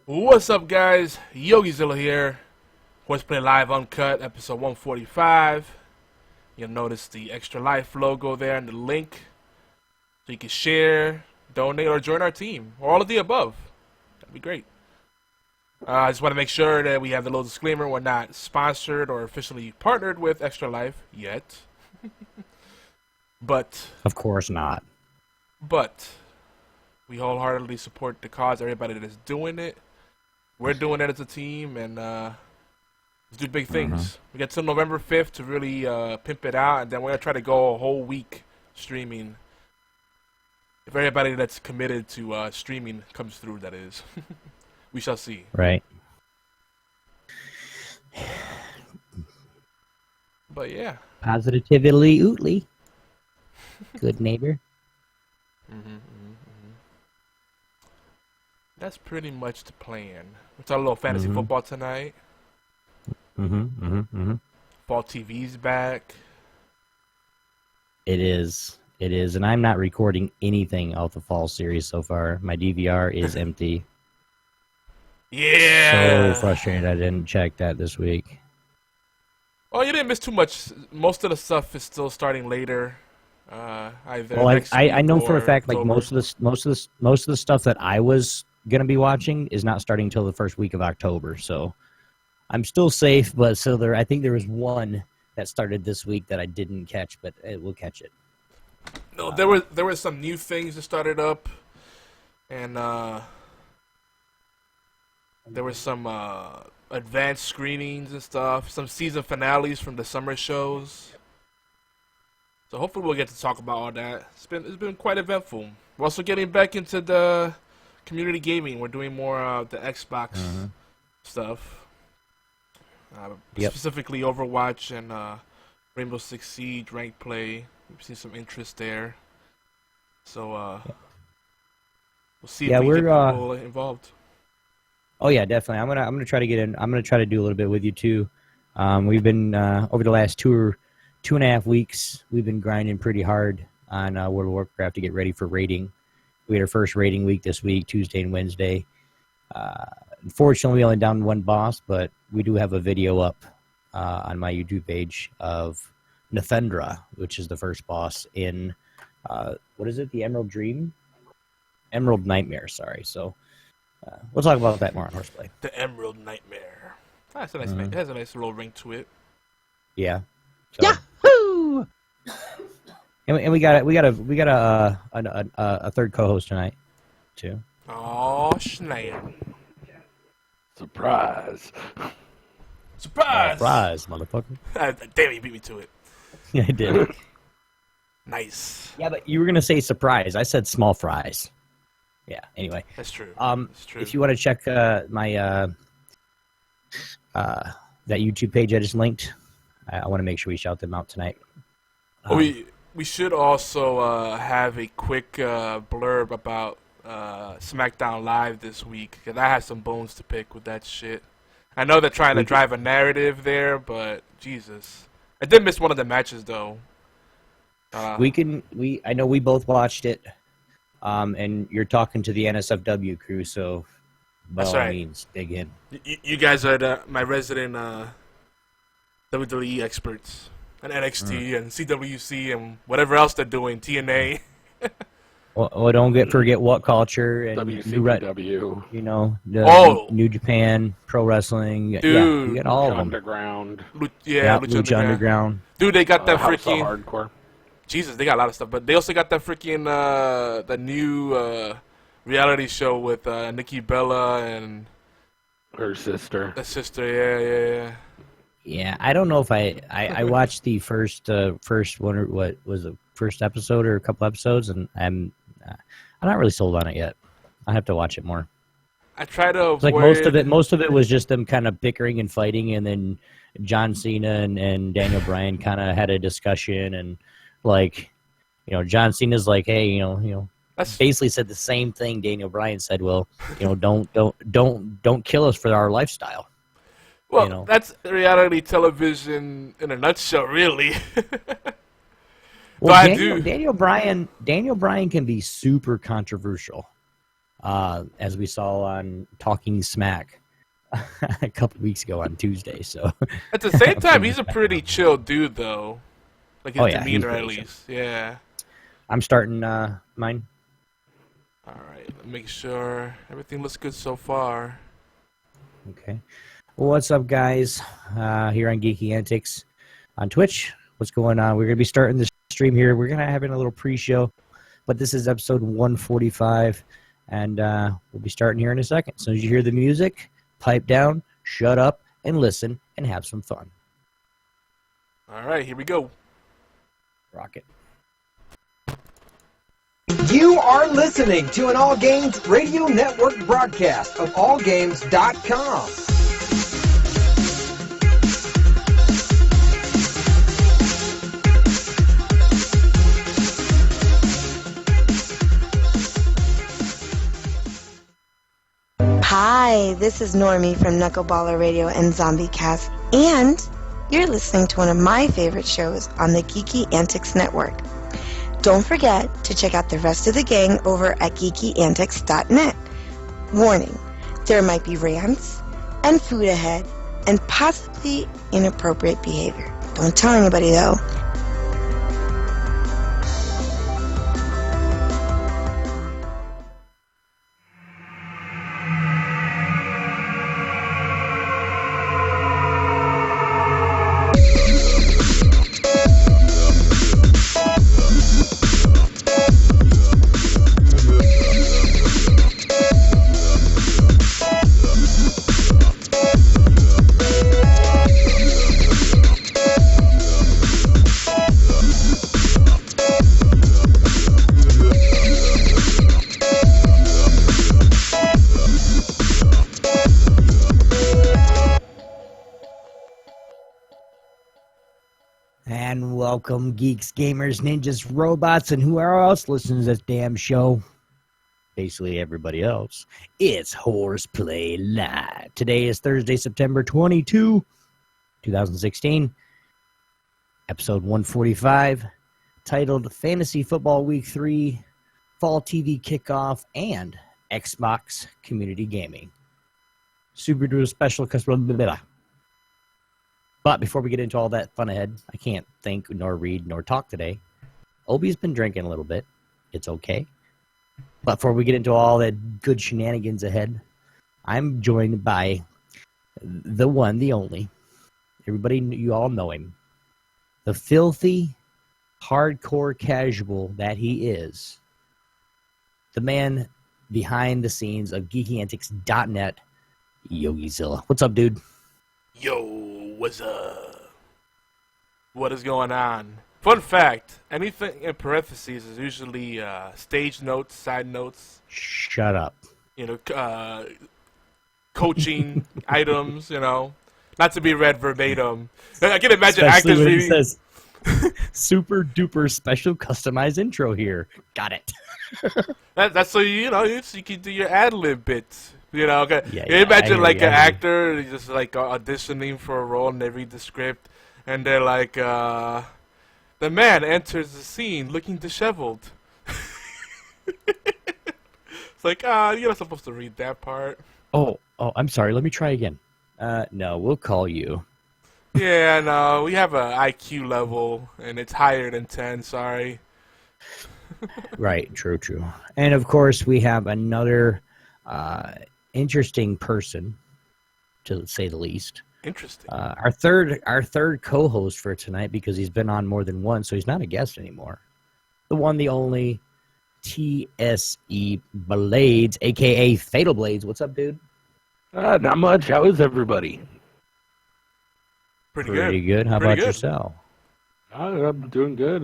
What's up, guys? YogiZilla here. HorsePLAY Live Uncut, episode 145. You'll notice the Extra Life logo there and the link. So you can share, donate, or join our team. Or all of the above. That'd be great. I just want to make sure that we have the little disclaimer. We're not sponsored or officially partnered with Extra Life yet. But of course not. But we wholeheartedly support the cause, everybody that is doing it. We're doing it as a team, and let's do big things. We got till November 5th to really pimp it out, and then we're going to try to go a whole week streaming. If everybody that's committed to streaming comes through, that is. We shall see. Right. But yeah. Positively ootly. Good neighbor. That's pretty much the plan. We're talking a little fantasy football tonight. Fall TV's back. It is. It is. And I'm not recording anything out the fall series so far. My DVR is empty. Yeah. So frustrated I didn't check that this week. Oh, you didn't miss too much. Most of the stuff is still starting later. Either well, I know for a fact, like October. most of the stuff that I was gonna be watching is not starting until the first week of October. So I'm still safe, but I think there was one that started this week that I didn't catch, but we'll catch it. No, there were some new things that started up, and there were some advanced screenings and stuff, some season finales from the summer shows. So hopefully we'll get to talk about all that. It's been quite eventful. We're also getting back into the community gaming. We're doing more of the Xbox stuff, specifically Overwatch and Rainbow Six Siege ranked play. We've seen some interest there. So we'll see if we get people involved. Oh yeah, definitely. I'm gonna try to get in. I'm gonna try to do a little bit with you too. We've been over the last 2.5 weeks. We've been grinding pretty hard on World of Warcraft to get ready for raiding. We had our first raiding week this week, Tuesday and Wednesday. Unfortunately, we only downed one boss, but we do have a video up on my YouTube page of Nathendra, which is the first boss in what is it? The Emerald Dream, Emerald Nightmare. Sorry. So. We'll talk about that more on HorsePLAY. The Emerald Nightmare. That's a nice name. It has a nice little ring to it. Yeah. So. Yahoo! And we got a third co-host tonight, too. Oh snap! Surprise! Surprise, motherfucker! Damn, you beat me to it. Yeah, I did. Nice. Yeah, but you were gonna say surprise. I said small fries. Yeah. Anyway, that's true. That's true. If you want to check my that YouTube page I just linked, I want to make sure we shout them out tonight. We should also have a quick blurb about SmackDown Live this week, because I have some bones to pick with that shit. I know they're trying to drive a narrative there, but Jesus, I did miss one of the matches though. I know we both watched it. And you're talking to the NSFW crew, so by all means, dig in. You guys are my resident WWE experts, and NXT and CWC and whatever else they're doing, TNA. well, don't forget What Culture and WCW. You know, New Japan, Pro Wrestling. Dude, yeah, you get all of them. Underground. Lucha Underground. Dude, they got that House freaking of Hardcore. Jesus, they got a lot of stuff, but they also got that freaking the new reality show with Nikki Bella and her sister. The sister, yeah. Yeah, I don't know if I watched the first one, or what was the first episode or a couple episodes, and I'm not really sold on it yet. I have to watch it more. I try to avoid... Like most of it was just them kind of bickering and fighting, and then John Cena and Daniel Bryan kind of had a discussion, and like, John Cena's like, hey, basically said the same thing Daniel Bryan said. Well, don't kill us for our lifestyle. Well, that's reality television in a nutshell, really. Well, Daniel Bryan can be super controversial. as we saw on Talking Smack a couple weeks ago on Tuesday. So At the same time, he's a pretty chill dude, though. Like his Oh, yeah, demeanor, he's at pretty chill. least. Yeah. I'm starting mine. All right. Make sure everything looks good so far. Okay. Well, what's up, guys? Here on Geeky Antics on Twitch. What's going on? We're going to be starting the stream here. We're going to have a little pre-show, but this is episode 145, and we'll be starting here in a second. As soon as you hear the music, pipe down, shut up, and listen, and have some fun. All right, here we go. Rock it. You are listening to an All Games Radio Network broadcast of allgames.com. Hi, this is Normie from Knuckleballer Radio and Zombie Cast, and you're listening to one of my favorite shows on the Geeky Antics Network. Don't forget to check out the rest of the gang over at geekyantics.net. Warning, there might be rants and food ahead and possibly inappropriate behavior. Don't tell anybody though. And welcome, geeks, gamers, ninjas, robots, and whoever else listens to this damn show. Basically, everybody else. It's HorsePLAY Live. Today is Thursday, September 22, 2016. Episode 145, titled Fantasy Football Week 3, Fall TV Kickoff, and Xbox Community Gaming. Super duper special customer. But before we get into all that fun ahead, I can't think, nor read, nor talk today. Obi's been drinking a little bit. It's okay. But before we get into all that good shenanigans ahead, I'm joined by the one, the only. Everybody, you all know him. The filthy, hardcore casual that he is. The man behind the scenes of geekyantics.net, YogiZilla. What's up, dude? Yo, what's up? What is going on? Fun fact, anything in parentheses is usually stage notes, side notes, Shut up. Coaching items, not to be read verbatim. I can imagine Especially actors when reading. he says, super duper special customized intro here. Got it. That's so you can do your ad lib bits. Okay. Yeah, You yeah, imagine I hear like you, an I hear you. actor just like auditioning for a role and they read the script and they're like, the man enters the scene looking disheveled. It's like, you're not supposed to read that part. Oh, I'm sorry. Let me try again. No, we'll call you. Yeah, no, we have a IQ level and it's higher than 10. Sorry. Right, true. And of course, we have another interesting person, to say the least. Interesting. Our third co-host for tonight, because he's been on more than once, so he's not a guest anymore. The one, the only, TSE Blades, aka Fatal Blades. What's up, dude? Not much. How is everybody? Pretty good. How Pretty about good. yourself? I'm doing good.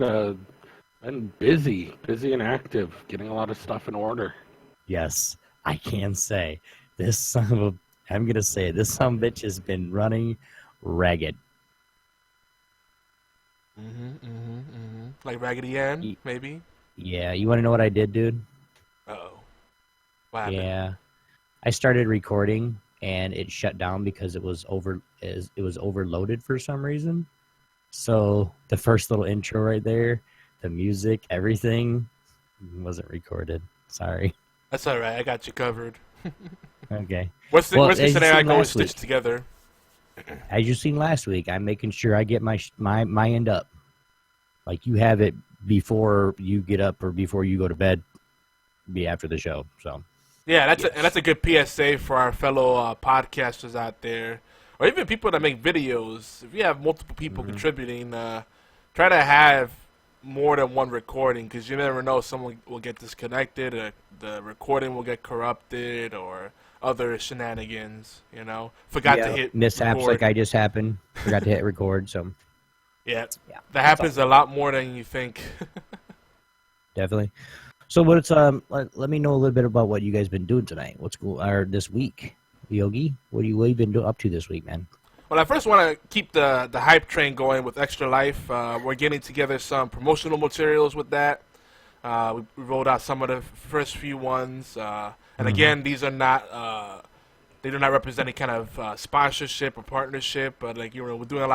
Been busy and active, getting a lot of stuff in order. Yes, I can say this son of a. I'm gonna say it, this son of a bitch has been running ragged. Like Raggedy Ann, maybe. Yeah, you want to know what I did, dude? Uh-oh. What happened? Yeah, I started recording and it shut down because it was overloaded for some reason. So the first little intro right there, the music, everything wasn't recorded. Sorry. That's all right. I got you covered. Okay. Worst Well, case as you scenario, I seen go and last stitch week, together. as you seen last week, I'm making sure I get my end up. Like you have it before you get up or before you go to bed, be after the show. So Yeah, yes. that's a good PSA for our fellow podcasters out there, or even people that make videos. If you have multiple people contributing, try to have more than one recording, because you never know, someone will get disconnected, or the recording will get corrupted, or other shenanigans. Forgot to hit mishaps record. like I just happened. Forgot to hit record. So Yeah, yeah, that happens a lot more than you think. definitely. So what's let me know a little bit about what you guys been doing tonight. What's cool or this week, Yogi? What you been up to this week, man? Well, I first want to keep the hype train going with Extra Life. We're getting together some promotional materials with that. We rolled out some of the first few ones, and again, these are not they do not represent any kind of sponsorship or partnership, but like we're doing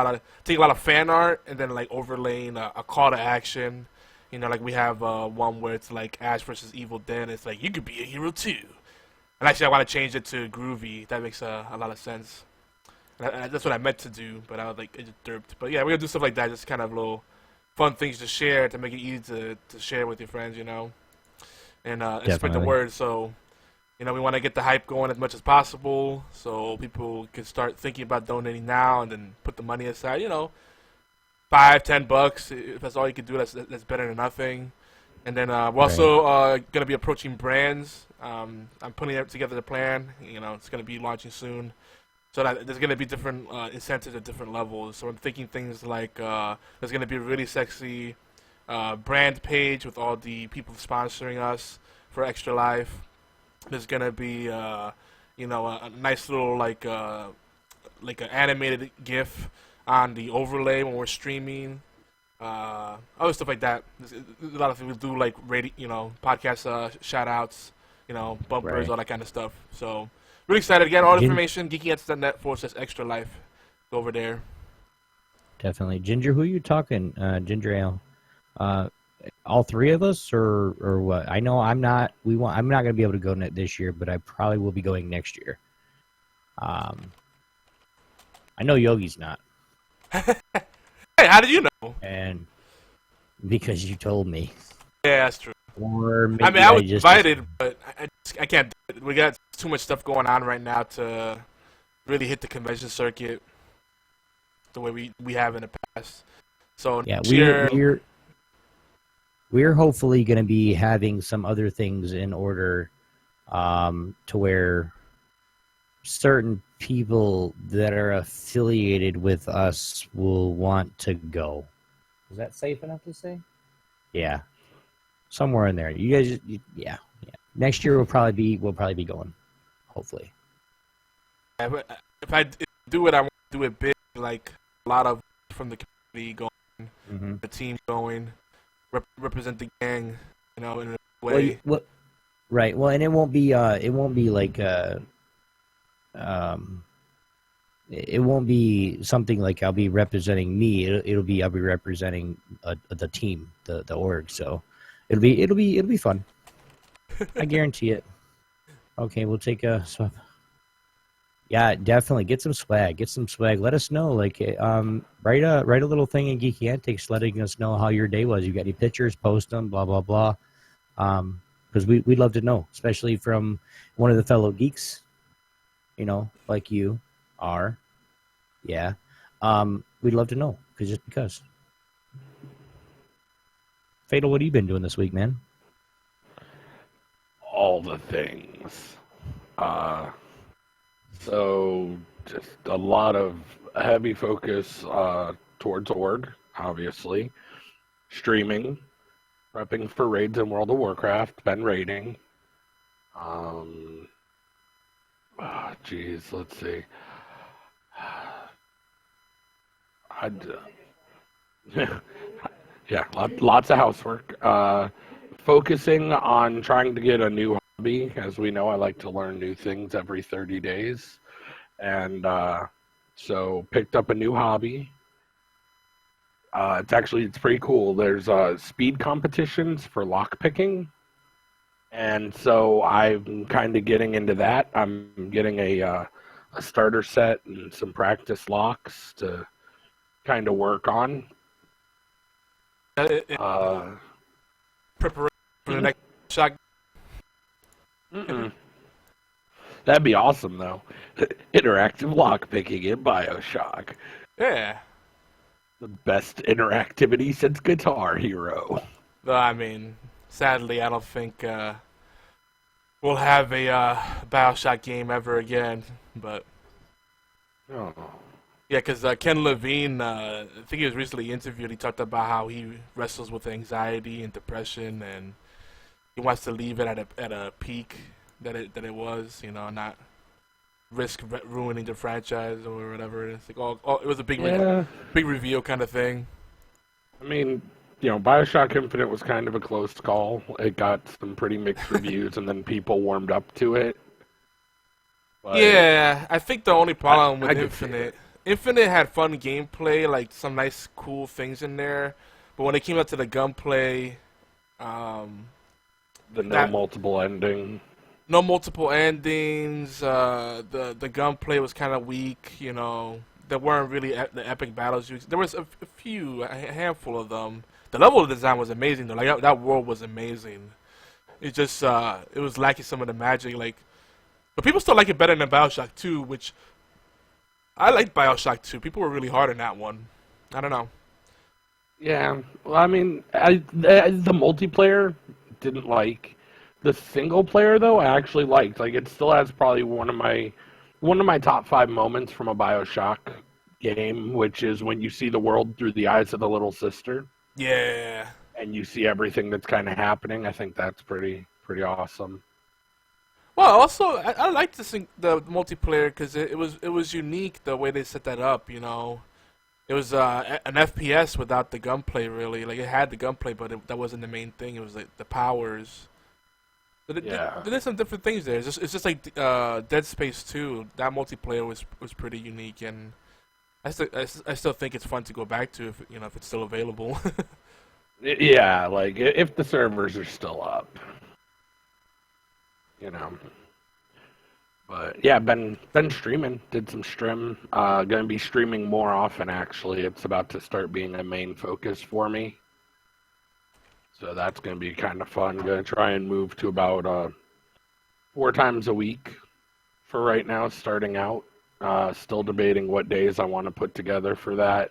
taking a lot of fan art and then like overlaying a call to action. Like we have one where it's like Ash versus Evil Dead. It's like you could be a hero too. And actually, I want to change it to groovy. That makes a lot of sense. And that's what I meant to do, but I was like, it just derped. But yeah, we're gonna do stuff like that, just kind of little fun things to share to make it easy to share with your friends, and spread the word. So, we want to get the hype going as much as possible, so people can start thinking about donating now and then put the money aside. $5-10. If that's all you can do, that's better than nothing. And then we're also gonna be approaching brands. I'm putting together the plan. It's gonna be launching soon. So that there's going to be different incentives at different levels. So I'm thinking things like there's going to be a really sexy brand page with all the people sponsoring us for Extra Life. There's going to be a nice little like an animated GIF on the overlay when we're streaming. Other stuff like that. There's a lot of things we do, like radio, podcast shout outs, bumpers, all that kind of stuff. So. Really excited to get all the information. geeky.net/extra life. Go over there. Definitely. Ginger, who are you talking? Ginger Ale. All three of us or what? I know I'm not going to be able to go this year, but I probably will be going next year. I know Yogi's not. Hey, how did you know? And because you told me. Yeah, that's true. Or maybe I was invited, but I can't do it. We got too much stuff going on right now to really hit the convention circuit the way we have in the past. So yeah, we're hopefully going to be having some other things in order to where certain people that are affiliated with us will want to go. Is that safe enough to say? Yeah. Somewhere in there. You guys, yeah. Next year we'll probably be going, hopefully. Yeah, but if I do it, I want to do it big, like a lot of from the community going, the team going, represent the gang, in a way. Right. Well, and it won't be like it won't be something like I'll be representing me. I'll be representing the team, the org. So. It'll be fun. I guarantee it. Okay, we'll take a swap. Yeah, definitely get some swag. Let us know. Like, write a little thing in Geeky Antics, letting us know how your day was. You got any pictures? Post them. Blah blah blah. Because we'd love to know, especially from one of the fellow geeks. Like you are. Yeah. We'd love to know because. Fatal, what have you been doing this week, man? All the things. So just a lot of heavy focus towards org, obviously. Streaming, prepping for raids in World of Warcraft, been raiding. Let's see. Yeah, lots of housework. Focusing on trying to get a new hobby. As we know, I like to learn new things every 30 days. And so picked up a new hobby. It's pretty cool. There's speed competitions for lock picking. And so I'm kind of getting into that. I'm getting a starter set and some practice locks to kind of work on. Preparation for the next shot. That'd be awesome, though. Interactive lockpicking in BioShock. Yeah. The best interactivity since Guitar Hero. Though, I mean, sadly, I don't think we'll have a BioShock game ever again. But Oh. yeah, because Ken Levine, I think he was recently interviewed. He talked about how he wrestles with anxiety and depression, and he wants to leave it at a peak that it was, you know, not risk ruining the franchise or whatever. It's like, it was a big reveal kind of thing. I mean, BioShock Infinite was kind of a close call. It got some pretty mixed reviews, and then people warmed up to it. But Yeah, I think the only problem with I could see Infinite had fun gameplay, like some nice, cool things in there. But when it came out to the gunplay, the multiple ending. no multiple endings. The gunplay was kind of weak. You know, there weren't really the epic battles. There was a handful of them. The level design was amazing though. Like that world was amazing. It just it was lacking some of the magic. Like, but people still like it better than BioShock 2, which I liked BioShock 2. People were really hard on that one. I don't know. Yeah, well, I mean, the multiplayer didn't like. The single player though, I actually liked. Like, it still has probably one of my top 5 moments from a BioShock game, which is when you see the world through the eyes of the little sister. Yeah. And you see everything that's kind of happening. I think that's pretty awesome. Well, also I liked the multiplayer because it was unique the way they set that up. You know, it was an FPS without the gunplay really. Like it had the gunplay, but that wasn't the main thing. It was like the powers. But there's some different things there. It's just like Dead Space 2. That multiplayer was pretty unique, and I still think it's fun to go back to if it's still available. Yeah, like if the servers are still up, you know. But yeah, been streaming. Did some stream. Gonna be streaming more often. Actually, it's about to start being a main focus for me. So that's gonna be kind of fun. Gonna try and move to about 4 times a week for right now, starting out. Still debating what days I want to put together for that.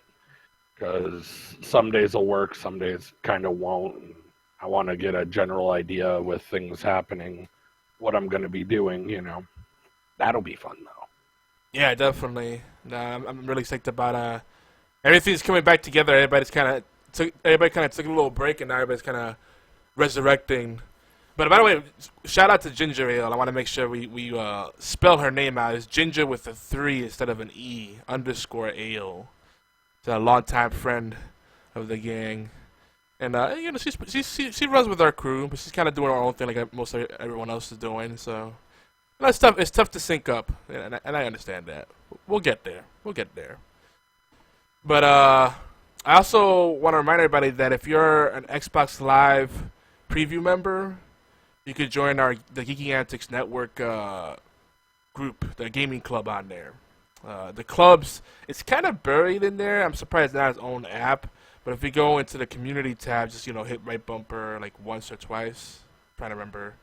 Because some days will work, some days kind of won't. I want to get a general idea with things happening, what I'm going to be doing, That'll be fun, though. Yeah, definitely. I'm really psyched about everything's coming back together. Everybody kind of took a little break, and now everybody's kind of resurrecting. But by the way, shout out to Ginger Ale. I want to make sure we spell her name out. It's Ginger with a 3 instead of an E _ale. She's a longtime friend of the gang, and she runs with our crew, but she's kind of doing her own thing like most everyone else is doing. So that's tough. It's tough to sync up, and I understand that. We'll get there. But I also want to remind everybody that if you're an Xbox Live preview member, you could join the Geeky Antics Network group, the gaming club on there. The clubs, it's kind of buried in there. I'm surprised it's not its own app. But if you go into the community tab, just hit right bumper like once or twice. I'm trying to remember.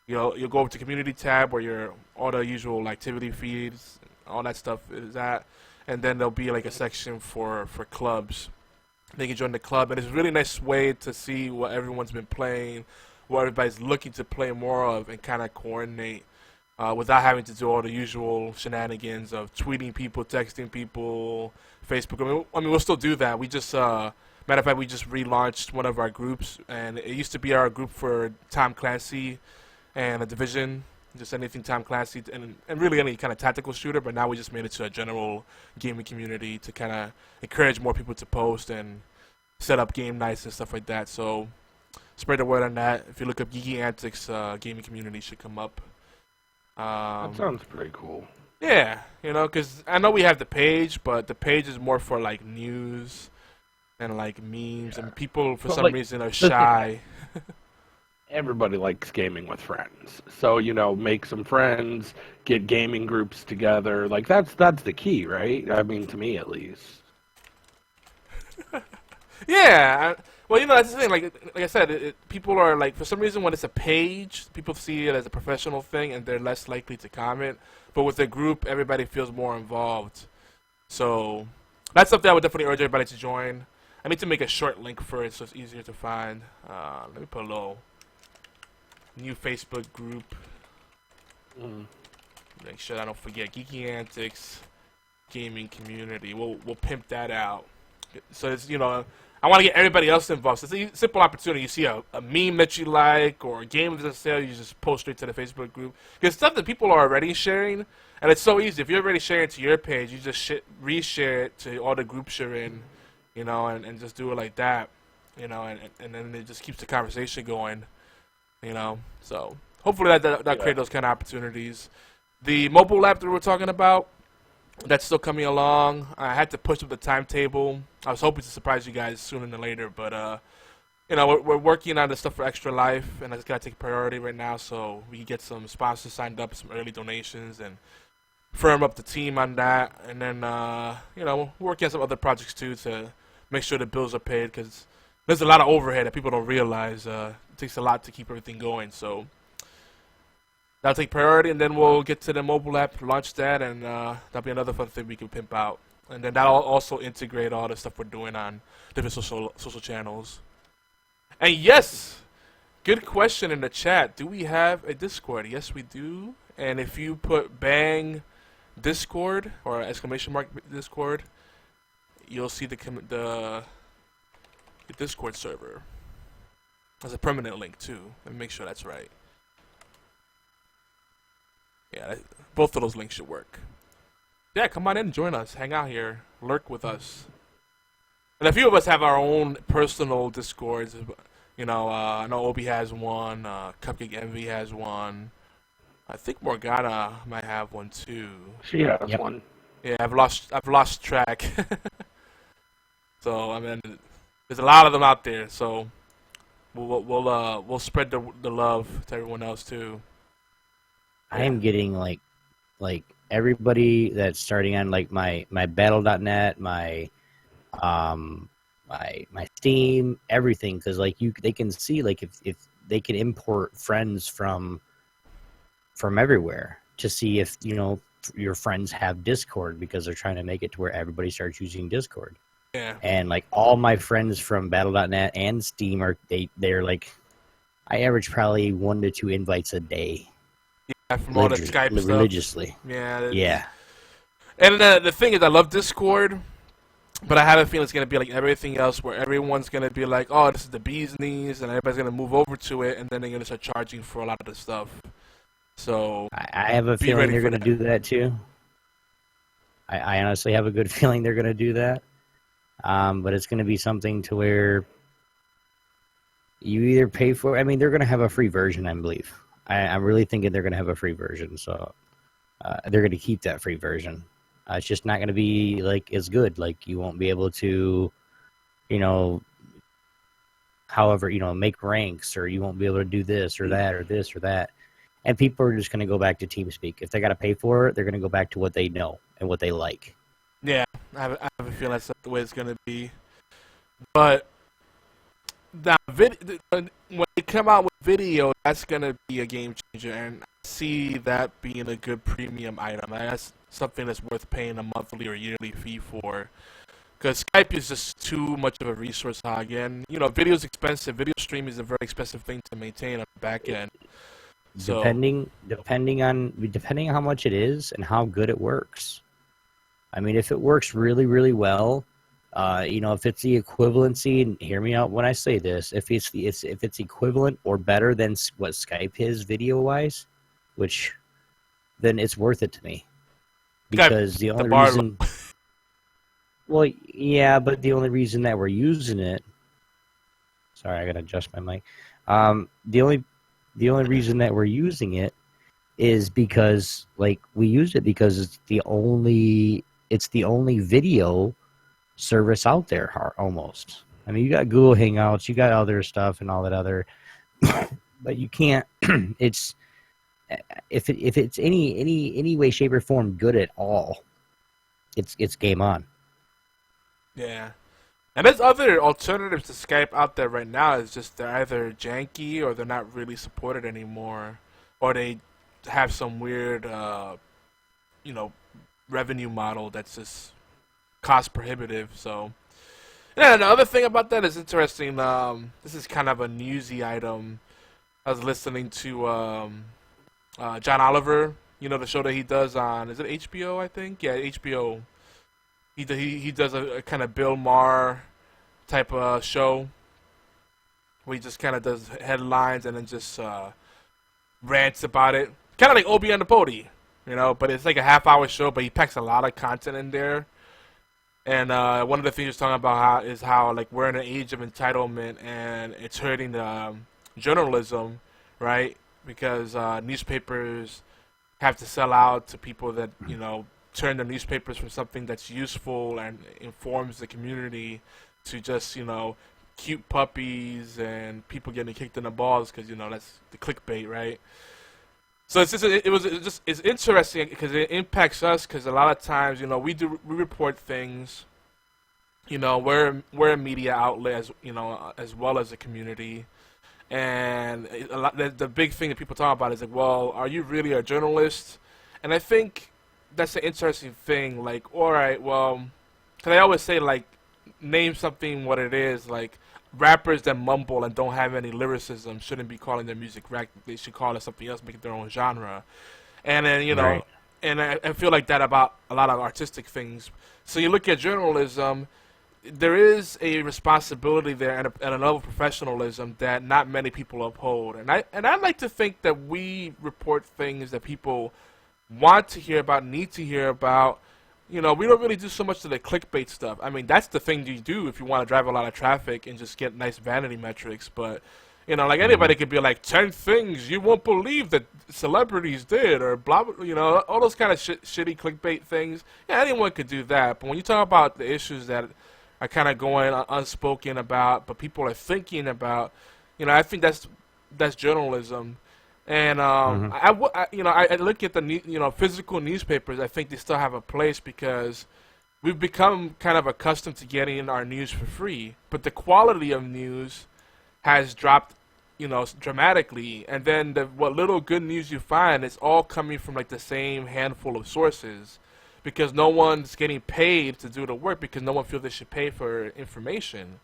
You'll go up to community tab where all the usual activity feeds, all that stuff is at, and then there'll be like a section for clubs. They can join the club, and it's a really nice way to see what everyone's been playing, what everybody's looking to play more of, and kind of coordinate. Without having to do all the usual shenanigans of tweeting people, texting people, Facebook. I mean, we'll still do that. We just, matter of fact, we just relaunched one of our groups, and it used to be our group for Tom Clancy and a Division, just anything Tom Clancy, and really any kind of tactical shooter. But now we just made it to a general gaming community to kind of encourage more people to post and set up game nights and stuff like that. So spread the word on that. If you look up Geeky Antics gaming community, should come up. That sounds pretty cool. Yeah, because I know we have the page, but the page is more for like news and like memes, and people for some reason are shy. everybody likes gaming with friends. So, make some friends, get gaming groups together. Like that's the key, right? I mean, to me at least. Yeah. Well, that's the thing. Like I said, people are like, for some reason, when it's a page, people see it as a professional thing, and they're less likely to comment. But with a group, everybody feels more involved. So that's something I would definitely urge everybody to join. I need to make a short link for it so it's easier to find. Let me put a little new Facebook group. Make sure I don't forget Geeky Antics Gaming Community. We'll pimp that out. So it's I want to get everybody else involved. So it's a simple opportunity. You see a meme that you like or a game that's on sale, you just post straight to the Facebook group. Because stuff that people are already sharing, and it's so easy. If you're already sharing it to your page, you just reshare it to all the groups you're in, and just do it like that, and then it just keeps the conversation going, So hopefully that create those kind of opportunities. The mobile app that we're talking about, that's still coming along. I had to push up the timetable. I was hoping to surprise you guys sooner than later, but we're working on the stuff for Extra Life, and it's gotta take priority right now, so we can get some sponsors signed up, some early donations, and firm up the team on that. And then we're working on some other projects too to make sure the bills are paid, because there's a lot of overhead that people don't realize. It takes a lot to keep everything going, so that'll take priority, and then we'll get to the mobile app, launch that, and that'll be another fun thing we can pimp out. And then that'll also integrate all the stuff we're doing on different social channels. And yes, good question in the chat. Do we have a Discord? Yes, we do. And if you put bang Discord or exclamation mark Discord, you'll see the Discord server. There's a permanent link too. Let me make sure that's right. Yeah, both of those links should work. Yeah, come on in and join us. Hang out here. Lurk with us. And a few of us have our own personal Discords. I know Obi has one. Cupcake Envy has one. I think Morgana might have one too. She has one. Yeah, I've lost track. So there's a lot of them out there. So we'll spread the love to everyone else too. I am getting like everybody that's starting on like my battle.net, my Steam, everything, because they can see if they can import friends from everywhere to see if your friends have Discord, because they're trying to make it to where everybody starts using Discord. Yeah. And all my friends from battle.net and Steam they're like, I average probably 1 to 2 invites a day. Yeah, from all the Skype stuff. Religiously. Yeah. Yeah. And the thing is, I love Discord, but I have a feeling it's going to be like everything else, where everyone's going to be like, oh, this is the bee's knees, and everybody's going to move over to it, and then they're going to start charging for a lot of the stuff. So I have a feeling they're going to do that too. I honestly have a good feeling they're going to do that. But it's going to be something to where you either pay for. I mean, they're going to have a free version, I believe. I'm really thinking they're going to have a free version, so they're going to keep that free version. It's just not going to be as good. You won't be able to, make ranks, or you won't be able to do this or that or this or that. And people are just going to go back to TeamSpeak. If they got to pay for it, they're going to go back to what they know and what they like. Yeah, I have a feeling that's the way it's going to be. But when they come out with video, that's going to be a game changer, and I see that being a good premium item. That's something that's worth paying a monthly or yearly fee for, because Skype is just too much of a resource hog, and video is expensive. Video stream is a very expensive thing to maintain on the back end. So, depending on how much it is and how good it works. I mean, if it works really, really well, if it's the equivalency, and hear me out when I say this, if it's equivalent or better than what Skype is video-wise, then it's worth it to me. Because the only reason... Well, yeah, but the only reason that we're using it... Sorry, I gotta adjust my mic. The only reason that we're using it is because, we use it because it's the only video service out there, almost. I mean, you got Google Hangouts, you got other stuff and all that other but you can't. It's if it's any way, shape, or form good at all, it's game on. Yeah. And there's other alternatives to Skype out there right now. It's just they're either janky or they're not really supported anymore, or they have some weird, revenue model that's just cost prohibitive. So, yeah. The other thing about that is interesting. This is kind of a newsy item. I was listening to John Oliver. You know the show that he does on, is it HBO? I think, yeah, HBO. He does a kind of Bill Maher type of show where he just kind of does headlines and then just rants about it. Kind of like Obi on the Pody, but it's like a half-hour show, but he packs a lot of content in there. And one of the things he's talking about is how like we're in an age of entitlement and it's hurting journalism, right? Because newspapers have to sell out to people that, turn the newspapers from something that's useful and informs the community to just, cute puppies and people getting kicked in the balls because, that's the clickbait, right? So it's interesting because it impacts us because a lot of times, we report things, we're a media outlet as well as a community. And the big thing that people talk about is like, well, are you really a journalist? And I think that's an interesting thing. Like, all right, well, because I always say, like, name something what it is. Like, rappers that mumble and don't have any lyricism shouldn't be calling their music rap. They should call it something else, make it their own genre. And then, Right. and I feel like that about a lot of artistic things. So you look at journalism, there is a responsibility there and a level of professionalism that not many people uphold. And I like to think that we report things that people want to hear about, need to hear about. We don't really do so much of the clickbait stuff. I mean, that's the thing you do if you want to drive a lot of traffic and just get nice vanity metrics. But, like anybody could be like 10 things you won't believe that celebrities did or blah, blah, all those kind of shitty clickbait things. Yeah, anyone could do that. But when you talk about the issues that are kind of going unspoken about, but people are thinking about, I think that's journalism. And I look at the physical newspapers. I think they still have a place because we've become kind of accustomed to getting our news for free. But the quality of news has dropped, dramatically. And then what little good news you find is all coming from like the same handful of sources, because no one's getting paid to do the work because no one feels they should pay for information.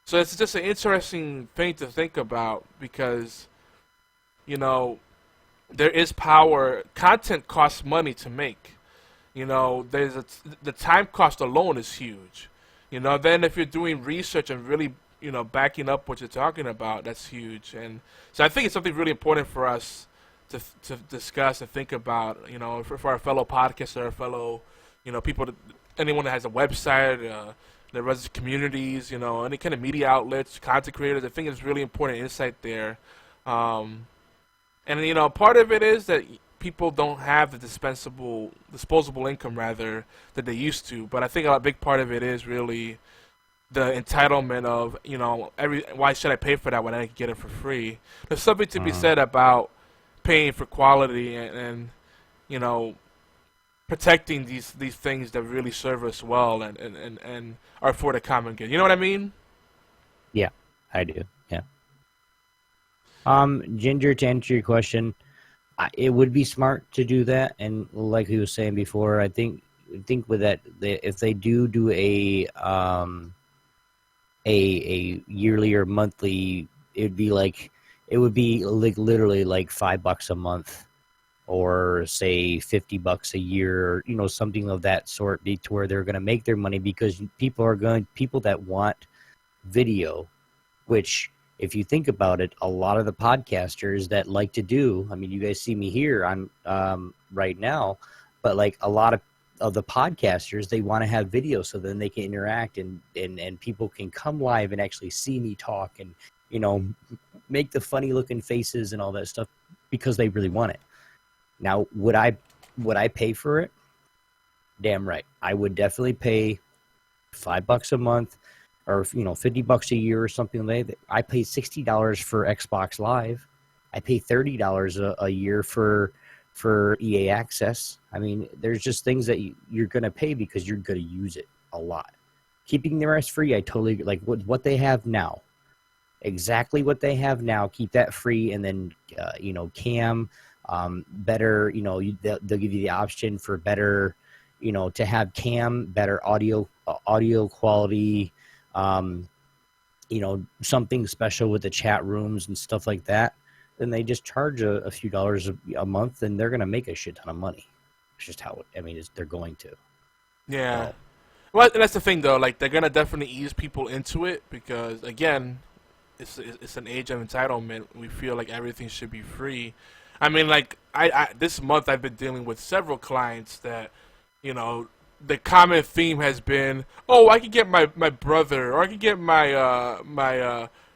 So it's just an interesting thing to think about because, there is power. Content costs money to make. The time cost alone is huge. Then if you're doing research and really, backing up what you're talking about, that's huge. And so I think it's something really important for us to discuss and think about, for our fellow podcasters, our fellow, people, anyone that has a website, that runs communities, any kind of media outlets, content creators. I think it's really important insight there. And, part of it is that people don't have the disposable income, rather, that they used to. But I think a big part of it is really the entitlement of, why should I pay for that when I can get it for free? There's something to be said about paying for quality and protecting these things that really serve us well and are for the common good. You know what I mean? Yeah, I do. Yeah. Ginger, to answer your question, it would be smart to do that, and like he was saying before, I think with that, if they do a yearly or monthly, it would be like literally like $5 a month, or say $50 a year, or something of that sort, to where they're going to make their money, because people that want video, which, if you think about it, a lot of the podcasters that like to do, I mean, you guys see me here on right now, but like a lot of the podcasters, they want to have video so then they can interact and people can come live and actually see me talk and, make the funny looking faces and all that stuff because they really want it. Now, would I pay for it? Damn right. I would definitely pay $5 a month. or $50 a year or something like that. I pay $60 for Xbox Live. I pay $30 a year for EA Access. I mean, there's just things that you're going to pay because you're going to use it a lot. Keeping the rest free, I totally like what they have now. Exactly what they have now. Keep that free, and then Cam, better. They'll give you the option for better. To have Cam, better audio quality. Something special with the chat rooms and stuff like that. Then they just charge a few dollars a month, and they're going to make a shit ton of money. It's just how they're going to. Yeah. Well, that's the thing, though. Like, they're going to definitely ease people into it because, again, it's an age of entitlement. We feel like everything should be free. I mean, like, I this month I've been dealing with several clients that, the common theme has been, oh, I could get my brother, or I could get my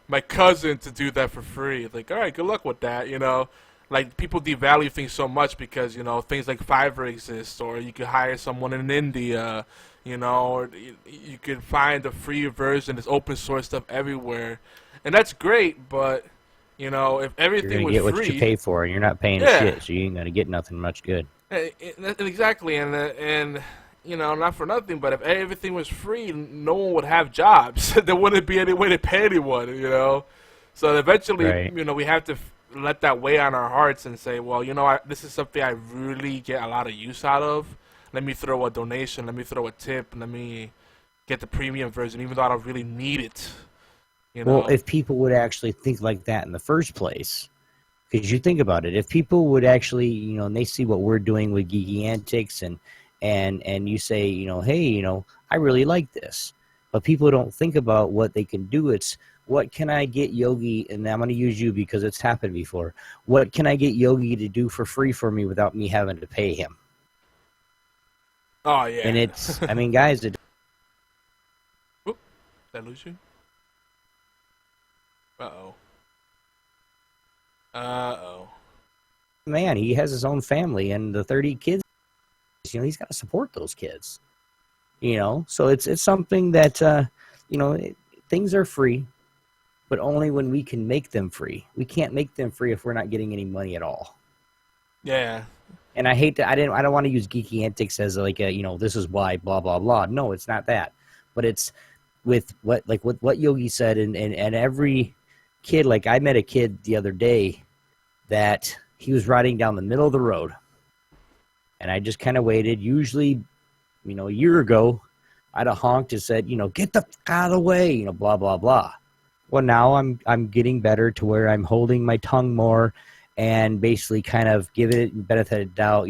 my cousin to do that for free. Like, all right, good luck with that, Like, people devalue things so much because, things like Fiverr exist, or you could hire someone in India, or you could find a free version. There's open source stuff everywhere. And that's great, but, if everything was free... You're going to get what you pay for, and you're not paying shit, so you ain't going to get nothing much good. Exactly, and not for nothing, but if everything was free, no one would have jobs. There wouldn't be any way to pay anyone, So eventually, right. We have to let that weigh on our hearts and say, well, this is something I really get a lot of use out of. Let me throw a donation, let me throw a tip, let me get the premium version, even though I don't really need it. Well, if people would actually think like that in the first place, because you think about it, if people would actually, and they see what we're doing with Geeky Antics, and you say, hey, I really like this, but people don't think about what they can do. It's, what can I get Yogi, and I'm going to use you because it's happened before. What can I get Yogi to do for free for me without me having to pay him? Oh, yeah. And it's, guys. Oop, did I lose you? Uh-oh. Man, he has his own family and the 30 kids. He's got to support those kids. So it's something that, things are free, but only when we can make them free. We can't make them free if we're not getting any money at all. Yeah. And I hate to, I don't want to use Geeky Antics as like a, this is why, blah, blah, blah. No, it's not that. But it's with what Yogi said, and every kid, like I met a kid the other day that he was riding down the middle of the road. And I just kind of waited. Usually, a year ago, I'd have honked and said, get the fuck out of the way, blah, blah, blah. Well, now I'm getting better to where I'm holding my tongue more and basically kind of give it benefit of doubt,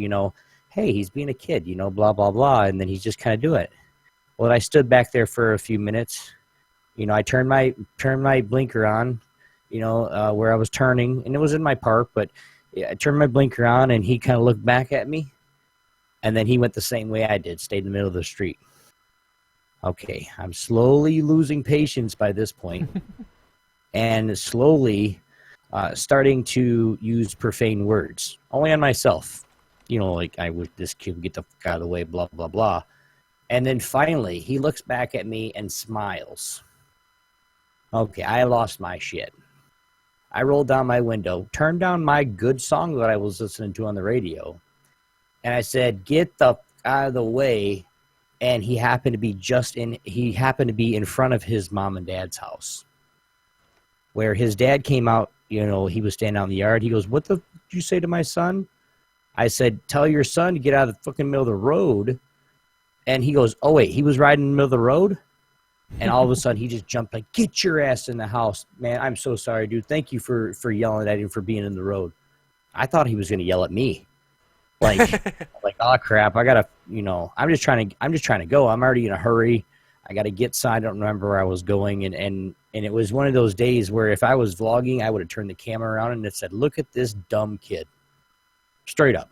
hey, he's being a kid, blah, blah, blah. And then he's just kind of doing it. Well, I stood back there for a few minutes. I turned my blinker on, where I was turning, and it was in my park, but I turned my blinker on, and he kind of looked back at me. And then he went the same way I did, stayed in the middle of the street. Okay, I'm slowly losing patience by this point, and slowly starting to use profane words, only on myself. Like, I wish this kid would get the fuck out of the way, blah, blah, blah. And then finally, he looks back at me and smiles. Okay, I lost my shit. I rolled down my window, turned down my good song that I was listening to on the radio, and I said, get the fuck out of the way. And he happened to be in front of his mom and dad's house, where his dad came out, he was standing out in the yard. He goes, what the did you say to my son? I said, tell your son to get out of the fucking middle of the road. And he goes, oh, wait, he was riding in the middle of the road? And all of a sudden, he just jumped like, get your ass in the house. Man, I'm so sorry, dude. Thank you for yelling at him for being in the road. I thought he was going to yell at me. Like, oh, crap, I got to, I'm just trying to go. I'm already in a hurry. I got to get side. I don't remember where I was going. And it was one of those days where if I was vlogging, I would have turned the camera around and it said, look at this dumb kid. Straight up.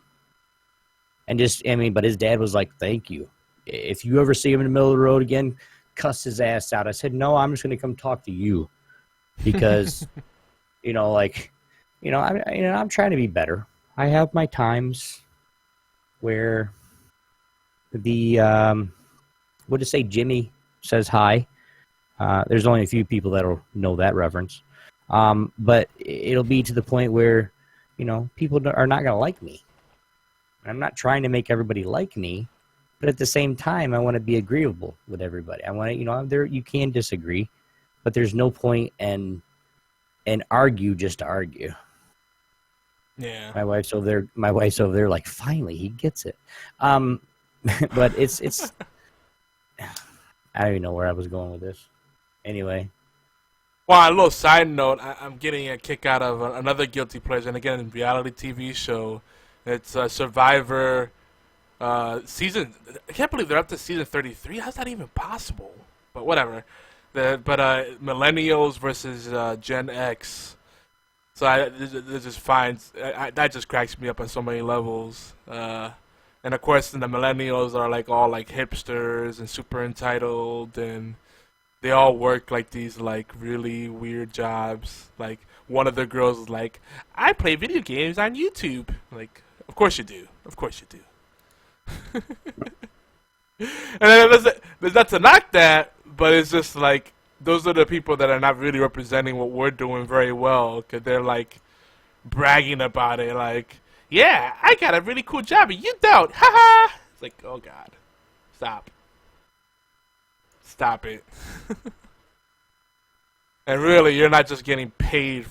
And just, but his dad was like, thank you. If you ever see him in the middle of the road again, cuss his ass out. I said, no, I'm just going to come talk to you because, I'm trying to be better. I have my times where Jimmy says hi. There's only a few people that'll know that reference. But it'll be to the point where, people are not going to like me. I'm not trying to make everybody like me, but at the same time, I want to be agreeable with everybody. I want to, you can disagree, but there's no point in argue just to argue. Yeah. My wife's over there like, finally, he gets it. But it's I don't even know where I was going with this. Anyway. Well, a little side note, I'm getting a kick out of another guilty pleasure, and again, a reality TV show. It's Survivor season. I can't believe they're up to season 33. How's that even possible? But whatever. Millennials versus Gen X. So that just cracks me up on so many levels. And of course, the millennials are like all like hipsters and super entitled, and they all work like these like really weird jobs. Like one of the girls is like, "I play video games on YouTube." Like, of course you do. Of course you do. And then there's not to knock that, but it's just like those are the people that are not really representing what we're doing very well, because they're like bragging about it, like, "Yeah, I got a really cool job and you don't. Ha ha." It's like, oh God, stop it. And really, you're not just getting paid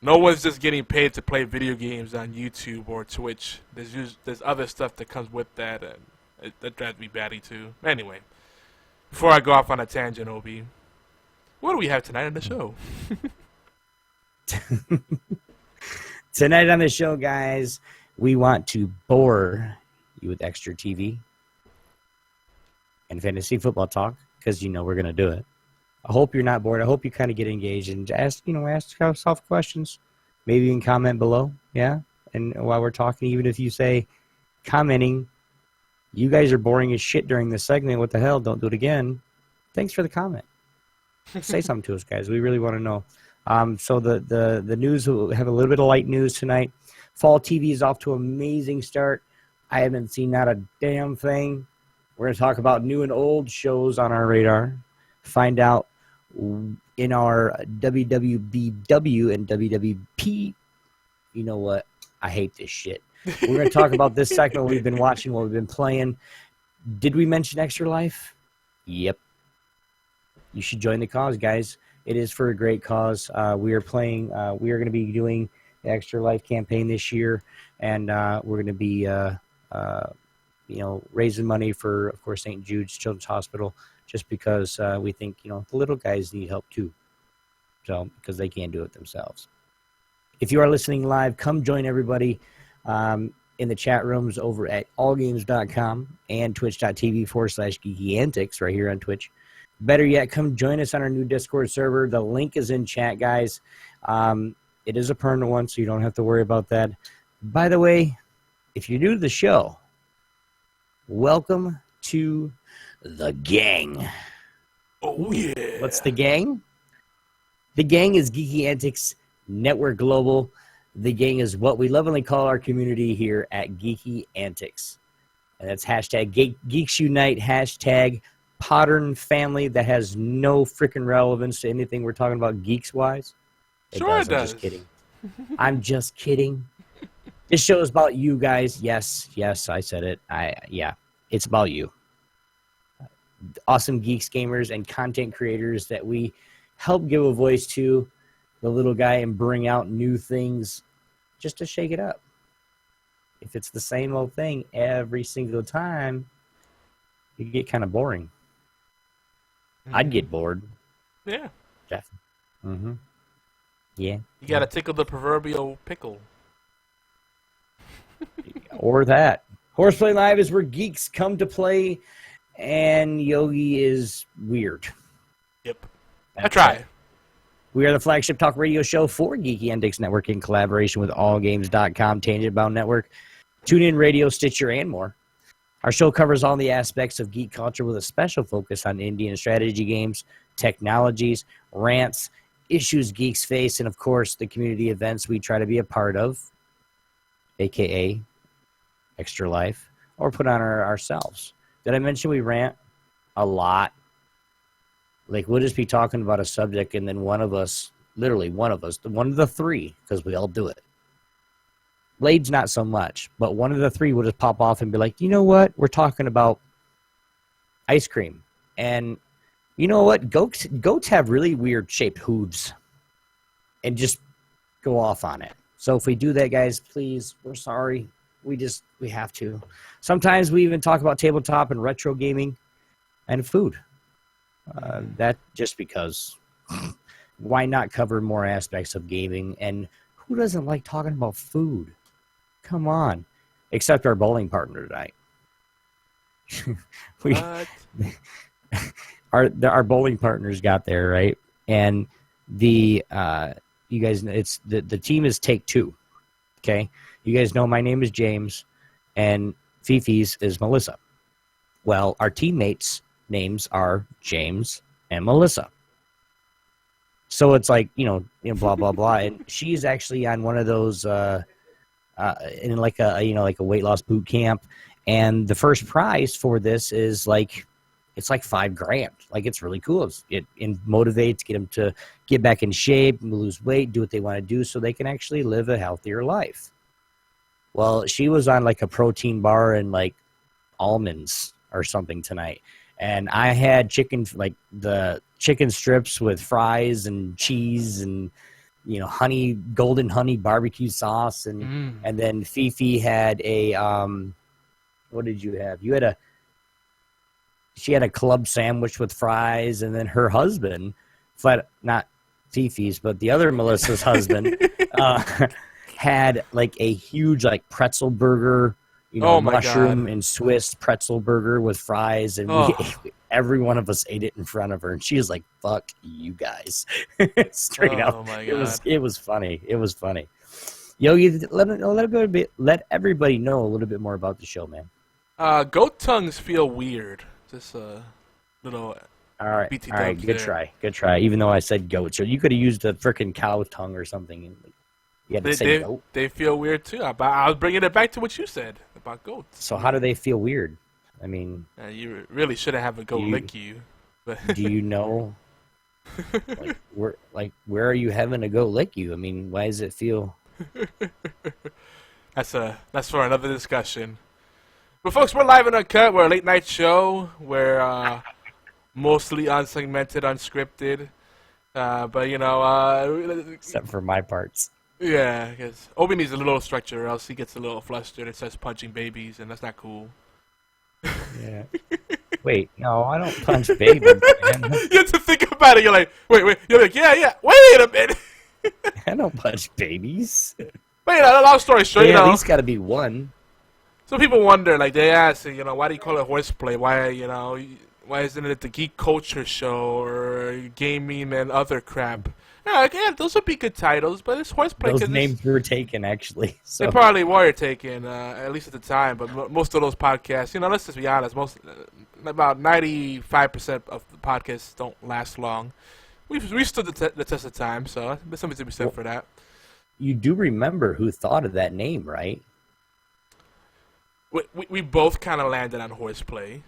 no one's just getting paid to play video games on YouTube or Twitch. There's other stuff that comes with that, and that drives me batty too. Anyway, before I go off on a tangent, Obi, what do we have tonight on the show? Tonight on the show, guys, we want to bore you with extra TV and fantasy football talk, because we're going to do it. I hope you're not bored. I hope you kind of get engaged and ask yourself questions. Maybe you can comment below, yeah? And while we're talking, even if you say commenting, "You guys are boring as shit during this segment. What the hell? Don't do it again." Thanks for the comment. Say something to us, guys. We really want to know. So the news, we'll have a little bit of light news tonight. Fall TV is off to an amazing start. I haven't seen not a damn thing. We're going to talk about new and old shows on our radar. Find out in our WWBW and WWP. You know what? I hate this shit. We're going to talk about this segment we've been watching, what we've been playing. Did we mention Extra Life? Yep. You should join the cause, guys. It is for a great cause. We are going to be doing the Extra Life campaign this year, and we're going to be, raising money for, of course, St. Jude's Children's Hospital, just because we think, the little guys need help too. So, because they can't do it themselves. If you are listening live, come join everybody in the chat rooms over at allgames.com and twitch.tv/geeky antics right here on Twitch. Better yet, come join us on our new Discord server. The link is in chat, guys. It is a permanent one, so you don't have to worry about that. By the way, if you're new to the show, welcome to the gang. Oh, yeah. What's the gang? The gang is Geeky Antics Network Global. The gang is what we lovingly call our community here at Geeky Antics. And that's hashtag Geeks Unite, hashtag Podern Family. That has no freaking relevance to anything we're talking about geeks-wise. Sure it does. I'm just kidding. I'm just kidding. This show is about you guys. Yes, I said it. It's about you. Awesome geeks, gamers, and content creators that we help give a voice to, the little guy, and bring out new things just to shake it up. If it's the same old thing every single time, it get kind of boring. Mm-hmm. I'd get bored. Yeah. Definitely. Mm-hmm. Yeah. You got to tickle the proverbial pickle. Or that. HorsePLAY Live is where geeks come to play, and Yogi is weird. Yep. I try. We are the flagship talk radio show for Geeky Antics Network in collaboration with AllGames.com, Tangent Bound Network, TuneIn Radio, Stitcher, and more. Our show covers all the aspects of geek culture with a special focus on indie and strategy games, technologies, rants, issues geeks face, and, of course, the community events we try to be a part of, a.k.a. Extra Life, or put on ourselves. Did I mention we rant? A lot. Like, we'll just be talking about a subject, and then one of us, literally one of us, one of the three, because we all do it. Blade's not so much, but one of the three will just pop off and be like, you know what? We're talking about ice cream. And you know what? Goats have really weird shaped hooves. And just go off on it. So if we do that, guys, please, we're sorry. We have to. Sometimes we even talk about tabletop and retro gaming and food. That just because. Why not cover more aspects of gaming? And who doesn't like talking about food? Come on. Except our bowling partner tonight. Our bowling partners got there, right? And you guys, it's the team is take two. Okay? You guys know my name is James and Fifi's is Melissa. Well, our teammates' names are James and Melissa. So it's like, blah, blah, blah. And she's actually on one of those, in like a weight loss boot camp. And the first prize for this is it's like $5,000. Like, it's really cool. It motivates, get them to get back in shape, lose weight, do what they want to do so they can actually live a healthier life. Well, she was on like a protein bar and like almonds or something tonight. And I had the chicken strips with fries and cheese and, golden honey barbecue sauce. And then Fifi had a, what did you have? She had a club sandwich with fries. And then her husband, not Fifi's, but the other Melissa's husband, had like a huge pretzel burger, mushroom and Swiss pretzel burger with fries, and every one of us ate it in front of her, and she was like, "Fuck you guys," straight up. My God. It was funny. It was funny. Yogi, let everybody know a little bit more about the show, man. Goat tongues feel weird. Just a little. All right, BT good try. Even though I said goat, so you could have used a freaking cow tongue or something. You had to say goat. They feel weird too. I was bringing it back to what you said about goats. So how do they feel weird? I mean, you really shouldn't have a goat lick you. But do you know, where are you having a goat lick you? I mean, why does it feel? That's for another discussion. But folks, we're live and uncut. We're a late night show. We're mostly unsegmented, unscripted. But except for my parts. Yeah, because Obi needs a little structure, or else he gets a little flustered and starts punching babies, and that's not cool. Yeah. Wait, no, I don't punch babies, man. You have to think about it. You're like, wait. You're like, yeah. Wait a minute. I don't punch babies. But long story short, at least got to be one. So people wonder, they ask, why do you call it horseplay? Why isn't it the Geek Culture Show or gaming and other crap? Yeah, those would be good titles, but it's horseplay. Those names were taken, actually. So. They probably were taken, at least at the time. But most of those podcasts, let's just be honest, about 95% of the podcasts don't last long. We stood the test of time, so there's something to be said for that. You do remember who thought of that name, right? We both kind of landed on horseplay.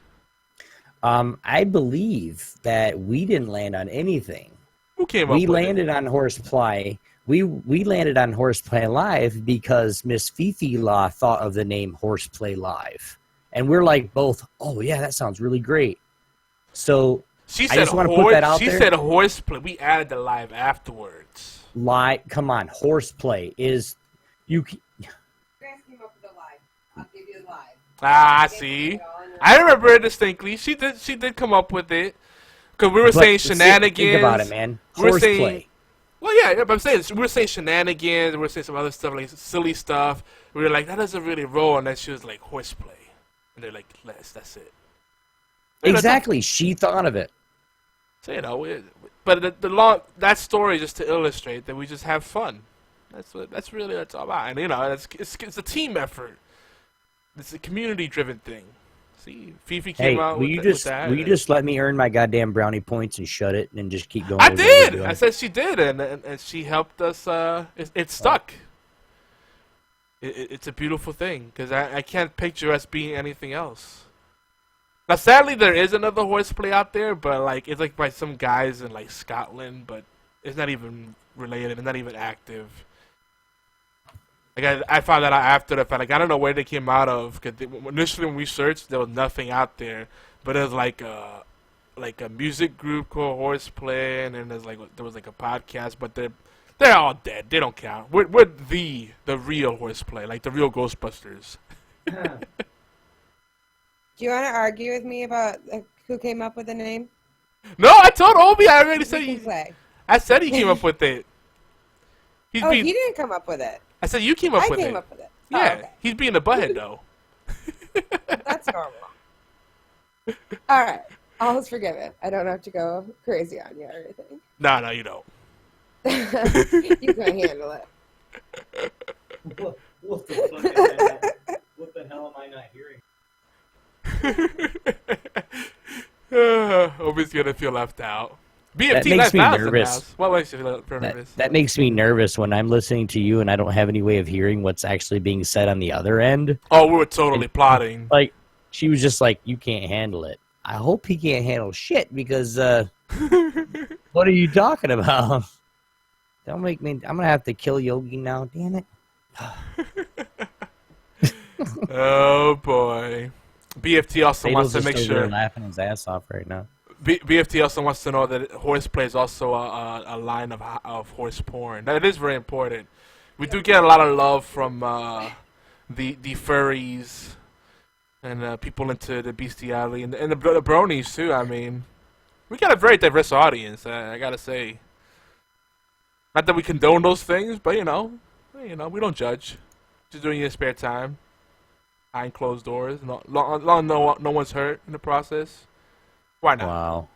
I believe that we didn't land on anything. Who came up with it? We landed on HorsePLAY. We landed on HorsePLAY Live because Miss Fifi Law thought of the name HorsePLAY Live. And we're like both, oh, yeah, that sounds really great. So I just want to put that out there. She said horseplay. We added the live afterwards. Come on, horseplay is... Grant came up with the live. I'll give you the live. See? I remember it distinctly. She did come up with it. Because we were saying shenanigans. Think about it, man. Horseplay. But I'm saying we were saying shenanigans. We were saying some other stuff, like silly stuff. We were like, that doesn't really roll. And then she was like, horseplay. And they're like, that's it. Exactly. She thought of it. So, but that story just to illustrate that we just have fun. That's really what it's all about. And, it's a team effort. It's a community-driven thing. See, Fifi came out with that. Will you just let me earn my goddamn brownie points and shut it and just keep going? I did. I said she did, and she helped us. It stuck. It's a beautiful thing because I can't picture us being anything else. Now, sadly, there is another horseplay out there, but like it's like by some guys in like Scotland, but it's not even related. It's not even active. Like I found that out after the fact. Like I don't know where they came out of. Cause initially when we searched, there was nothing out there. But it was like a music group called Horseplay, and then there was like a podcast. But they're all dead. They don't count. We're the real Horseplay, like the real Ghostbusters. Do you want to argue with me about who came up with the name? No, I told Obi. I already said You can play. I said he came up with it. He didn't come up with it. I said you came up with it. I came up with it. Yeah, Oh, okay. he's being a butthead though. That's normal. All right. All's forgiven. I don't have to go crazy on you or anything. No, you don't. You can handle it. What the fuck is that? What the hell am I not hearing? Obi's gonna feel left out. That BFT makes me 9000 nervous. house. What makes you feel nervous? That makes me nervous when I'm listening to you and I don't have any way of hearing what's actually being said on the other end. Oh, we were totally plotting. Like, she was just like, you can't handle it. I hope he can't handle shit because, what are you talking about? Don't make me, I'm going to have to kill Yogi now, damn it. Oh boy. BFT also wants to make sure. Laughing his ass off right now. BFT also wants to know that horseplay is also a line of horse porn. That is very important. We do get a lot of love from the furries and people into the bestiality and the bronies too. I mean, we got a very diverse audience. I gotta say. Not that we condone those things, but you know, we don't judge. Just doing it in your spare time, behind closed doors. Long no one's hurt in the process. Why not? Wow.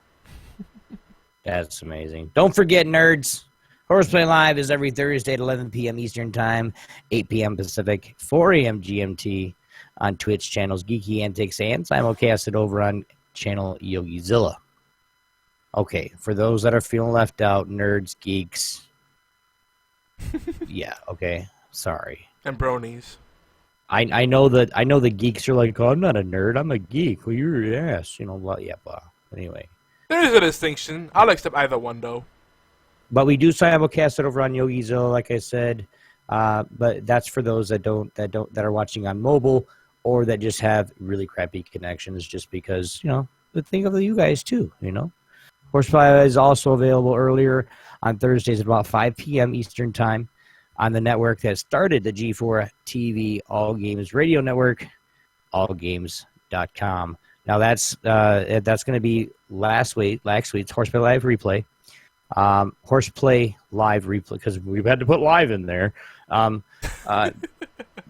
That's amazing. Don't forget, nerds. Horseplay Live is every Thursday at 11 p.m. Eastern Time, 8 p.m. Pacific, 4 a.m. GMT on Twitch channels Geeky Antics and simulcasted over on channel YogiZilla. Okay, for those that are feeling left out, nerds, geeks. Yeah, okay. Sorry. And bronies. I know the geeks are like, oh, I'm not a nerd, I'm a geek. Well, you're your ass. You know what? Yeah, well, anyway. There is a distinction. I'll accept either one though. But we do simulcast it over on YogiZilla, like I said. But that's for those that are watching on mobile or that just have really crappy connections, just because think of you guys too. Horseplay is also available earlier on Thursdays at about 5 p.m. Eastern Time on the network that started the G4 TV All Games Radio Network, allgames.com. Now that's going to be last week's Horseplay Live replay. Horseplay Live replay, because we've had to put live in there.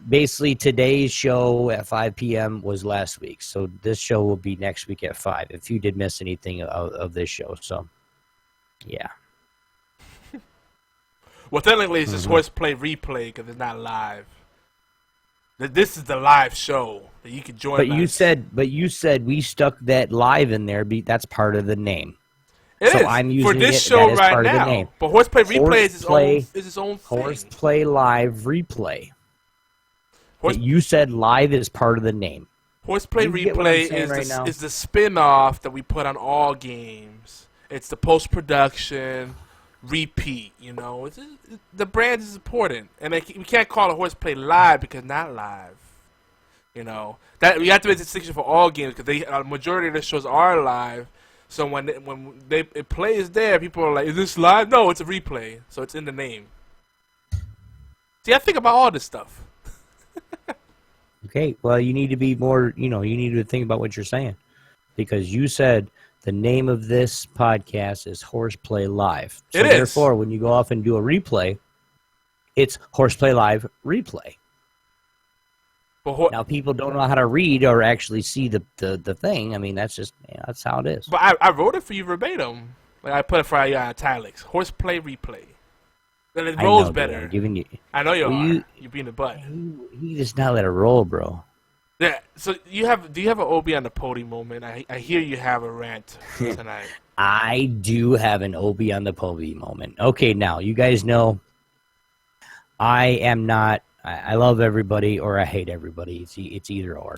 Basically, today's show at 5 p.m. was last week, so this show will be next week at 5. If you did miss anything of this show, so yeah. Well, technically, it's just Horseplay replay because it's not live. This is the live show that you can join. But you said we stuck that live in there. That's part of the name. It so is. I'm using for this it, show that is right part now. Of the name. But Horseplay replay is its own thing. Horseplay Live replay. You said live is part of the name. Horseplay replay is the spin-off that we put on all games. It's the post-production repeat. The brand is important, and we can't call it Horseplay Live because not live. That we have to make a distinction for all games because a majority of the shows are live. So when it plays there, people are like, "Is this live?" No, it's a replay, so it's in the name. See, I think about all this stuff. Okay, well, you need to be more. You need to think about what you're saying, because you said the name of this podcast is Horseplay Live. So therefore, when you go off and do a replay, it's Horseplay Live replay. Now, people don't know how to read or actually see the thing. I mean, that's just that's how it is. But I wrote it for you verbatim. Like I put it for you in italics. Horseplay replay. Then it rolls better. I'm giving you. I know you are. You're being a butt. You just not let it roll, bro. Yeah. So do you have an OB on the podium moment? I hear you have a rant tonight. I do have an OB on the podium moment. Okay, now you guys know I am not. I love everybody or I hate everybody. It's either or.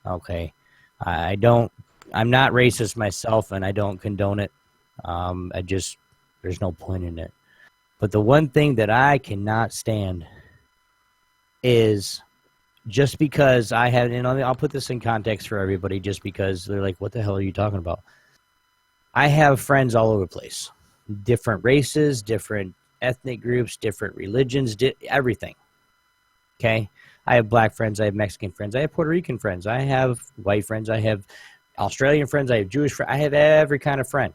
Okay. I'm not racist myself, and I don't condone it. There's no point in it. But the one thing that I cannot stand is just because I have, and I'll put this in context for everybody, just because they're like, what the hell are you talking about? I have friends all over the place, different races, different ethnic groups, different religions, everything. Okay? I have black friends, I have Mexican friends, I have Puerto Rican friends, I have white friends, I have Australian friends, I have Jewish friends, I have every kind of friend.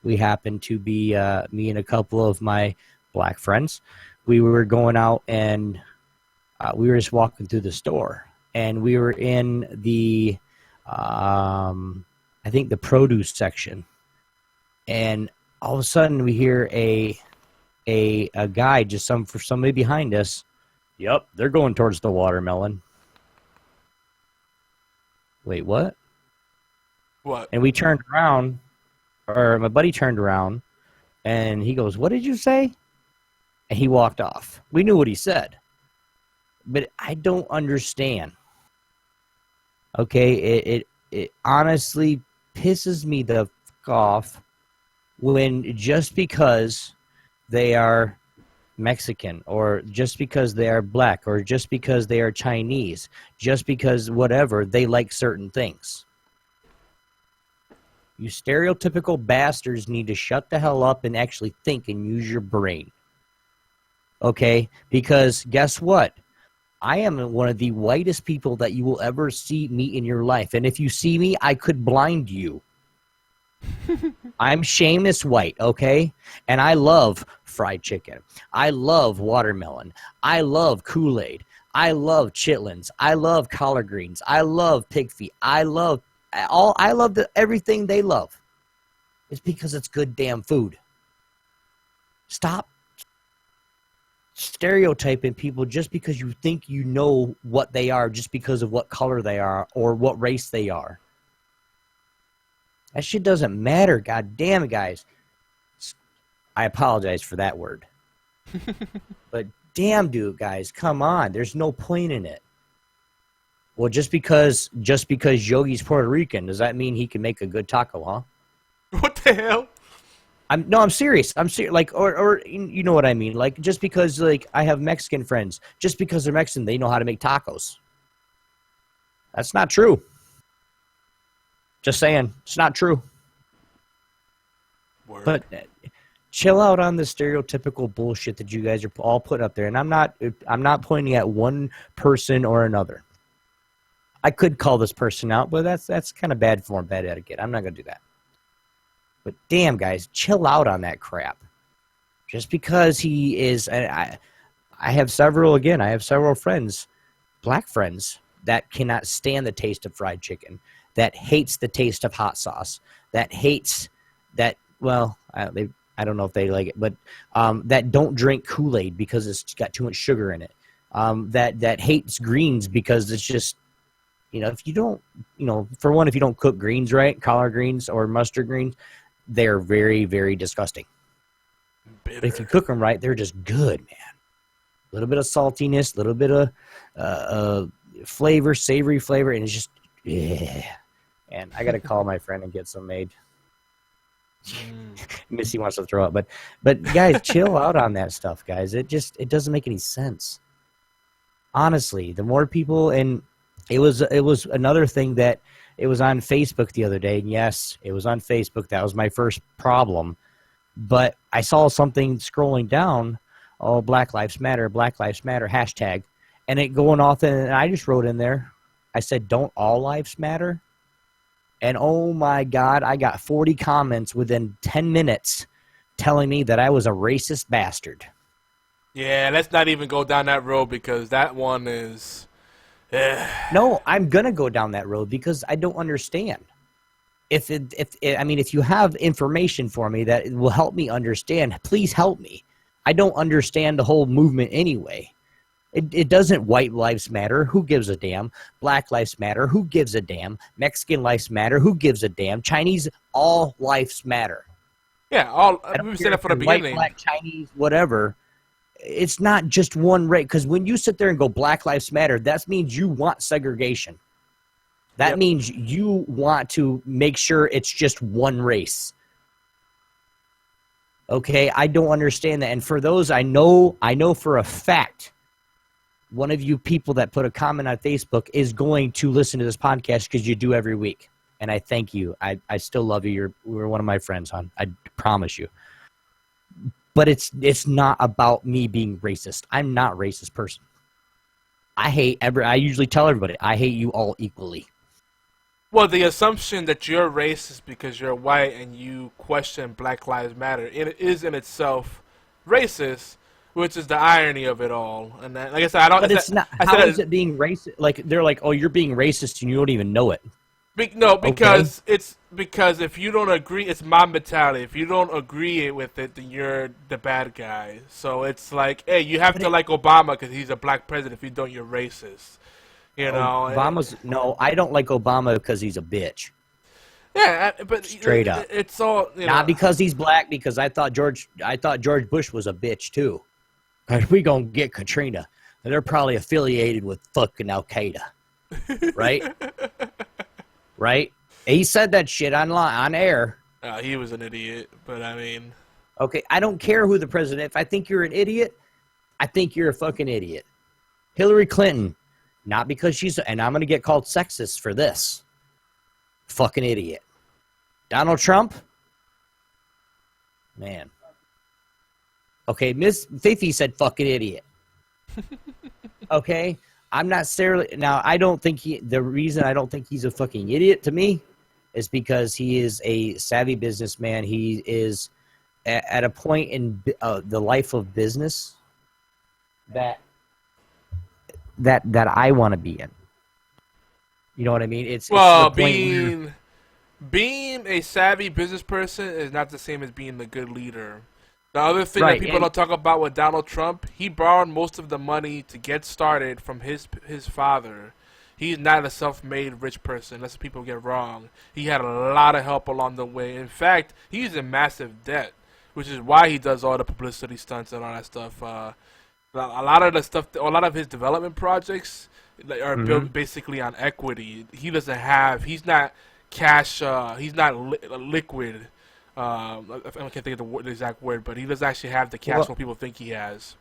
We happen to be, me and a couple of my black friends, we were going out and we were just walking through the store, and we were in the, I think the produce section, and all of a sudden we hear a guy, just somebody behind us. Yep, they're going towards the watermelon. Wait, what? What? And we turned around, or my buddy turned around, and he goes, "What did you say?" And he walked off. We knew what he said, but I don't understand. Okay, it honestly pisses me the fuck off when just because they are Mexican, or just because they are black, or just because they are Chinese, just because whatever, they like certain things. You stereotypical bastards need to shut the hell up and actually think and use your brain. Okay? Because guess what? I am one of the whitest people that you will ever meet in your life. And if you see me, I could blind you. I'm Seamus White, okay? And I love fried chicken. I love watermelon. I love Kool-Aid. I love chitlins. I love collard greens. I love pig feet. I love everything they love. It's because it's good damn food. Stop stereotyping people just because you think you know what they are, just because of what color they are or what race they are. That shit doesn't matter. God damn it, guys. I apologize for that word. But damn, dude, guys, come on. There's no point in it. Well, just because Yogi's Puerto Rican, does that mean he can make a good taco, huh? What the hell? I'm serious. I'm serious. Like, or you know what I mean? Like, just because like I have Mexican friends, just because they're Mexican, they know how to make tacos. That's not true. Just saying, it's not true. Word. But chill out on the stereotypical bullshit that you guys are all putting up there. And I'm not pointing at one person or another. I could call this person out, but that's kind of bad form, bad etiquette. I'm not gonna do that. But damn, guys, chill out on that crap. Just because he is, I have several friends, black friends, that cannot stand the taste of fried chicken, that hates the taste of hot sauce, that hates that, well, I don't know if they like it, but that don't drink Kool-Aid because it's got too much sugar in it, that hates greens because it's just, if you don't, for one, if you don't cook greens right, collard greens or mustard greens, they're very, very disgusting. Bitter. But if you cook them right, they're just good, man. A little bit of saltiness, a little bit of flavor, savory flavor, and it's just, yeah. And I got to call my friend and get some made. Missy wants to throw up, but guys, chill out on that stuff, guys. It doesn't make any sense. Honestly, the more people, and it was another thing that it was on Facebook the other day. And yes, it was on Facebook. That was my first problem. But I saw something scrolling down, Black Lives Matter hashtag, and it going off, and I just wrote in there, I said, don't all lives matter? And oh my God, I got 40 comments within 10 minutes telling me that I was a racist bastard. Yeah, let's not even go down that road because that one is... No, I'm going to go down that road because I don't understand. If you have information for me that will help me understand, please help me. I don't understand the whole movement anyway. It doesn't white lives matter. Who gives a damn? Black lives matter. Who gives a damn? Mexican lives matter. Who gives a damn? Chinese, all lives matter. Yeah, we said that from the beginning. White, black, Chinese, whatever. It's not just one race. Because when you sit there and go Black Lives Matter, that means you want segregation. That means you want to make sure it's just one race. Okay, I don't understand that. And for those, I know for a fact, one of you people that put a comment on Facebook is going to listen to this podcast because you do every week. And I thank you. I still love you. You're one of my friends, hon. I promise you. But it's not about me being racist. I'm not a racist person. I usually tell everybody, I hate you all equally. Well, the assumption that you're racist because you're white and you question Black Lives Matter, it is in itself racist, which is the irony of it all. And then, like I said, I don't. But it's not. How is it being racist? Like they're like, oh, you're being racist and you don't even know it. No, because because if you don't agree, it's my mentality. If you don't agree with it, then you're the bad guy. So it's like, hey, you have to like Obama because he's a black president. If you don't, you're racist. You know, no, I don't like Obama because he's a bitch. Yeah, but straight up, it's all not because he's black. Because I thought George Bush was a bitch too. Cause we gonna get Katrina, and they're probably affiliated with fucking Al Qaeda, right? Right? He said that shit on air. He was an idiot, but I mean, okay, I don't care who the president. If I think you're an idiot, I think you're a fucking idiot. Hillary Clinton. Not because and I'm going to get called sexist for this. Fucking idiot. Donald Trump? Man. Okay, Miss Fifi said fucking idiot. Okay? I'm not necessarily... Now, I don't think the reason I don't think he's a fucking idiot to me is because he is a savvy businessman. He is at a point in the life of business that I want to be in. You know what I mean? It's being a savvy business person is not the same as being a good leader. The other thing that people don't talk about with Donald Trump, he borrowed most of the money to get started from his father. He's not a self-made rich person. That's what people get wrong. He had a lot of help along the way. In fact, he's in massive debt, which is why he does all the publicity stunts and all that stuff. A lot of his development projects are built basically on equity. He's not cash, he's not liquid. I can't think of the exact word, but he doesn't actually have the cash what people think he has.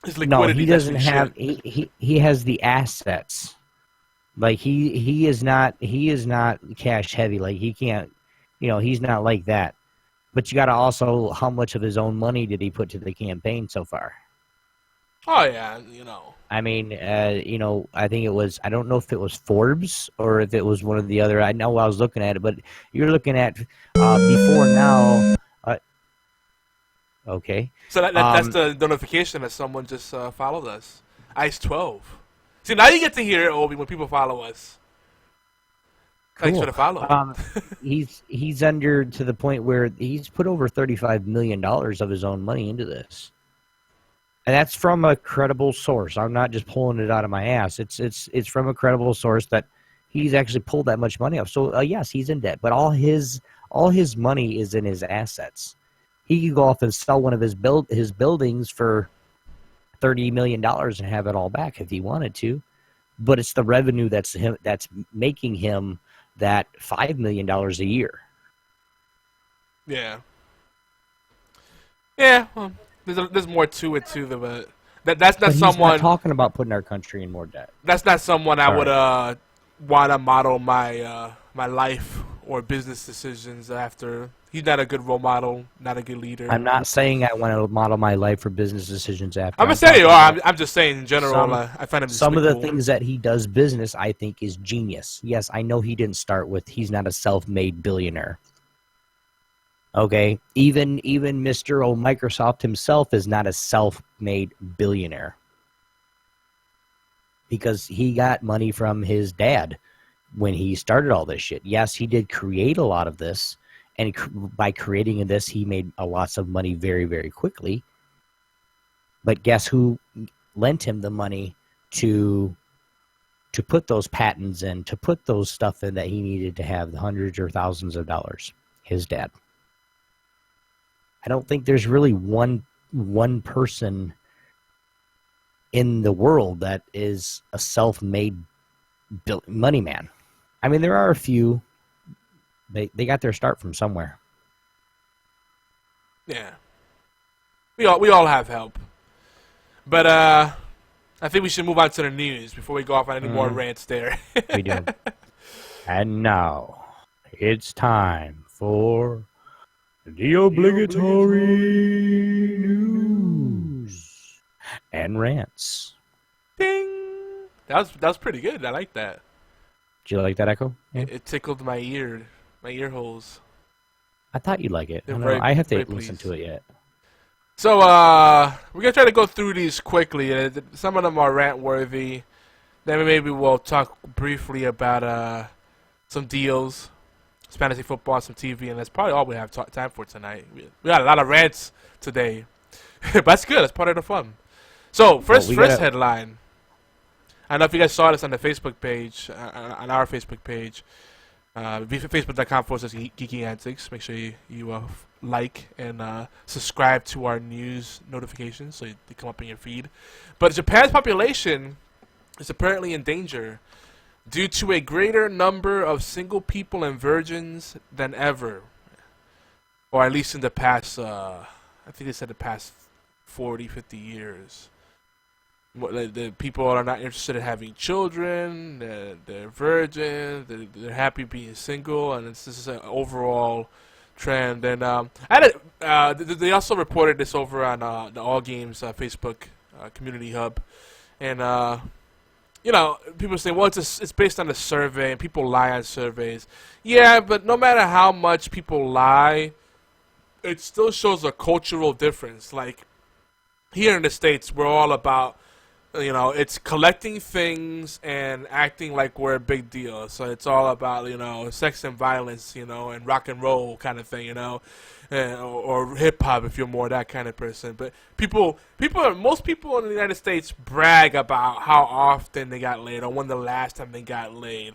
His liquidity. No, he doesn't have. He has the assets. Like he is not cash heavy. Like he can't. He's not like that. But you got to also, how much of his own money did he put to the campaign so far? Oh yeah, I mean, I think it was. I don't know if it was Forbes or if it was one of the other. I know I was looking at it, but you're looking at before now. Okay. So that's the notification that someone just followed us. Ice 12. See, now you get to hear it, Obi, when people follow us. Cool. Thanks for the follow. He's under to the point where he's put over $35 million of his own money into this. And that's from a credible source. I'm not just pulling it out of my ass. It's from a credible source that he's actually pulled that much money off. So yes, he's in debt, but all his money is in his assets. He could go off and sell one of his buildings for $30 million and have it all back if he wanted to. But it's the revenue that's making him that $5 million a year. Yeah. Yeah. Well, there's more to it too, but that's not someone. He's not talking about putting our country in more debt. That's not someone I would want to model my my life or business decisions after. He's not a good role model, not a good leader. I'm not saying I want to model my life or business decisions after. I'm not saying you are. I'm just saying in general. I find him some of the things that he does business, I think, is genius. Yes, I know he didn't start with. He's not a self-made billionaire. Okay, even Mr. Microsoft himself is not a self-made billionaire because he got money from his dad when he started all this shit. Yes, he did create a lot of this, and by creating this, he made lots of money very, very quickly. But guess who lent him the money to put those patents in, to put those stuff in that he needed to have the hundreds or thousands of dollars? His dad. I don't think there's really one person in the world that is a self-made money man. I mean, there are a few. They got their start from somewhere. Yeah. We all have help. But I think we should move on to the news before we go off on any more rants there. We do. And now, it's time for the obligatory news and rants. Ding! That was pretty good. I like that. Did you like that, Echo? Yeah. It tickled my ear holes. I thought you'd like it. I They're don't know. very- I have to very listen pleased. to it yet. So we're gonna try to go through these quickly. Some of them are rant worthy. Then maybe we'll talk briefly about some deals, fantasy football, some TV, and that's probably all we have time for tonight. We got a lot of rants today, but that's good. That's part of the fun. So first headline. I don't know if you guys saw this on the Facebook page, on our Facebook page, facebook.com/geeky antics. Make sure you like and subscribe to our news notifications so they come up in your feed. But Japan's population is apparently in danger due to a greater number of single people and virgins than ever, or at least in the past. I think they said the past 40, 50 years. The people are not interested in having children. They're virgins. They're happy being single, and this is an overall trend. And they also reported this over on the All Games Facebook community hub. And people say, well, it's based on a survey, and people lie on surveys. Yeah, but no matter how much people lie, it still shows a cultural difference. Like here in the States, we're all about, it's collecting things and acting like we're a big deal. So it's all about, sex and violence, and rock and roll kind of thing, or hip hop if you're more that kind of person. But most people in the United States brag about how often they got laid or when the last time they got laid,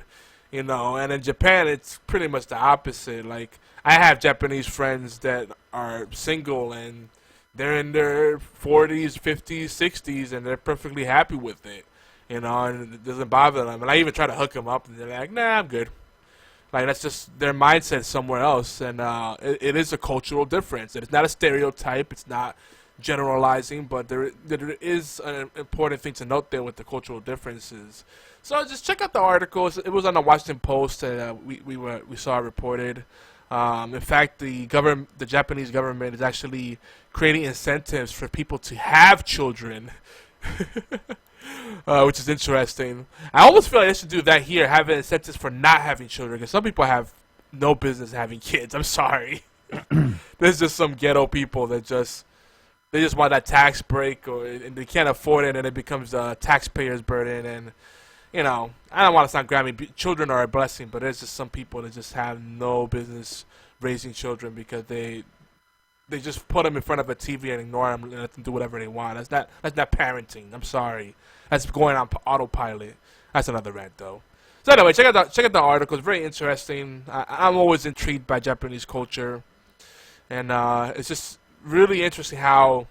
And in Japan, it's pretty much the opposite. Like I have Japanese friends that are single and they're in their 40s, 50s, 60s, and they're perfectly happy with it, and it doesn't bother them. And I even try to hook them up, and they're like, nah, I'm good. Like, that's just their mindset somewhere else, and it is a cultural difference. It's not a stereotype. It's not generalizing, but there is an important thing to note there with the cultural differences. So just check out the article. It was on the Washington Post, and we saw it reported. In fact, the Japanese government is actually creating incentives for people to have children, which is interesting. I almost feel like they should do that here, having incentives for not having children, because some people have no business having kids. I'm sorry. There's just some ghetto people that they just want that tax break, and they can't afford it, and it becomes a taxpayer's burden. And I don't want to sound grabby. Children are a blessing, but there's just some people that just have no business raising children because they just put them in front of a TV and ignore them and let them do whatever they want. That's not parenting. I'm sorry. That's going on autopilot. That's another rant, though. So anyway, check out the article. It's very interesting. I'm always intrigued by Japanese culture, and it's just really interesting how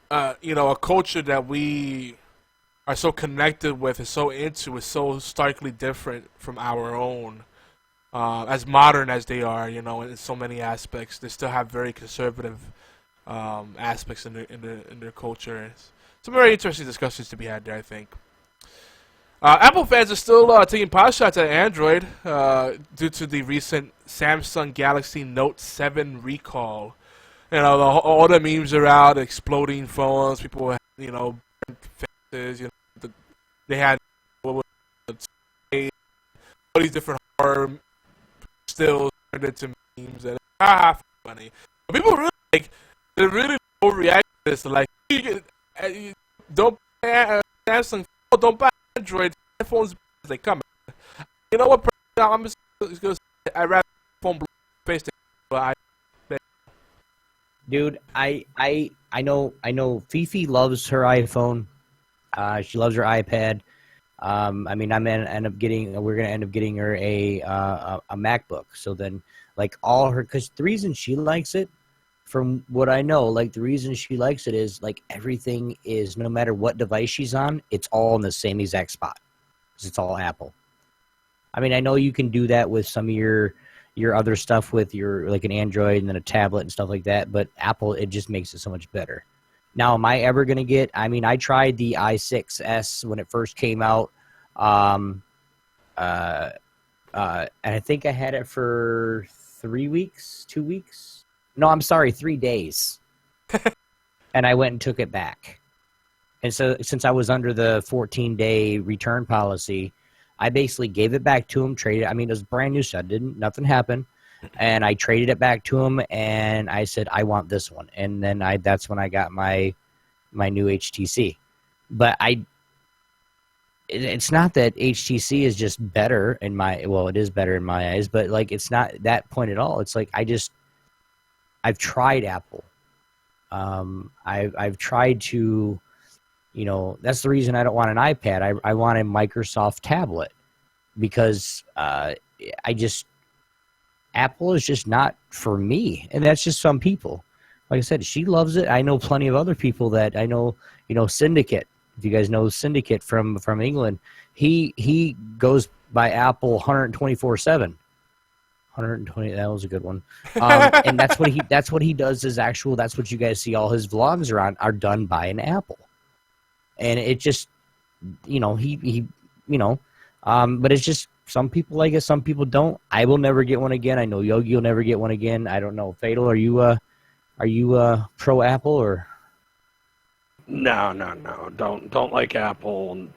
a culture that we are so connected with and so into is so starkly different from our own. As modern as they are, in so many aspects, they still have very conservative aspects in their culture. Some very interesting discussions to be had there, I think. Apple fans are still taking pot shots at Android due to the recent Samsung Galaxy Note 7 recall. All the memes are out, exploding phones, people, burnt faces, they had all these different horror stills turned into memes, and funny. But people they really overreact to this. Like, don't buy Samsung, don't buy Android. iPhones as they come. You know what? I'm just gonna say, I rather phone face to Dude, I know Fifi loves her iPhone. She loves her iPad. We're gonna end up getting her a MacBook. So then, because the reason she likes it, from what I know, the reason she likes it is everything is, no matter what device she's on, it's all in the same exact spot. 'Cause it's all Apple. I mean, I know you can do that with some of your other stuff with your like an Android and then a tablet and stuff like that, but Apple, it just makes it so much better. Now, am I ever going to get, I mean, I tried the i6s when it first came out. And I think I had it for 3 weeks, 2 weeks. No, I'm sorry, 3 days. And I went and took it back. And so since I was under the 14-day return policy, I basically gave it back to him, traded. I mean, it was brand new stuff. Nothing happened. And I traded it back to him, and I said, I want this one. And then that's when I got my new HTC. But it's not that HTC is just better in my, well, it is better in my eyes, but like, it's not that point at all. It's like, I've tried Apple. I've tried to, that's the reason I don't want an iPad. I want a Microsoft tablet because Apple is just not for me. And that's just some people. Like I said, she loves it. I know plenty of other people that I know, Syndicate. If you guys know Syndicate from England, he goes by Apple 124/7. 120. That was a good one. And that's what he does. That's what you guys see. All his vlogs are done by an Apple. And it just, but it's just some people like it, some people don't. I will never get one again. I know Yogi will never get one again. I don't know. Fatal, are you pro Apple or? No. Don't like Apple.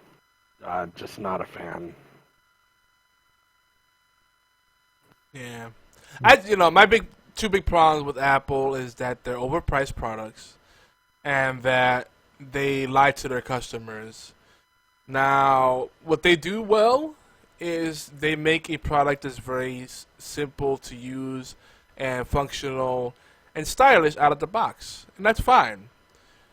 Just not a fan. Yeah. My two big problems with Apple is that they're overpriced products and that they lie to their customers. Now, what they do well is they make a product that's very simple to use and functional and stylish out of the box. And that's fine.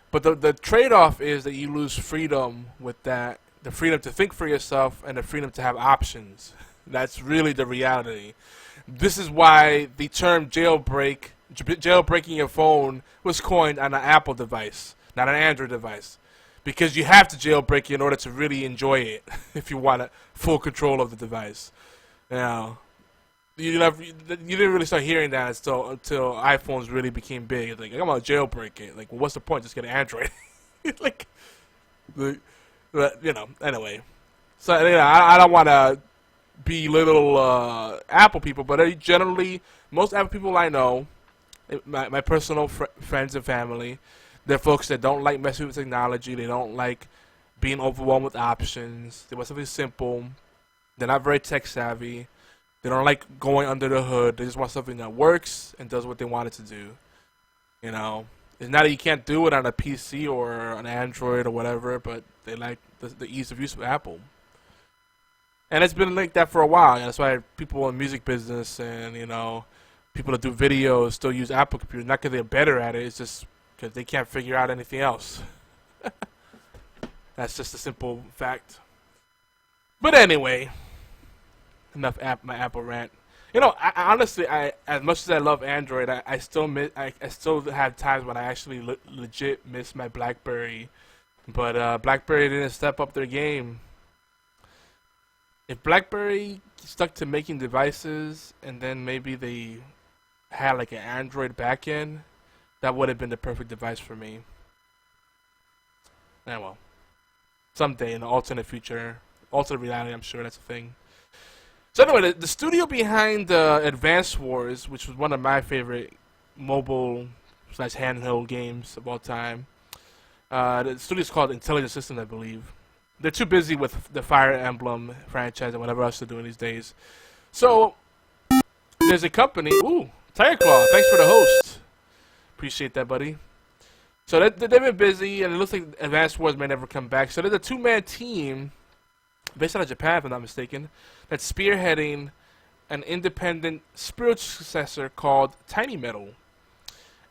But the trade-off is that you lose freedom with that, the freedom to think for yourself and the freedom to have options. That's really the reality. This is why the term jailbreaking your phone was coined on an Apple device, not an Android device. Because you have to jailbreak it in order to really enjoy it if you want full control of the device. You didn't really start hearing that until iPhones really became big. It's like, I'm going to jailbreak it. Like, well, what's the point? Just get an Android. Anyway. So, I don't want to belittle Apple people, but generally, most Apple people I know, my personal friends and family, they're folks that don't like messing with technology. They don't like being overwhelmed with options. They want something simple. They're not very tech savvy. They don't like going under the hood. They just want something that works and does what they want it to do. It's not that you can't do it on a PC or an Android or whatever, but they like the ease of use of Apple. And it's been like that for a while. That's why people in the music business and, people that do videos still use Apple computers. Not because they're better at it. It's just because they can't figure out anything else. That's just a simple fact. But anyway, enough my Apple rant. Honestly, as much as I love Android, I still have times when I actually legit miss my BlackBerry. But BlackBerry didn't step up their game. If BlackBerry stuck to making devices and then maybe they had like an Android backend, that would have been the perfect device for me. Well, someday in the alternate future, alternate reality, I'm sure that's a thing. So anyway, the studio behind Advance Wars, which was one of my favorite mobile/handheld games of all time, the studio is called Intelligent Systems, I believe. They're too busy with the Fire Emblem franchise and whatever else they're doing these days. So there's a company. Ooh, Tiger Claw, thanks for the host. Appreciate that, buddy. So they've been busy, and it looks like Advanced Wars may never come back. So there's a two-man team, based out of Japan, if I'm not mistaken, that's spearheading an independent spiritual successor called Tiny Metal.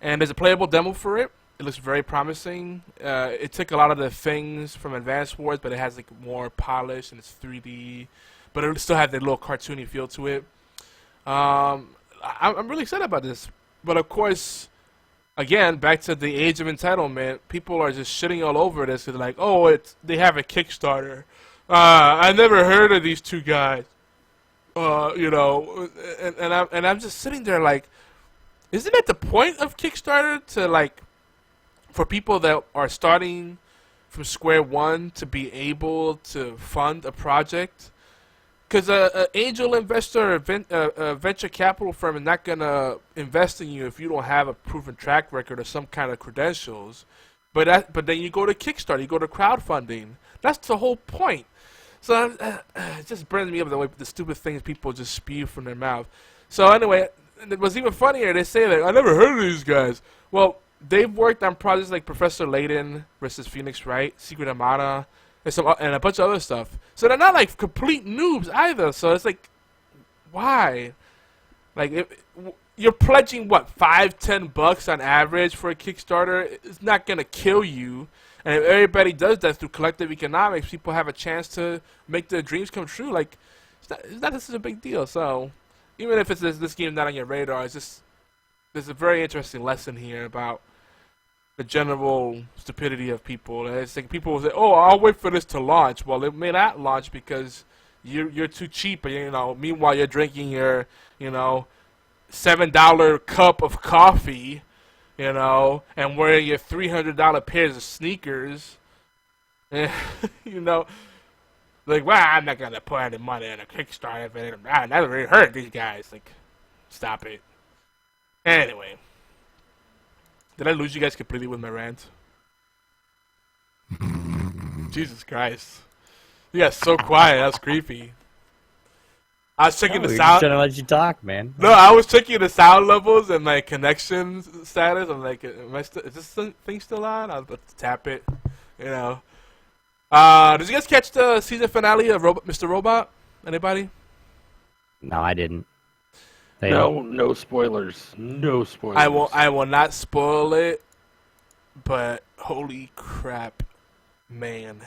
And there's a playable demo for it. It looks very promising. It took a lot of the things from Advanced Wars, but it has like more polish and it's 3D. But it still has that little cartoony feel to it. I'm really excited about this. But of course, again, back to the age of entitlement, people are just shitting all over this. They're like, oh, they have a Kickstarter. I never heard of these two guys. You know, and I'm just sitting there like, isn't that the point of Kickstarter to like, for people that are starting from square one to be able to fund a project? Because an angel investor, a venture capital firm is not gonna invest in you if you don't have a proven track record or some kind of credentials. But then you go to Kickstarter, you go to crowdfunding. That's the whole point. So it just burns me up the stupid things people just spew from their mouth. So anyway, it was even funnier. They say that I never heard of these guys. Well, they've worked on projects like Professor Layton versus Phoenix Wright, Secret of Mana, and a bunch of other stuff. So they're not like complete noobs either. So it's like, why? Like, you're pledging what, $5-10 on average for a Kickstarter? It's not gonna kill you. And if everybody does that through collective economics, people have a chance to make their dreams come true. Like, it's not this is a big deal. So, even if it's this game not on your radar, it's just there's a very interesting lesson here about the general stupidity of people. And it's like people will say, "Oh, I'll wait for this to launch." Well, it may not launch because you're too cheap. And, you know, meanwhile you're drinking your, you know, $7 cup of coffee, you know, and wearing your $300 pairs of sneakers, and, you know, like, well, I'm not gonna put any money in a Kickstarter. I never really heard of these guys. Like, stop it. Anyway, did I lose you guys completely with my rant? Jesus Christ, you got so quiet. That was creepy. I was checking the We're sound. just trying to let you talk, man. No, I was checking the sound levels and my connection status. I'm like, is this thing still on? I was about to tap it, you know. Did you guys catch the season finale of Mr. Robot? Anybody? No, I didn't. No spoilers. No spoilers. I will not spoil it, but holy crap, man.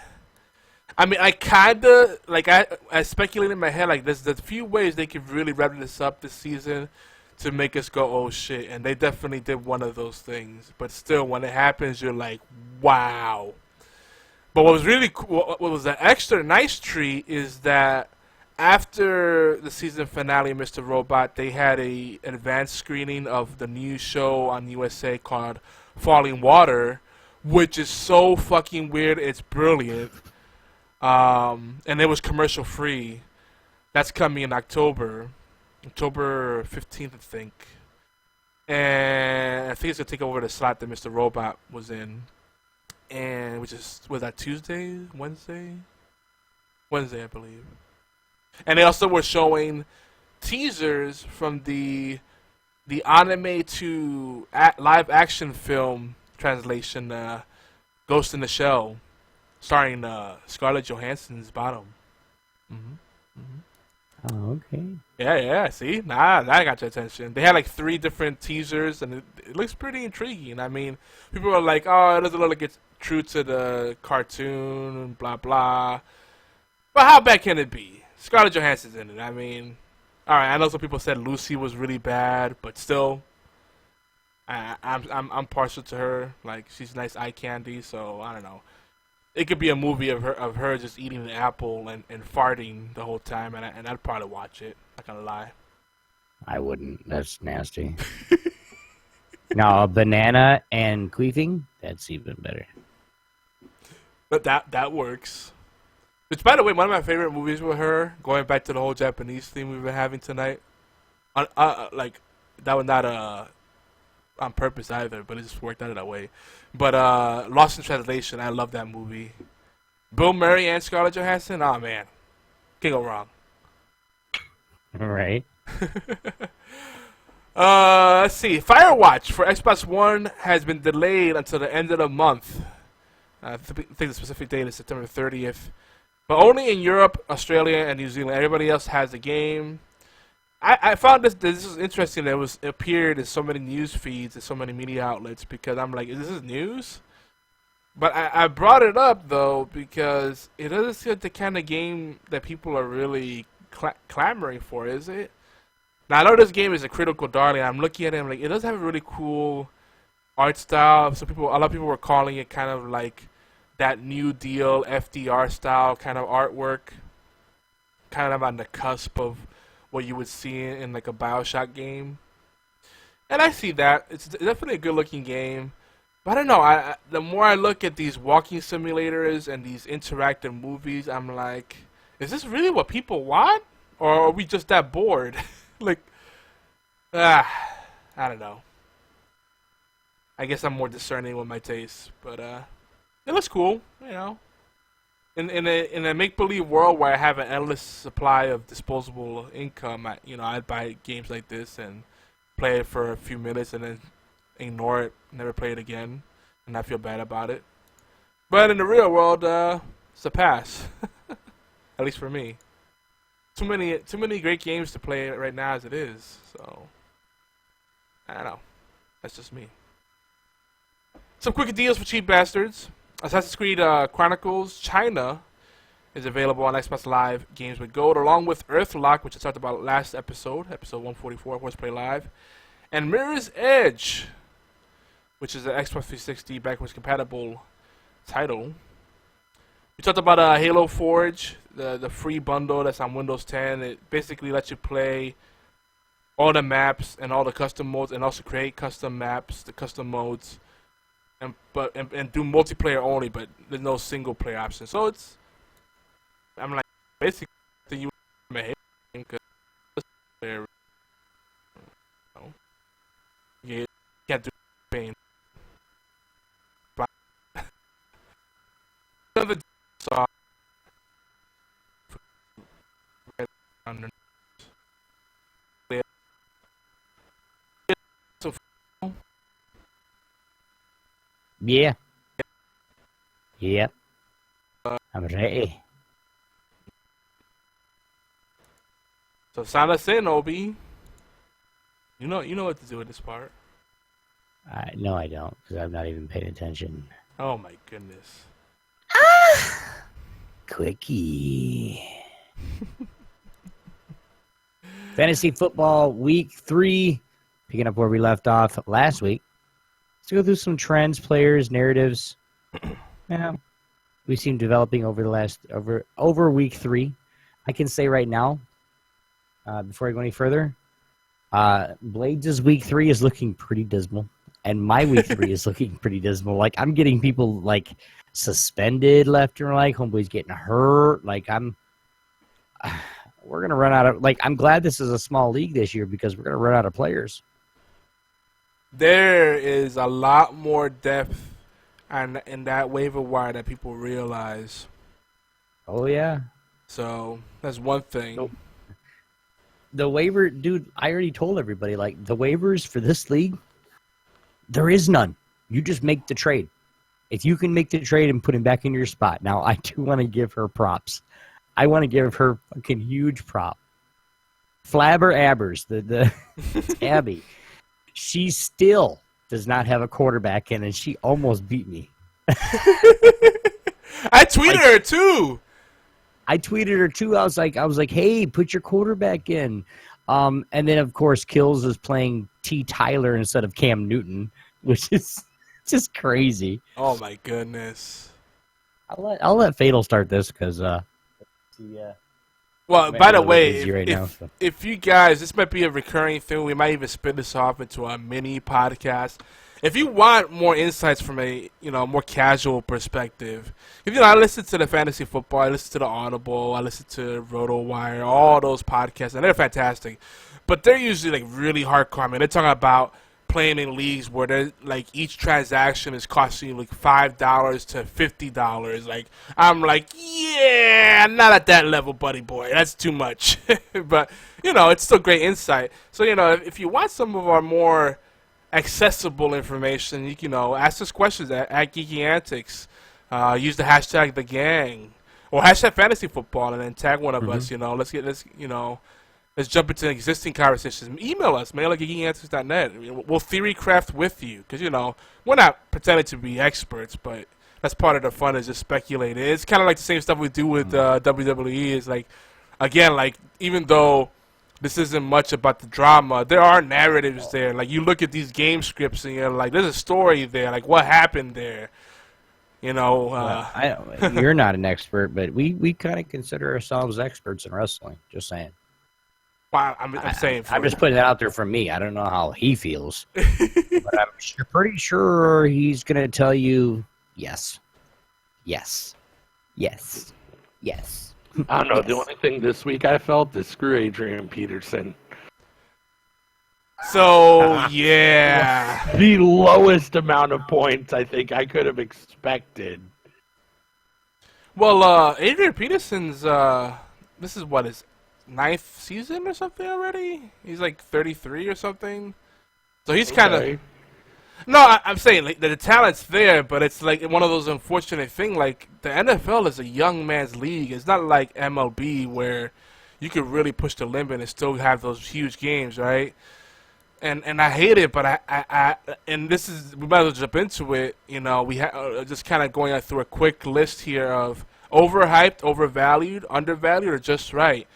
I mean, I kinda like I speculated in my head like there's a few ways they could really wrap this up this season to make us go, oh shit, and they definitely did one of those things. But still, when it happens, you're like, wow. But what was really cool, what was an extra nice treat is that after the season finale of Mr. Robot, they had a advanced screening of the new show on USA called Falling Water, which is so fucking weird. It's brilliant. And it was commercial free. That's coming in October 15th, I think. And I think it's gonna take over the slot that Mr. Robot was in. And was that Tuesday, Wednesday, I believe. And they also were showing teasers from the anime to live action film translation, Ghost in the Shell, starring Scarlett Johansson's Bottom. Oh, okay. Yeah. See, that got your attention. They had like 3 different teasers, and it looks pretty intriguing. I mean, people are like, "Oh, it doesn't look like it's true to the cartoon," and blah blah. But how bad can it be? Scarlett Johansson's in it. I mean, all right. I know some people said Lucy was really bad, but still, I'm partial to her. Like, she's nice eye candy, so I don't know. It could be a movie of her just eating an apple and farting the whole time, and I'd probably watch it. Not gonna lie. I wouldn't. That's nasty. No, a banana and queefing, that's even better. But that works. Which, by the way, one of my favorite movies with her, going back to the whole Japanese theme we've been having tonight, like, that was not on purpose either, but it just worked out that way. But Lost in Translation, I love that movie. Bill Murray and Scarlett Johansson, oh man, can't go wrong. Right. Let's see. Firewatch for Xbox One has been delayed until the end of the month. I think the specific date is September 30th. But only in Europe, Australia, and New Zealand. Everybody else has the game. I found this is interesting that it appeared in so many news feeds and so many media outlets, because I'm like, is this news? But I brought it up, though, because it doesn't seem like the kind of game that people are really clamoring for, is it? Now, I know this game is a critical darling. I'm looking at it, I'm like, it does have a really cool art style. So a lot of people were calling it kind of like that New Deal FDR style kind of artwork, kind of on the cusp of what you would see in like a BioShock game. And I see that. It's definitely a good-looking game. But I don't know. The more I look at these walking simulators and these interactive movies, I'm like, is this really what people want? Or are we just that bored? Like, I don't know. I guess I'm more discerning with my tastes. But it looks cool, you know. In a make-believe world where I have an endless supply of disposable income, I'd buy games like this and play it for a few minutes and then ignore it, never play it again, and not feel bad about it. But in the real world, it's a pass. At least for me. Too many great games to play right now as it is. So I don't know. That's just me. Some quick deals for cheap bastards. Assassin's Creed Chronicles China is available on Xbox Live Games with Gold, along with Earthlock, which I talked about last episode 144, HorsePLAY Live, and Mirror's Edge, which is an Xbox 360 backwards compatible title. We talked about Halo Forge, the free bundle that's on Windows 10. It basically lets you play all the maps and all the custom modes, and also create custom maps, the custom modes, and do multiplayer only, but there's no single player option. So I'm like, basically you you can't do pain. Another song. Yeah. Yep. I'm ready. So sign us in, Obi. You know what to do with this part. No, I don't, because I'm not even paying attention. Oh my goodness. Quickie. Fantasy football week 3, picking up where we left off last week. Let's go through some trends, players, narratives. We've seen developing over the last over week 3. I can say right now, before I go any further, Blades' week 3 is looking pretty dismal, and my week 3 is looking pretty dismal. Like, I'm getting people like suspended left and right. Homeboy's getting hurt. Like, we're gonna run out of. Like, I'm glad this is a small league this year because we're gonna run out of players. There is a lot more depth in that waiver wire that people realize. Oh yeah. So that's one thing. Nope. The waiver, dude, I already told everybody, like, the waivers for this league, there is none. You just make the trade. If you can make the trade and put him back in your spot. Now, I do want to give her props. I want to give her fucking huge prop. Flabber Abbers, the Tabby, she still does not have a quarterback in, and she almost beat me. I tweeted her, too. I tweeted her too. I was like, hey, put your quarterback in. And then of course Kills is playing T. Tyler instead of Cam Newton, which is just crazy. Oh my goodness. I'll let Fatal start this because well, by the way, if you guys, this might be a recurring thing. We might even spin this off into a mini podcast. If you want more insights from a more casual perspective, I listen to the Fantasy Football, I listen to the Audible, I listen to RotoWire, all those podcasts, and they're fantastic. But they're usually like really hardcore. I mean, they're talking about playing in leagues where they're like each transaction is costing you like $5 to $50. Like, I'm like, yeah, not at that level, buddy boy. That's too much. But it's still great insight. So if you want some of our more accessible information, you can ask us questions at Geeky Antics. Use the hashtag the gang or hashtag fantasy football and then tag one of us. Let's jump into existing conversations. Email us, mail at geekyantics.net. We'll theory craft with you because we're not pretending to be experts, but that's part of the fun is just speculating. It's kind of like the same stuff we do with WWE. Is like, again, like even though this isn't much about the drama, there are narratives there. Like, you look at these game scripts and you're like, there's a story there. Like, what happened there? You're not an expert, but we kind of consider ourselves experts in wrestling. Just saying. Well, I'm saying. I'm just putting that out there for me. I don't know how he feels, but I'm pretty sure he's gonna tell you yes, yes, yes, yes. I don't know. Yes. The only thing this week I felt is screw Adrian Peterson. So yeah, The lowest amount of points I think I could have expected. well, Adrian Peterson's this is what his 9th season or something already. He's like 33 or something. So he's kind of Okay. no. I'm saying like, the talent's there, but it's like one of those unfortunate things. Like the NFL is a young man's league. It's not like MLB where you could really push the limit and still have those huge games, right? And I hate it, but I and this is we might as well jump into it. You know, we just kind of going through a quick list here of overhyped, overvalued, undervalued, or just right.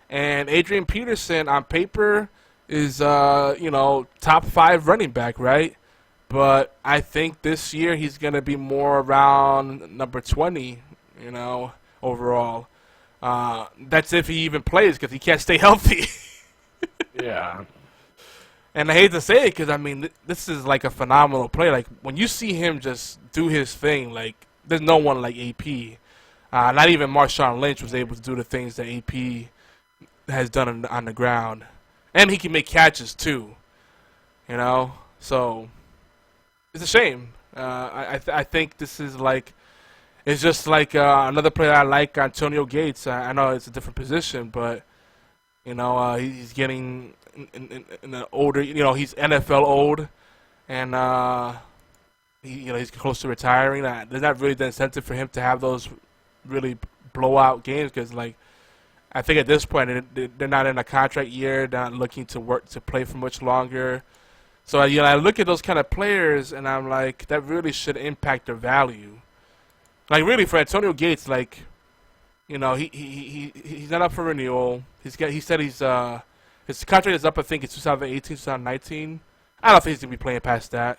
And Adrian Peterson on paper is top 5 running back, right? But I think this year he's gonna be more around number 20, overall. That's if he even plays because he can't stay healthy. Yeah. And I hate to say it because, I mean, this is like a phenomenal player. Like, when you see him just do his thing, like, there's no one like AP. Not even Marshawn Lynch was able to do the things that AP has done on the ground. And he can make catches, too. So, it's a shame. I think this is like, it's just like another player I like, Antonio Gates. I know it's a different position, but, he's getting in the older, he's NFL old, and he's close to retiring. There's not really the incentive for him to have those really blowout games because, like, I think at this point they're not in a contract year. They're not looking to play for much longer. So I look at those kind of players and I'm like, that really should impact their value. Like, really, for Antonio Gates, like, he's not up for renewal. He said his contract is up, I think, in 2018, 2019. I don't think he's going to be playing past that.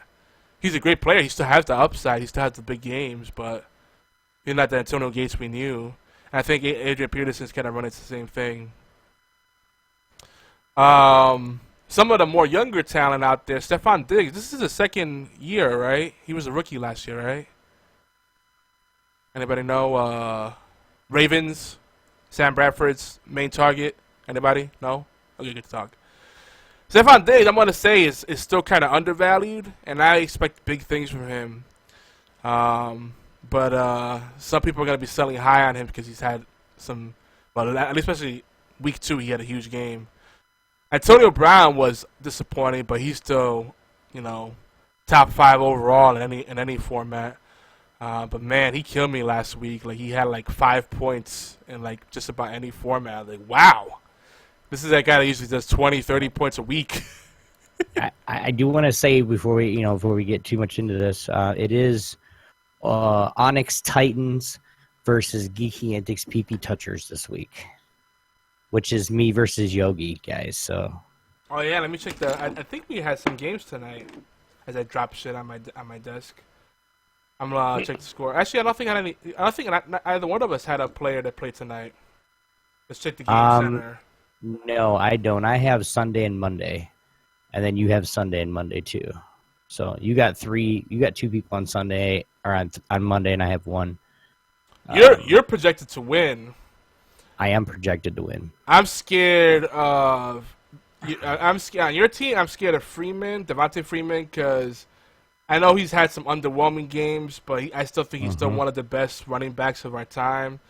He's a great player. He still has the upside. He still has the big games, but he's not the Antonio Gates we knew. And I think Adrian Peterson's kind of running the same thing. Some of the more younger talent out there, Stephon Diggs, this is his second year, right? He was a rookie last year, right? Anybody know? Ravens, Sam Bradford's main target. Anybody? No? Okay, good to talk. Stephon Diggs, I'm going to say, is still kind of undervalued, and I expect big things from him. But some people are going to be selling high on him because he's had some, well, at least especially week 2, he had a huge game. Antonio Brown was disappointing, but he's still, top 5 overall in any format. But man, he killed me last week. Like, he had like 5 points in like just about any format. Like, wow. This is that guy that usually does 20, 30 points a week. I do want to say before we get too much into this, it is Onyx Titans versus Geeky Antics PP Touchers this week, which is me versus Yogi, guys. So. Oh yeah, let me check I think we had some games tonight. As I drop shit on my desk, I'm gonna check the score. Actually, I don't think either one of us had a player that played tonight. Let's check the game center. No, I don't. I have Sunday and Monday, and then you have Sunday and Monday too. So you got 2 people on Sunday or on Monday, and I have 1. You're projected to win. I am projected to win. I'm scared of. I'm scared on your team. I'm scared of Devontae Freeman, because I know he's had some underwhelming games, but I still think he's still one of the best running backs of our time.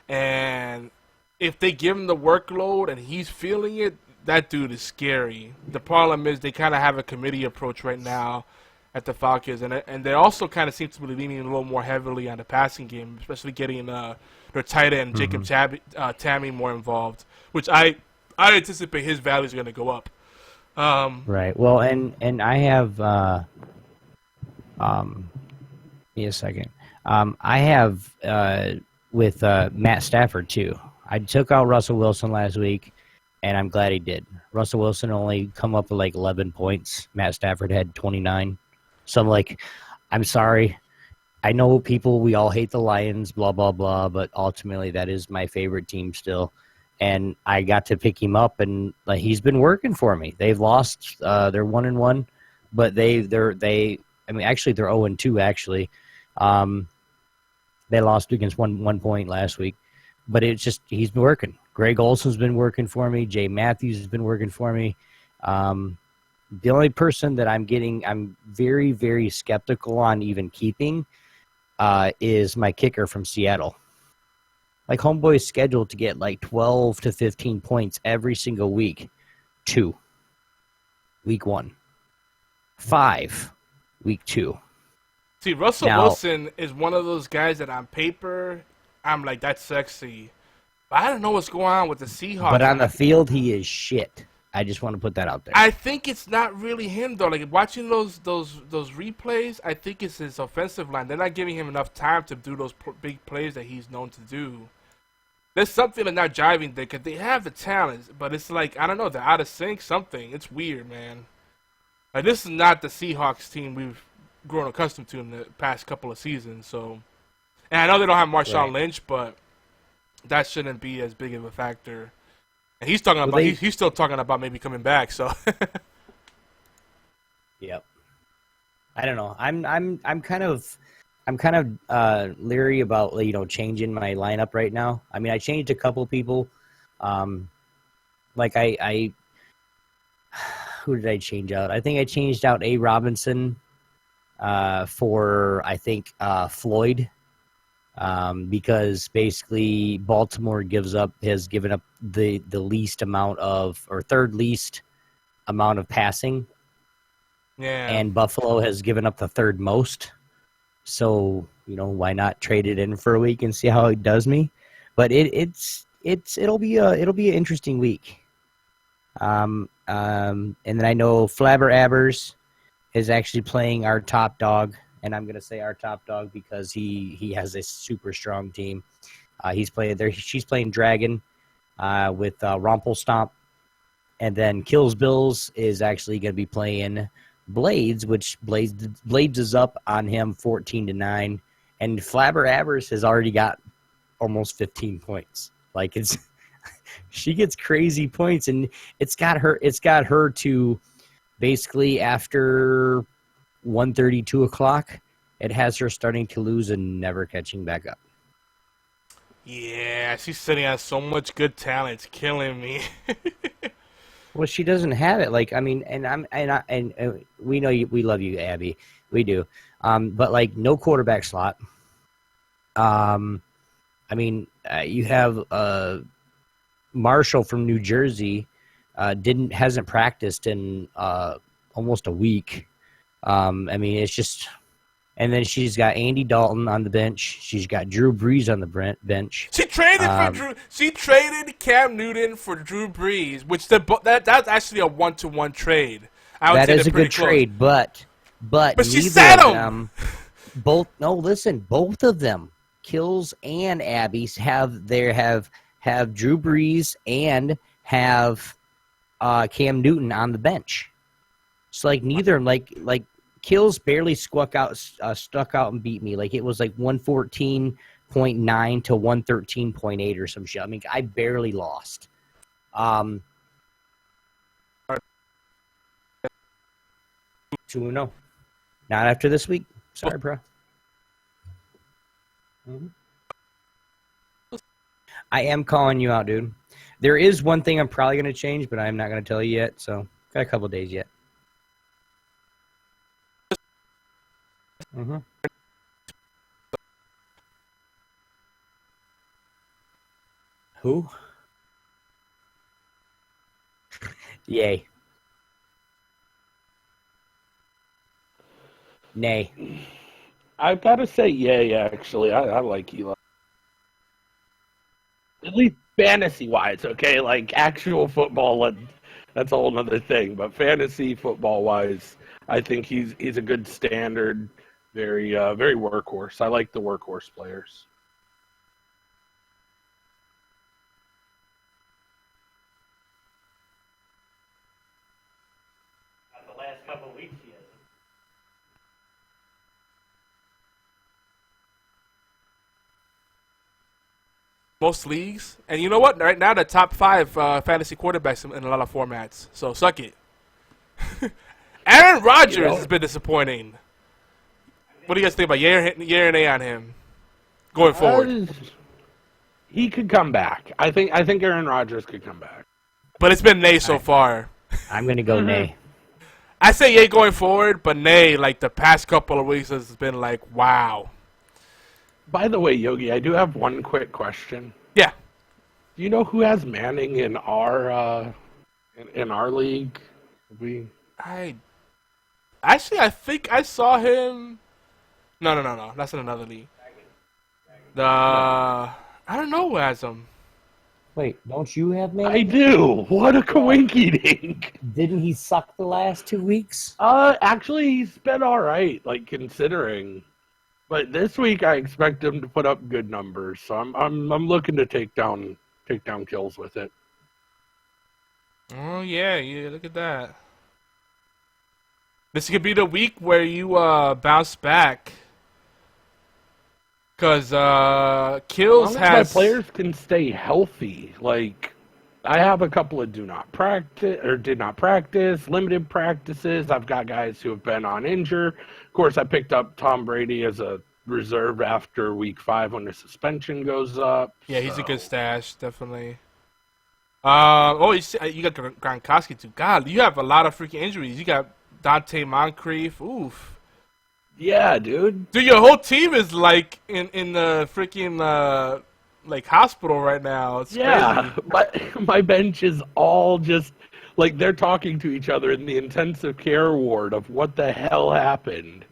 And if they give him the workload and he's feeling it, that dude is scary. The problem is they kind of have a committee approach right now at the Falcons, and they also kind of seem to be leaning a little more heavily on the passing game, especially getting their tight end Jacob Tammy more involved, which I anticipate his value is going to go up. Right. Well, and I have give me a second. I have with Matt Stafford too. I took out Russell Wilson last week, and I'm glad he did. Russell Wilson only come up with like 11 points. Matt Stafford had 29. So I'm like, I'm sorry. I know we all hate the Lions, blah, blah, blah, but ultimately that is my favorite team still. and I got to pick him up, and he's been working for me. They've lost. They're 1-1, but they're 0-2 actually. They lost against one point last week, but it's just he's been working. Greg Olson's been working for me. Jay Matthews has been working for me. The only person that I'm very, very skeptical on even keeping is my kicker from Seattle. Like, homeboy's scheduled to get like 12 to 15 points every single week. 2, week 1. 5, week 2. See, Russell Now- Wilson is one of those guys that on paper, I'm like, that's sexy. But I don't know what's going on with the Seahawks. But on the field, he is shit. I just want to put that out there. I think it's not really him though. Like, watching those replays, I think it's his offensive line. They're not giving him enough time to do those big plays that he's known to do. There's something that's not jiving there because they have the talent, but it's like, I don't know, they're out of sync. Something. It's weird, man. Like, this is not the Seahawks team we've grown accustomed to in the past couple of seasons. So, and I know they don't have Marshawn Right. Lynch, but that shouldn't be as big of a factor. And he's talking about he's still talking about maybe coming back. So, Yep. I don't know. I'm kind of leery about changing my lineup right now. I mean, I changed a couple people. Like I who did I change out? I think I changed out A. Robinson for I think Floyd. Because basically Baltimore has given up the least amount of, or third least amount of passing. yeah. And Buffalo has given up the third most. So, why not trade it in for a week and see how it does me? But it'll be an interesting week. And then I know Flabber Abbers is actually playing our top dog. And I'm going to say our top dog because he has a super strong team. He's playing there. She's playing Dragon with Rumpelstomp. And then Kills Bills is actually going to be playing Blades, which Blades is up on him 14-9. And Flabber Abbers has already got almost 15 points. Like, she gets crazy points, and it's got her to basically after 1:30, 2 o'clock, it has her starting to lose and never catching back up. Yeah, she's sitting on so much good talent. It's killing me. Well, she doesn't have it. Like, I mean, and we know we love you, Abby. We do. But like, no quarterback slot. I mean, you have Marshall from New Jersey hasn't practiced in almost a week. I mean, it's just, and then she's got Andy Dalton on the bench. She's got Drew Brees on the bench. She traded She traded Cam Newton for Drew Brees, which that's actually a 1-to-1 trade. I would That say is they're a pretty good close. trade, but she neither sat of him. them, both of them, Kills and Abby's have Drew Brees and have Cam Newton on the bench. It's like neither, like Kills barely stuck out and beat me. Like, it was like 114.9 to 113.8 or some shit. I mean, I barely lost. 2-0. Not after this week. Sorry, bro. I am calling you out, dude. There is one thing I'm probably going to change, but I'm not going to tell you yet. So, got a couple days yet. Who? Yay. Nay. I've got to say yay, actually. I like Eli. At least fantasy-wise, okay? Like, actual football, that's a whole other thing. But fantasy football-wise, I think he's a good standard, very workhorse. I like the workhorse players. The last couple of weeks, he has. most leagues. And you know what? Right now, the top 5 fantasy quarterbacks in a lot of formats. So suck it. Aaron Rodgers has been disappointing. What do you guys think about year and A on him going forward? He could come back. I think Aaron Rodgers could come back. But it's been nay so far. I'm gonna go nay. I say yay going forward, but nay, like the past couple of weeks has been like, wow. By the way, Yogi, I do have one quick question. Yeah. Do you know who has Manning in our league? I think I saw him. No. That's in another league. I don't know who has him. Wait, don't you have Manning? I do. What a coinky dink. Didn't he suck the last 2 weeks? Actually, he's been all right, like considering. But this week, I expect him to put up good numbers. So I'm looking to take down kills with it. Oh yeah, look at that. This could be the week where you bounce back. Because kills as long as my players can stay healthy. Like, I have a couple of did not practice, limited practices. I've got guys who have been on injure. Of course, I picked up Tom Brady as a reserve after week 5 when the suspension goes up. Yeah, he's a good stash, definitely. You got Gronkowski too. God, you have a lot of freaking injuries. You got Dante Moncrief. Oof. Yeah, dude. Dude, your whole team is like in the freaking like hospital right now. It's crazy. My bench is all just like they're talking to each other in the intensive care ward of what the hell happened.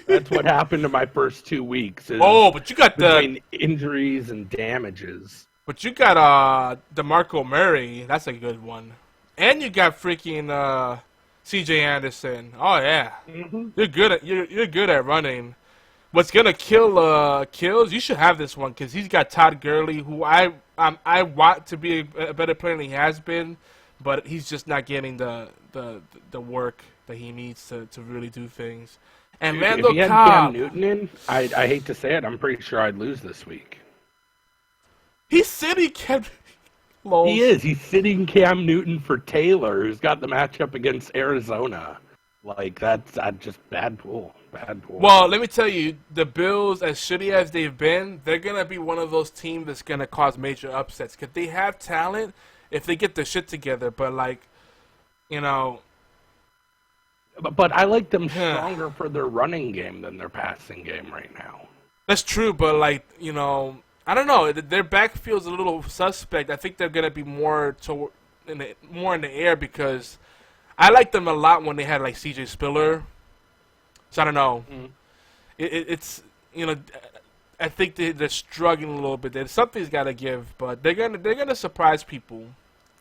That's what happened to my first 2 weeks. But you got between injuries and damages. But you got DeMarco Murray. That's a good one. And you got freaking C.J. Anderson. Oh yeah, you're good at running. What's gonna kill kills? You should have this one because he's got Todd Gurley, who I want to be a better player than he has been, but he's just not getting the work that he needs to really do things. And Randall if he had Cobb, Cam Newton in, I hate to say it, I'm pretty sure I'd lose this week. He's sitting Cam. He is. He's sitting Cam Newton for Taylor, who's got the matchup against Arizona. Like, that's just bad pool. Bad pool. Well, let me tell you, the Bills, as shitty as they've been, they're going to be one of those teams that's going to cause major upsets. Because they have talent if they get their shit together. But, like, you know. But I like them stronger for their running game than their passing game right now. That's true, but, like, you know, I don't know. Their backfield's a little suspect. I think they're going to be more in the air because I liked them a lot when they had, like, C.J. Spiller. So, I don't know. It's, you know, I think they're struggling a little bit. Something's got to give, but they're gonna surprise people.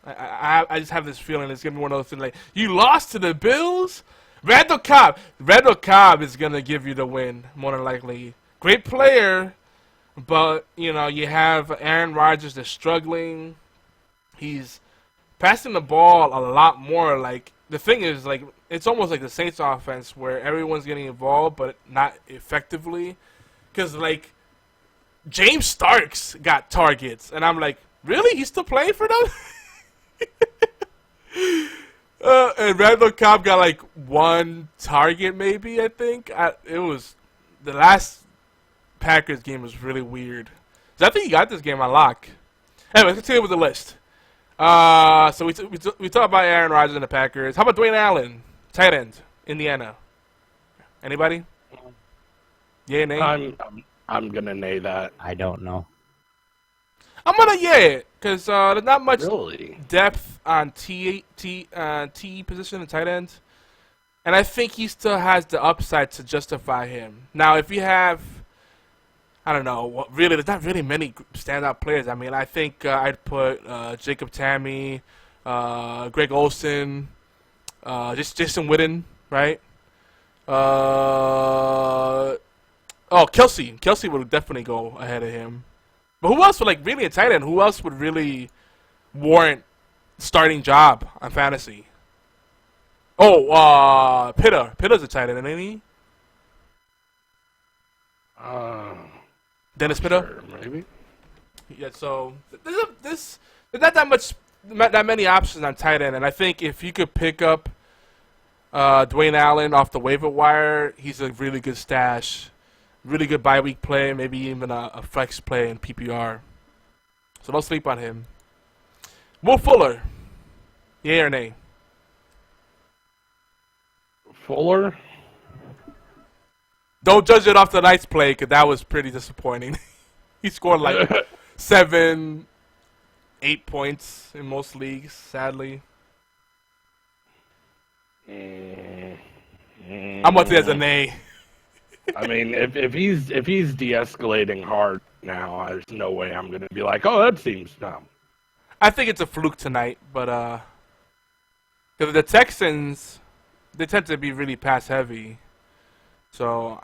I just have this feeling it's going to be one of those things like, you lost to the Bills? Randall Cobb is going to give you the win, more than likely. Great player. But, you know, you have Aaron Rodgers that's struggling. He's passing the ball a lot more. Like, the thing is, like, it's almost like the Saints offense where everyone's getting involved, but not effectively. Because, like, James Starks got targets. And I'm like, really? He's still playing for them? And Randall Cobb got, like, 1 target, maybe, I think. It was the last Packers game was really weird. So I think he got this game on lock. Anyway, let's continue with the list. So we talked about Aaron Rodgers and the Packers. How about Dwayne Allen, tight end, Indiana? Anybody? Yeah, nay? I'm gonna nay that. I don't know. I'm gonna it because there's not much depth on T position and tight end, and I think he still has the upside to justify him. Now, if you have, I don't know, really, there's not really many standout players. I mean, I think I'd put Jacob Tamme, Greg Olsen, just Jason Witten, right? Kelsey. Kelsey would definitely go ahead of him. But who else would, like, really a tight end? Who else would really warrant starting job on fantasy? Pitta. Pitta's a tight end, isn't he? Dennis Pitta? Sure, maybe. Yeah, so there's not that many options on tight end, and I think if you could pick up Dwayne Allen off the waiver wire, he's a really good stash, really good bye week play, maybe even a flex play in PPR. So don't sleep on him. Will Fuller, yay or nay? Fuller? Don't judge it off the night's play, because that was pretty disappointing. He scored like 7, 8 points in most leagues, sadly. I'm gonna say as a nay. I mean, if he's de-escalating hard now, there's no way I'm gonna be like, oh, that seems dumb. I think it's a fluke tonight, but because the Texans, they tend to be really pass heavy. So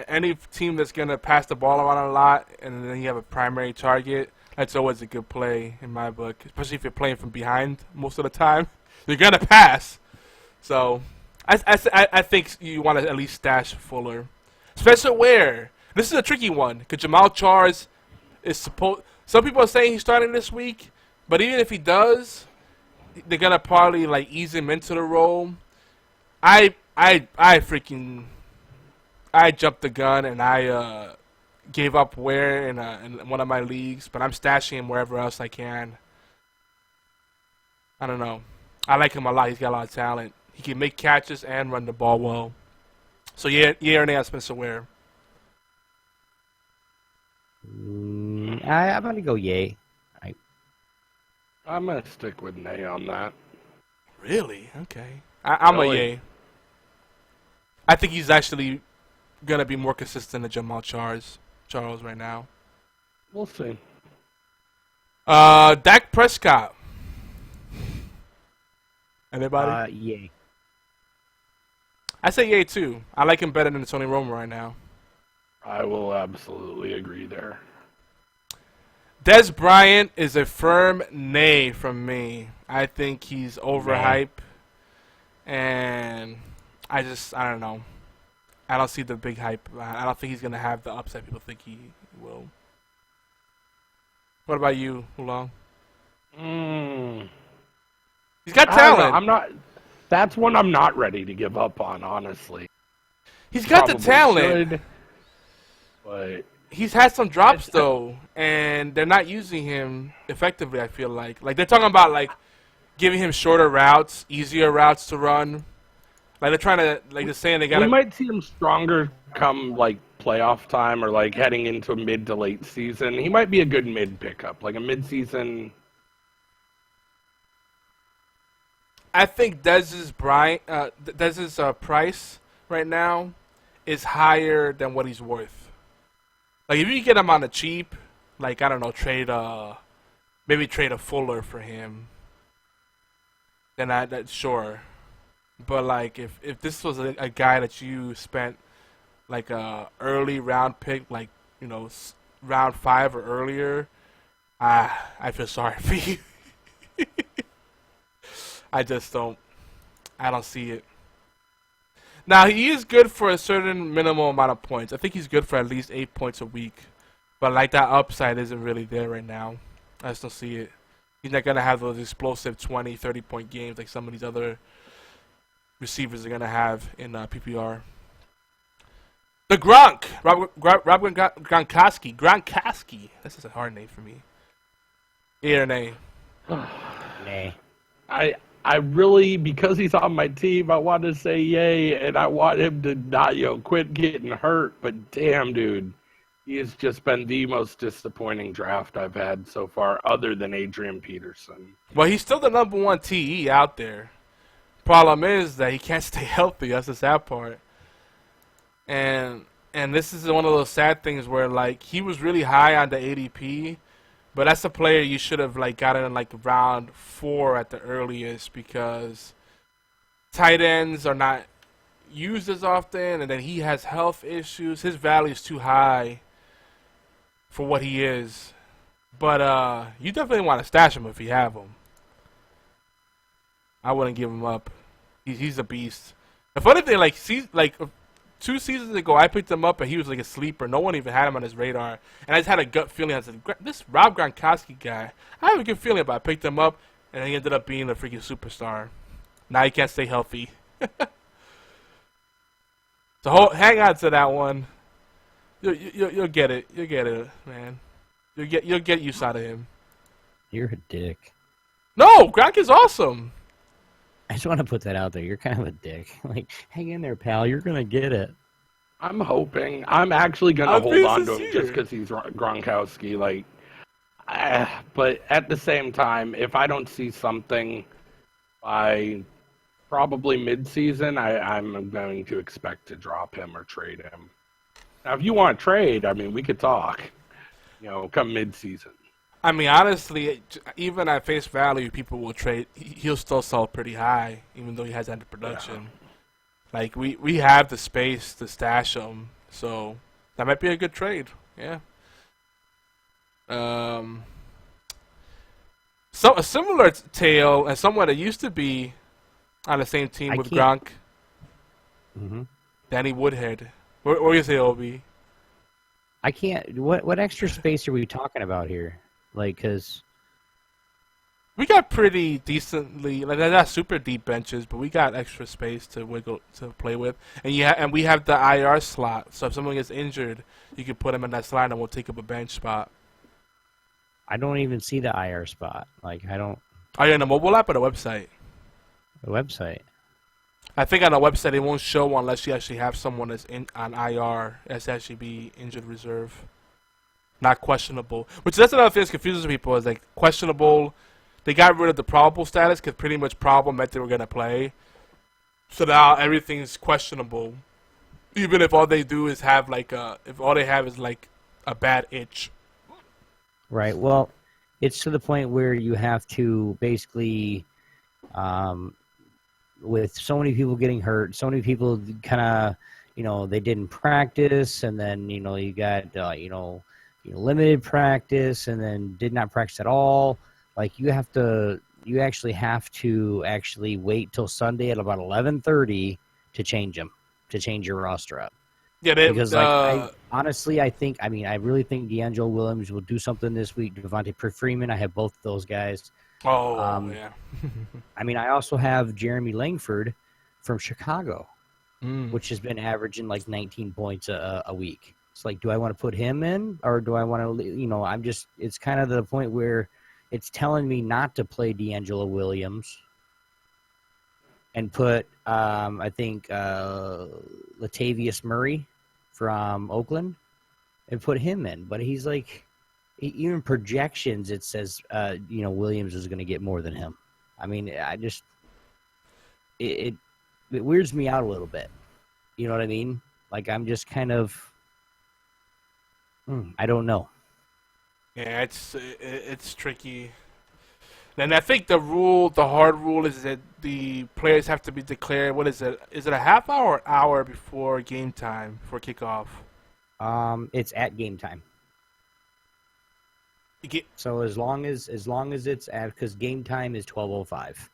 any team that's gonna pass the ball around a lot, and then you have a primary target, that's always a good play in my book. Especially if you're playing from behind most of the time, you're gonna pass. So I think you want to at least stash Fuller, especially where this is a tricky one because Jamal Charles is supposed. Some people are saying he's starting this week, but even if he does, they're gonna probably like ease him into the role. I jumped the gun and I gave up Ware in one of my leagues, but I'm stashing him wherever else I can. I don't know. I like him a lot. He's got a lot of talent. He can make catches and run the ball well. So yeah or nay on Spencer Ware? I'm gonna go yay. I'm gonna stick with nay on that. Really? Okay. I'm Really? a yay. I think he's actually gonna be more consistent than Jamal Charles right now. We'll see. Dak Prescott. Anybody? Yay. I say yay too. I like him better than Tony Romo right now. I will absolutely agree there. Des Bryant is a firm nay from me. I think he's overhyped, and I don't know. I don't see the big hype. I don't think he's gonna have the upside people think he will. What about you, Oolong? He's got talent. I'm not. That's one I'm not ready to give up on, honestly. He's got Probably the talent. should, but He's had some drops though, and they're not using him effectively. I feel like they're talking about like giving him shorter routes, easier routes to run. Like they're trying to they're saying they got. we might see him stronger come like playoff time or like heading into mid to late season. He might be a good mid pickup, like a mid-season. I think Dez's price right now is higher than what he's worth. Like if you get him on the cheap, like I don't know, maybe trade a Fuller for him. Then that's sure. But like if this was a guy that you spent like a early round pick, like round 5 or earlier, I feel sorry for you. I don't see it. Now, he is good for a certain minimal amount of points. I think he's good for at least 8 points a week. But, like, that upside isn't really there right now. I just don't see it. He's not going to have those explosive 20, 30-point games like some of these other receivers are going to have in PPR. The Gronk! Rob Gronkowski. Gronkowski. That's just a hard name for me. Yeah or nay? Nay. I really, because he's on my team, I want to say yay, and I want him to not, quit getting hurt. But damn, dude, he has just been the most disappointing draft I've had so far, other than Adrian Peterson. Well, he's still the number 1 TE out there. Problem is that he can't stay healthy. That's the sad part. And this is one of those sad things where, like, he was really high on the ADP. But that's a player you should have gotten in round 4 at the earliest because tight ends are not used as often, and then he has health issues. His value is too high for what he is. But you definitely want to stash him if you have him. I wouldn't give him up. He's a beast. The funny thing, 2 seasons ago, I picked him up and he was like a sleeper. No one even had him on his radar. And I just had a gut feeling. I said, this Rob Gronkowski guy, I have a good feeling about it. I picked him up and he ended up being a freaking superstar. Now he can't stay healthy. So hang on to that one. You'll get it. You'll get it, man. You'll get use out of him. You're a dick. No, Gronk is awesome. I just want to put that out there. You're kind of a dick. Like, hang in there, pal. You're gonna get it. I'm hoping. I'm actually gonna I'm hold on to sincere. him just because he's Gronkowski. Like, but at the same time, if I don't see something by probably mid-season, I'm going to expect to drop him or trade him. Now, if you want to trade, I mean, we could talk. Come mid-season. I mean, honestly, even at face value, people will trade. He'll still sell pretty high, even though he has under production. Yeah. Like, we have the space to stash him, so that might be a good trade. Yeah. So a similar tale, and someone that used to be on the same team with Gronk. Mm-hmm. Danny Woodhead. What do you say, Obi? I can't. What extra space are we talking about here? Like, because we got pretty decently, like they're not super deep benches, but we got extra space to play with, and we have the IR slot. So if someone gets injured, you can put them in that slot, and we'll take up a bench spot. I don't even see the IR spot. Like, I don't. Are you on the mobile app or the website? The website. I think on the website it won't show unless you actually have someone that's on IR as actually be injured reserve. Not questionable. Which that's another thing that confuses people is like questionable. They got rid of the probable status because pretty much probable meant they were going to play. So now everything's questionable. Even if all they do is have if all they have is like a bad itch. Right. Well, it's to the point where you have to basically, with so many people getting hurt, so many people kind of, they didn't practice, and then, you got, limited practice, and then did not practice at all. Like, you actually have to wait till Sunday at about 11:30 to change your roster up. Yeah, because honestly, I really think D'Angelo Williams will do something this week. Devontae Freeman, I have both of those guys. Oh, yeah. I also have Jeremy Langford from Chicago, which has been averaging like 19 points a week. It's like, do I want to put him in, or do I want to, it's kind of the point where it's telling me not to play D'Angelo Williams and put, I think, Latavius Murray from Oakland and put him in. But he's like, even projections, it says, Williams is going to get more than him. I mean, it weirds me out a little bit. You know what I mean? Like, I'm just kind of, I don't know. Yeah, it's tricky. And I think the hard rule is that the players have to be declared. What is it? Is it a half hour or hour before game time for kickoff? It's at game time. So as long as it's at, because game time is 12:05.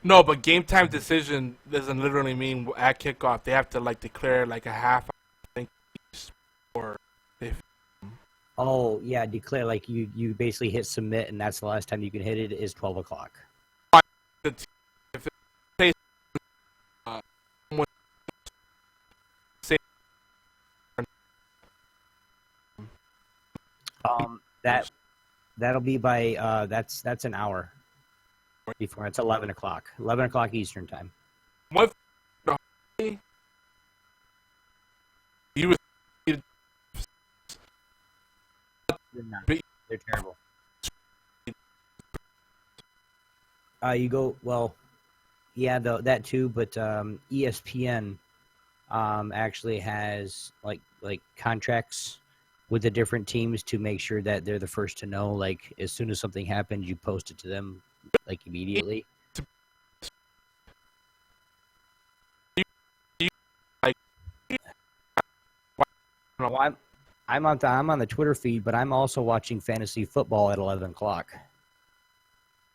No, but game time decision doesn't literally mean at kickoff. They have to declare a half hour, I think, or if. Oh yeah, declare you basically hit submit, and that's the last time you can hit it is 12 o'clock. That'll be by that's an hour before. It's 11 o'clock. 11 o'clock Eastern time. What? He was. They're terrible. You go that too, but ESPN actually has like contracts with the different teams to make sure that they're the first to know. Like, as soon as something happens, you post it to them immediately. Well, I'm on the Twitter feed, but I'm also watching fantasy football at 11 o'clock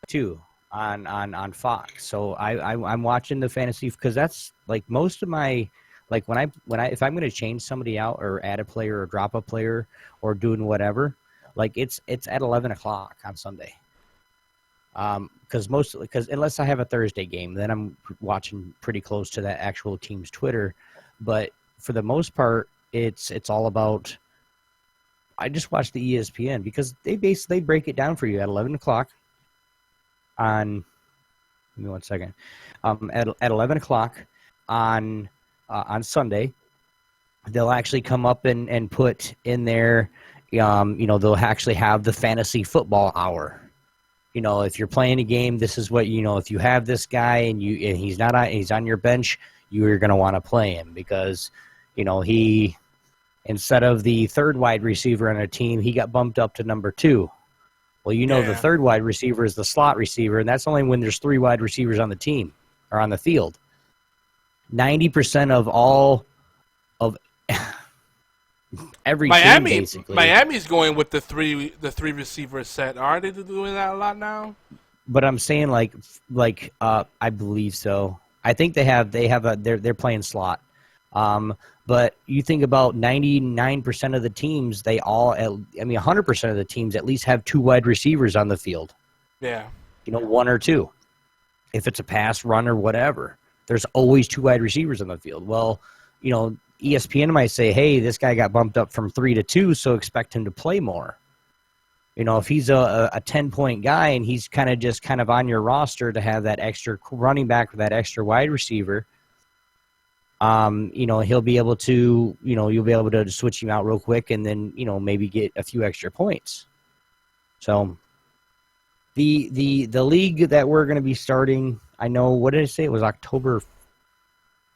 too on Fox. So I'm watching the fantasy because that's most of my Like when I if I'm going to change somebody out or add a player or drop a player or doing whatever, like it's at 11 o'clock on Sunday. Because unless I have a Thursday game, then I'm watching pretty close to that actual team's Twitter. But for the most part, it's all about. I just watch the ESPN because they basically break it down for you at 11 o'clock. On, give me 1 second. At 11 o'clock on Sunday, they'll actually come up and put in there. They'll actually have the fantasy football hour. If you're playing a game, this is what if you have this guy and he's on your bench, you're going to want to play him because he, instead of the third wide receiver on a team, he got bumped up to number 2. Well, the third wide receiver is the slot receiver, and that's only when there's 3 wide receivers on the team or on the field. 90% of all of every team, basically. Miami's going with the three receiver set. Aren't they doing that a lot now? But I'm saying I believe so. I think they're playing slot. But you think about 99% of the teams, 100% of the teams at least have 2 wide receivers on the field. Yeah. 1 or 2. If it's a pass, run, or whatever, there's always 2 wide receivers on the field. Well, ESPN might say, hey, this guy got bumped up from 3 to 2, so expect him to play more. If he's a 10-point guy and he's kind of on your roster to have that extra running back or that extra wide receiver, he'll be able to, you'll be able to switch him out real quick and then, maybe get a few extra points. So the league that we're going to be starting, I know, what did I say? It was October.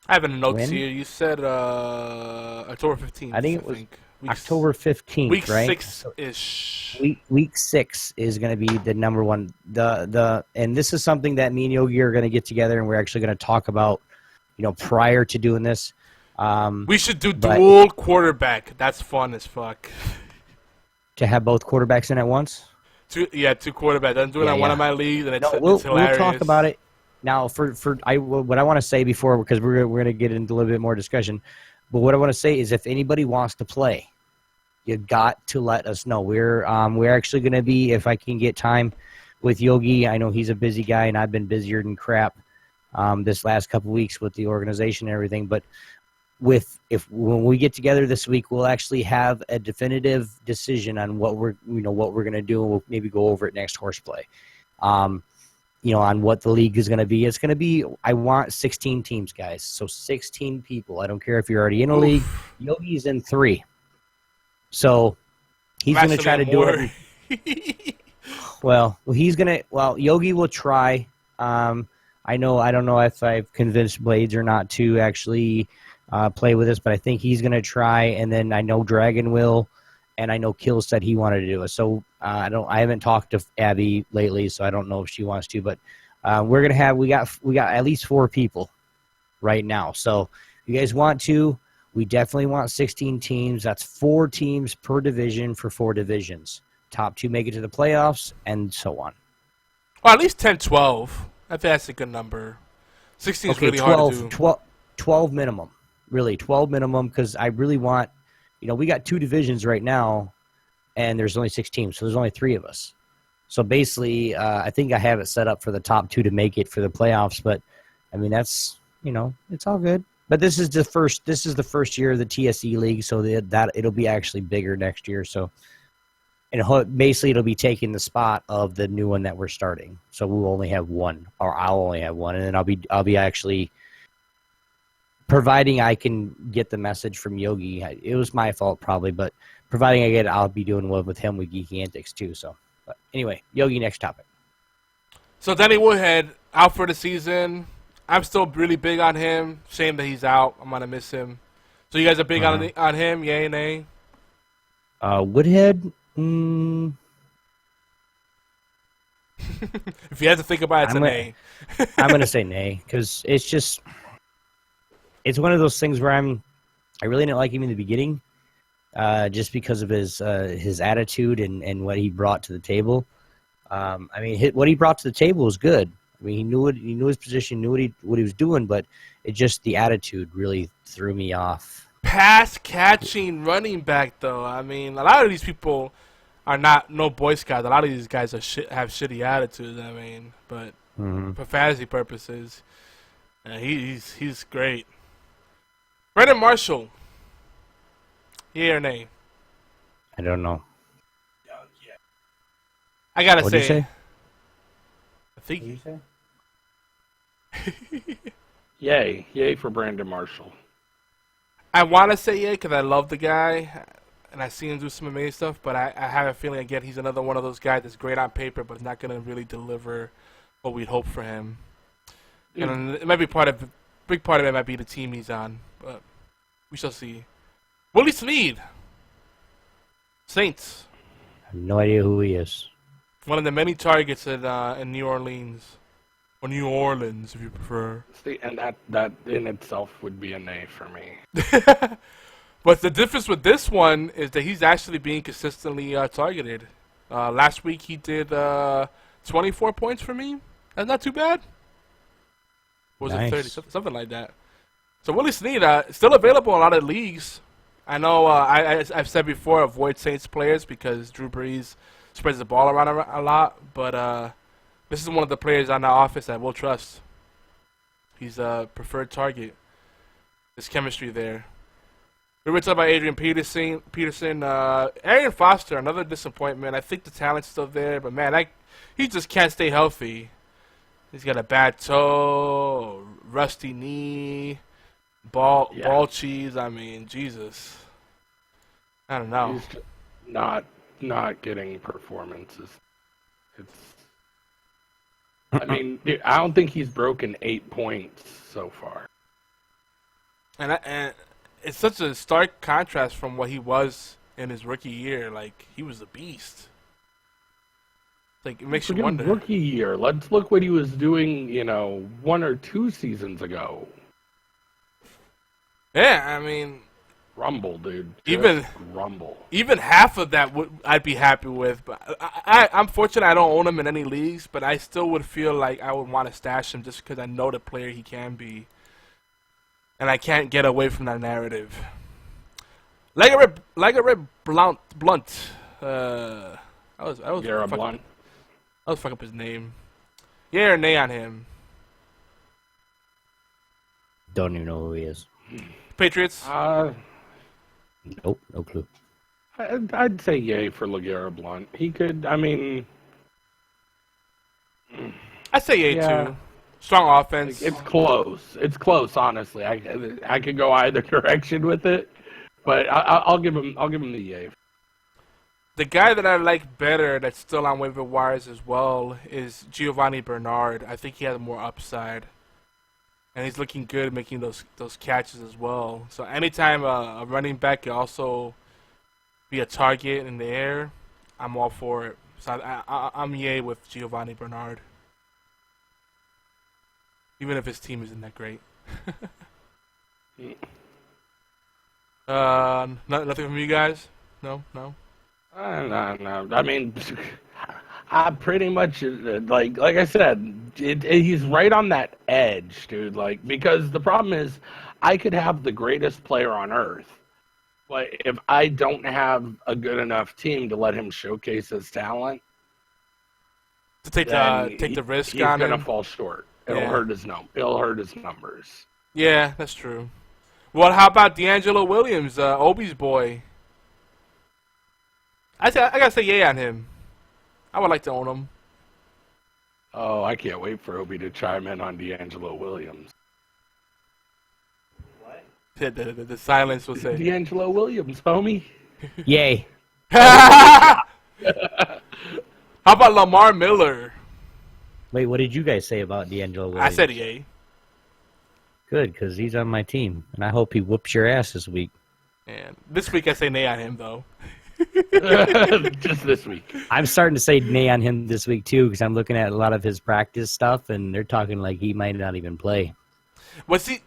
I have a notes here. You said October 15th. I think it was October 15th, week right? Week 6-ish. Week 6 is going to be the number one. And this is something that me and Yogi are going to get together and we're actually going to talk about, prior to doing this. We should do dual quarterback. That's fun as fuck. To have both quarterbacks in at once? 2 quarterbacks. I'm doing one of my leagues, and it's hilarious. We'll talk about it. Now, what I want to say before, because we're going to get into a little bit more discussion, but what I want to say is if anybody wants to play, you got to let us know. We're actually going to be, if I can get time with Yogi, I know he's a busy guy, and I've been busier than crap this last couple weeks with the organization and everything, but when we get together this week, we'll actually have a definitive decision on what we're going to do, and we'll maybe go over it next HorsePLAY. On what the league is going to be. It's going to be, I want 16 teams, guys. So 16 people. I don't care if you're already in a league. Yogi's in 3. So he's going to try to do it. Well, Yogi will try. I don't know if I've convinced Blades or not to actually play with us, but I think he's going to try. And then I know Dragon will. And I know Kill said he wanted to do it. So I haven't talked to Abby lately, so I don't know if she wants to. But we got at least 4 people right now. So if you guys want to, we definitely want 16 teams. That's 4 teams per division for 4 divisions. Top 2 make it to the playoffs, and so on. Well, at least 10, 12. I think that's a good number. 16 is really hard to do. 12 minimum. Really, 12 minimum, because I really want. We got 2 divisions right now, and there's only 6 teams, so there's only 3 of us. So basically, I think I have it set up for the top 2 to make it for the playoffs. But I mean, that's it's all good. But this is the first year of the TSE league, so that it'll be actually bigger next year. So, and basically, it'll be taking the spot of the new one that we're starting. So we'll only have one, or I'll only have one, and then I'll be actually. Providing I can get the message from Yogi, it was my fault probably, but providing I get it, I'll be doing one with him with Geeky Antics too. So, but anyway, Yogi, next topic. So Danny Woodhead out for the season. I'm still really big on him. Shame that he's out. I'm gonna miss him. So you guys are big on him, yay, nay? Woodhead. If you have to think about it, it's a nay. I'm gonna say nay because it's just. It's one of those things where I really didn't like him in the beginning, just because of his attitude and what he brought to the table. What he brought to the table was good. I mean, he knew his position, knew what he was doing, but it just the attitude really threw me off. Pass catching running back, though. I mean, a lot of these people are no Boy Scouts. A lot of these guys have shitty attitudes. I mean, but for fantasy purposes, he's great. Brandon Marshall. Yeah or nay? I don't know. I gotta What'd say, you say? I think. What'd you say? Yay for Brandon Marshall. I want to say yeah because I love the guy, and I see him do some amazing stuff. But I have a feeling again he's another one of those guys that's great on paper, but is not gonna really deliver what we'd hope for him. Dude. And it might be big part of it might be the team he's on, but we shall see. Willie Snead, Saints. I have no idea who he is. One of the many targets in New Orleans. Or New Orleans, if you prefer. See, and that in itself would be a nay for me. But the difference with this one is that he's actually being consistently targeted. Last week he did 24 points for me. That's not too bad. Or was Nice. it 30? Something like that. So Willie Snead, still available in a lot of leagues. I know I've said before, avoid Saints players because Drew Brees spreads the ball around a lot. But this is one of the players on the offense that we'll trust. He's a preferred target. There's chemistry there. We were talking about Adrian Peterson. Arian Foster, another disappointment. I think the talent's still there, but man, he just can't stay healthy. He's got a bad toe, rusty knee, ball cheese. I mean, Jesus. I don't know. He's not getting performances. I mean, dude, I don't think he's broken 8 points so far. And it's such a stark contrast from what he was in his rookie year. Like, he was a beast. Like, it makes you wonder. Rookie year. Let's look what he was doing, 1 or 2 seasons ago. Yeah, I mean, Rumble, dude. Even rumble. Even half of that I'd be happy with. But I'm fortunate I don't own him in any leagues, but I still would feel like I would want to stash him just because I know the player he can be. And I can't get away from that narrative. Legarrette Blunt. I was Blunt. I was fucking up his name. Yeah or nay on him? Don't even know who he is. Patriots? Nope, no clue. I'd say yay for LeGarrette Blunt. He could, I mean... I'd say yay too. Strong offense. It's close. It's close, honestly. I could go either direction with it, but I'll give him the yay. The guy that I like better that's still on waiver wires as well is Giovanni Bernard. I think he has more upside. And he's looking good making those catches as well. So anytime a running back can also be a target in the air, I'm all for it. So I'm yay with Giovanni Bernard. Even if his team isn't that great. Nothing from you guys? No? No. I mean, I pretty much, like I said, he's right on that edge, dude. Like, because the problem is, I could have the greatest player on earth, but if I don't have a good enough team to let him showcase his talent, to take the risk he's on him, gonna fall short. It'll hurt his numbers. Yeah, that's true. Well, how about D'Angelo Williams, Obi's boy? I gotta say yay on him. I would like to own him. Oh, I can't wait for Obi to chime in on D'Angelo Williams. What? The silence will say. D'Angelo Williams, homie. Yay. How about Lamar Miller? Wait, what did you guys say about D'Angelo Williams? I said yay. Good, because he's on my team, and I hope he whoops your ass this week. And this week I say nay on him, though. Just this week. I'm starting to say nay on him this week, too, because I'm looking at a lot of his practice stuff, and they're talking like he might not even play. Well, see,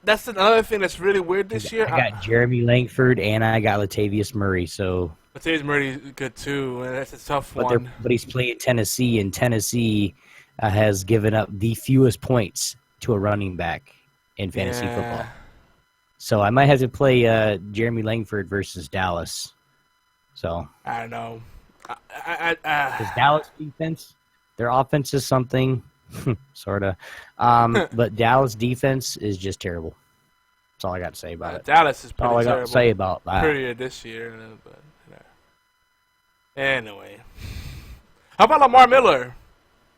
that's another thing that's really weird this year. I got Jeremy Langford, and I got Latavius Murray, so... Latavius Murray is good, too, and that's a tough one. But he's playing Tennessee, and Tennessee, has given up the fewest points to a running back in fantasy Yeah. football. So I might have to play Jeremy Langford versus Dallas. So I don't know. because Dallas defense, their offense is something, sort of. But Dallas defense is just terrible. That's all I got to say about it. Dallas is That's all pretty I got terrible. to say about that. Period this year. But, anyway. How about Lamar Miller?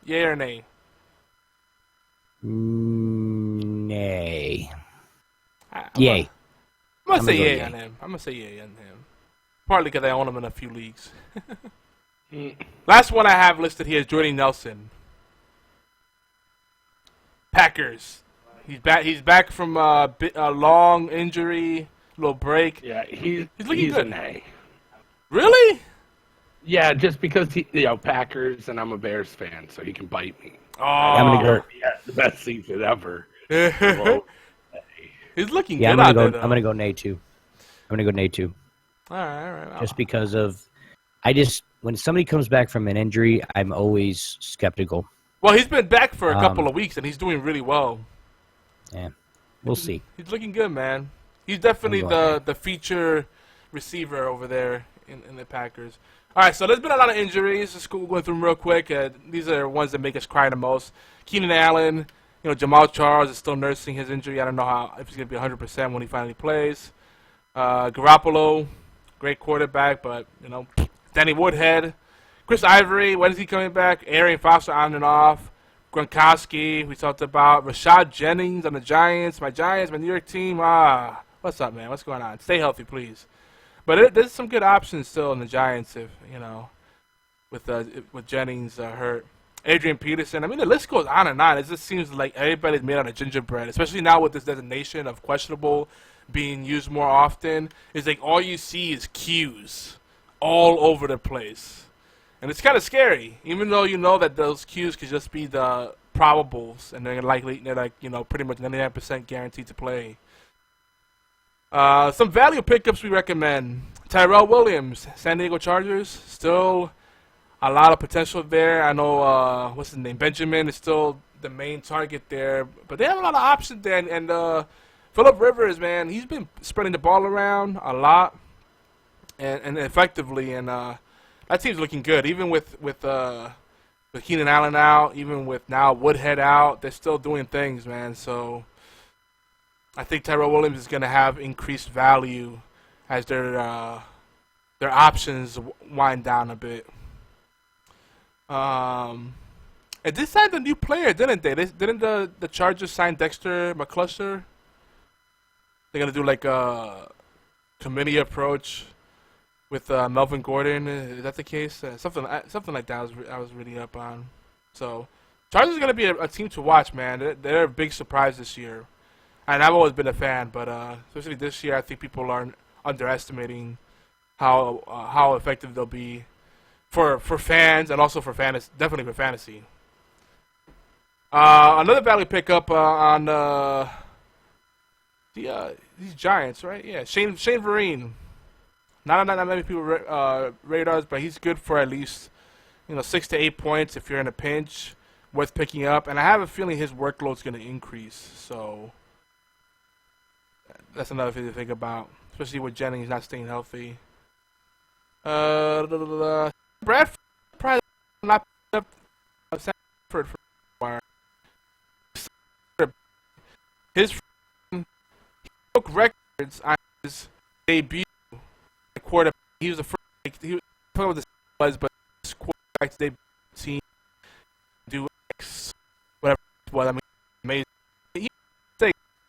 Yay or nay? Nay. I'm Yay. gonna say go yay yay. on him. I'm gonna say yay on him. Partly because I own him in a few leagues. Last one I have listed here is Jordy Nelson. Packers. He's back. He's back from a long injury, little break. Yeah, he's looking good. an A. Really? Yeah, just because Packers, and I'm a Bears fan, so he can bite me. Oh, I'm gonna go. Yeah, the best season ever. Well, He's looking Yeah, good I'm out gonna there. go. I'm gonna go nay too. I'm gonna go nay too. All right. Just because of, when somebody comes back from an injury, I'm always skeptical. Well, he's been back for a couple of weeks, and he's doing really well. Yeah, we'll see. He's looking good, man. He's definitely I'm going the feature receiver over there in the Packers. All right, so there's been a lot of injuries. Just going through them real quick. These are ones that make us cry the most. Keenan Allen, Jamal Charles is still nursing his injury. I don't know if he's going to be 100% when he finally plays. Garoppolo, great quarterback, but, Danny Woodhead. Chris Ivory, when is he coming back? Arian Foster on and off. Gronkowski, we talked about. Rashad Jennings on the Giants. My New York team. What's up, man? What's going on? Stay healthy, please. But there's some good options still in the Giants, if with Jennings hurt. Adrian Peterson. I mean, the list goes on and on. It just seems like everybody's made out of gingerbread, especially now with this designation of questionable being used more often. It's like all you see is Qs all over the place. And it's kind of scary, even though you know that those Qs could just be the probables, and they're pretty much 99% guaranteed to play. Some value pickups we recommend. Tyrell Williams, San Diego Chargers, still a lot of potential there. I know, what's his name, Benjamin is still the main target there, but they have a lot of options there. And Phillip Rivers, man, he's been spreading the ball around a lot and effectively, and that team's looking good. Even with Keenan Allen out, even with now Woodhead out, they're still doing things, man. So I think Tyrell Williams is going to have increased value as their options wind down a bit. And they signed a new player, didn't they? Didn't the Chargers sign Dexter McCluster? They're going to do like a committee approach with Melvin Gordon. Is that the case? Something like that I was reading up on. So Chargers is going to be a team to watch, man. They're a big surprise this year. And I've always been a fan, but especially this year, I think people are underestimating how effective they'll be for fans and also for fantasy, definitely for fantasy. Another value pickup on these Giants, right? Yeah, Shane Vereen. Not on that many people radars, but he's good for at least 6 to 8 points if you're in a pinch, worth picking up. And I have a feeling his workload's going to increase, so that's another thing to think about, especially with Jennings not staying healthy. Bradford probably not up Sanford for his he broke records on his debut quarterback. He was the first. He was the was, but his quarterback's debut team do X whatever. Well, I mean, amazing. He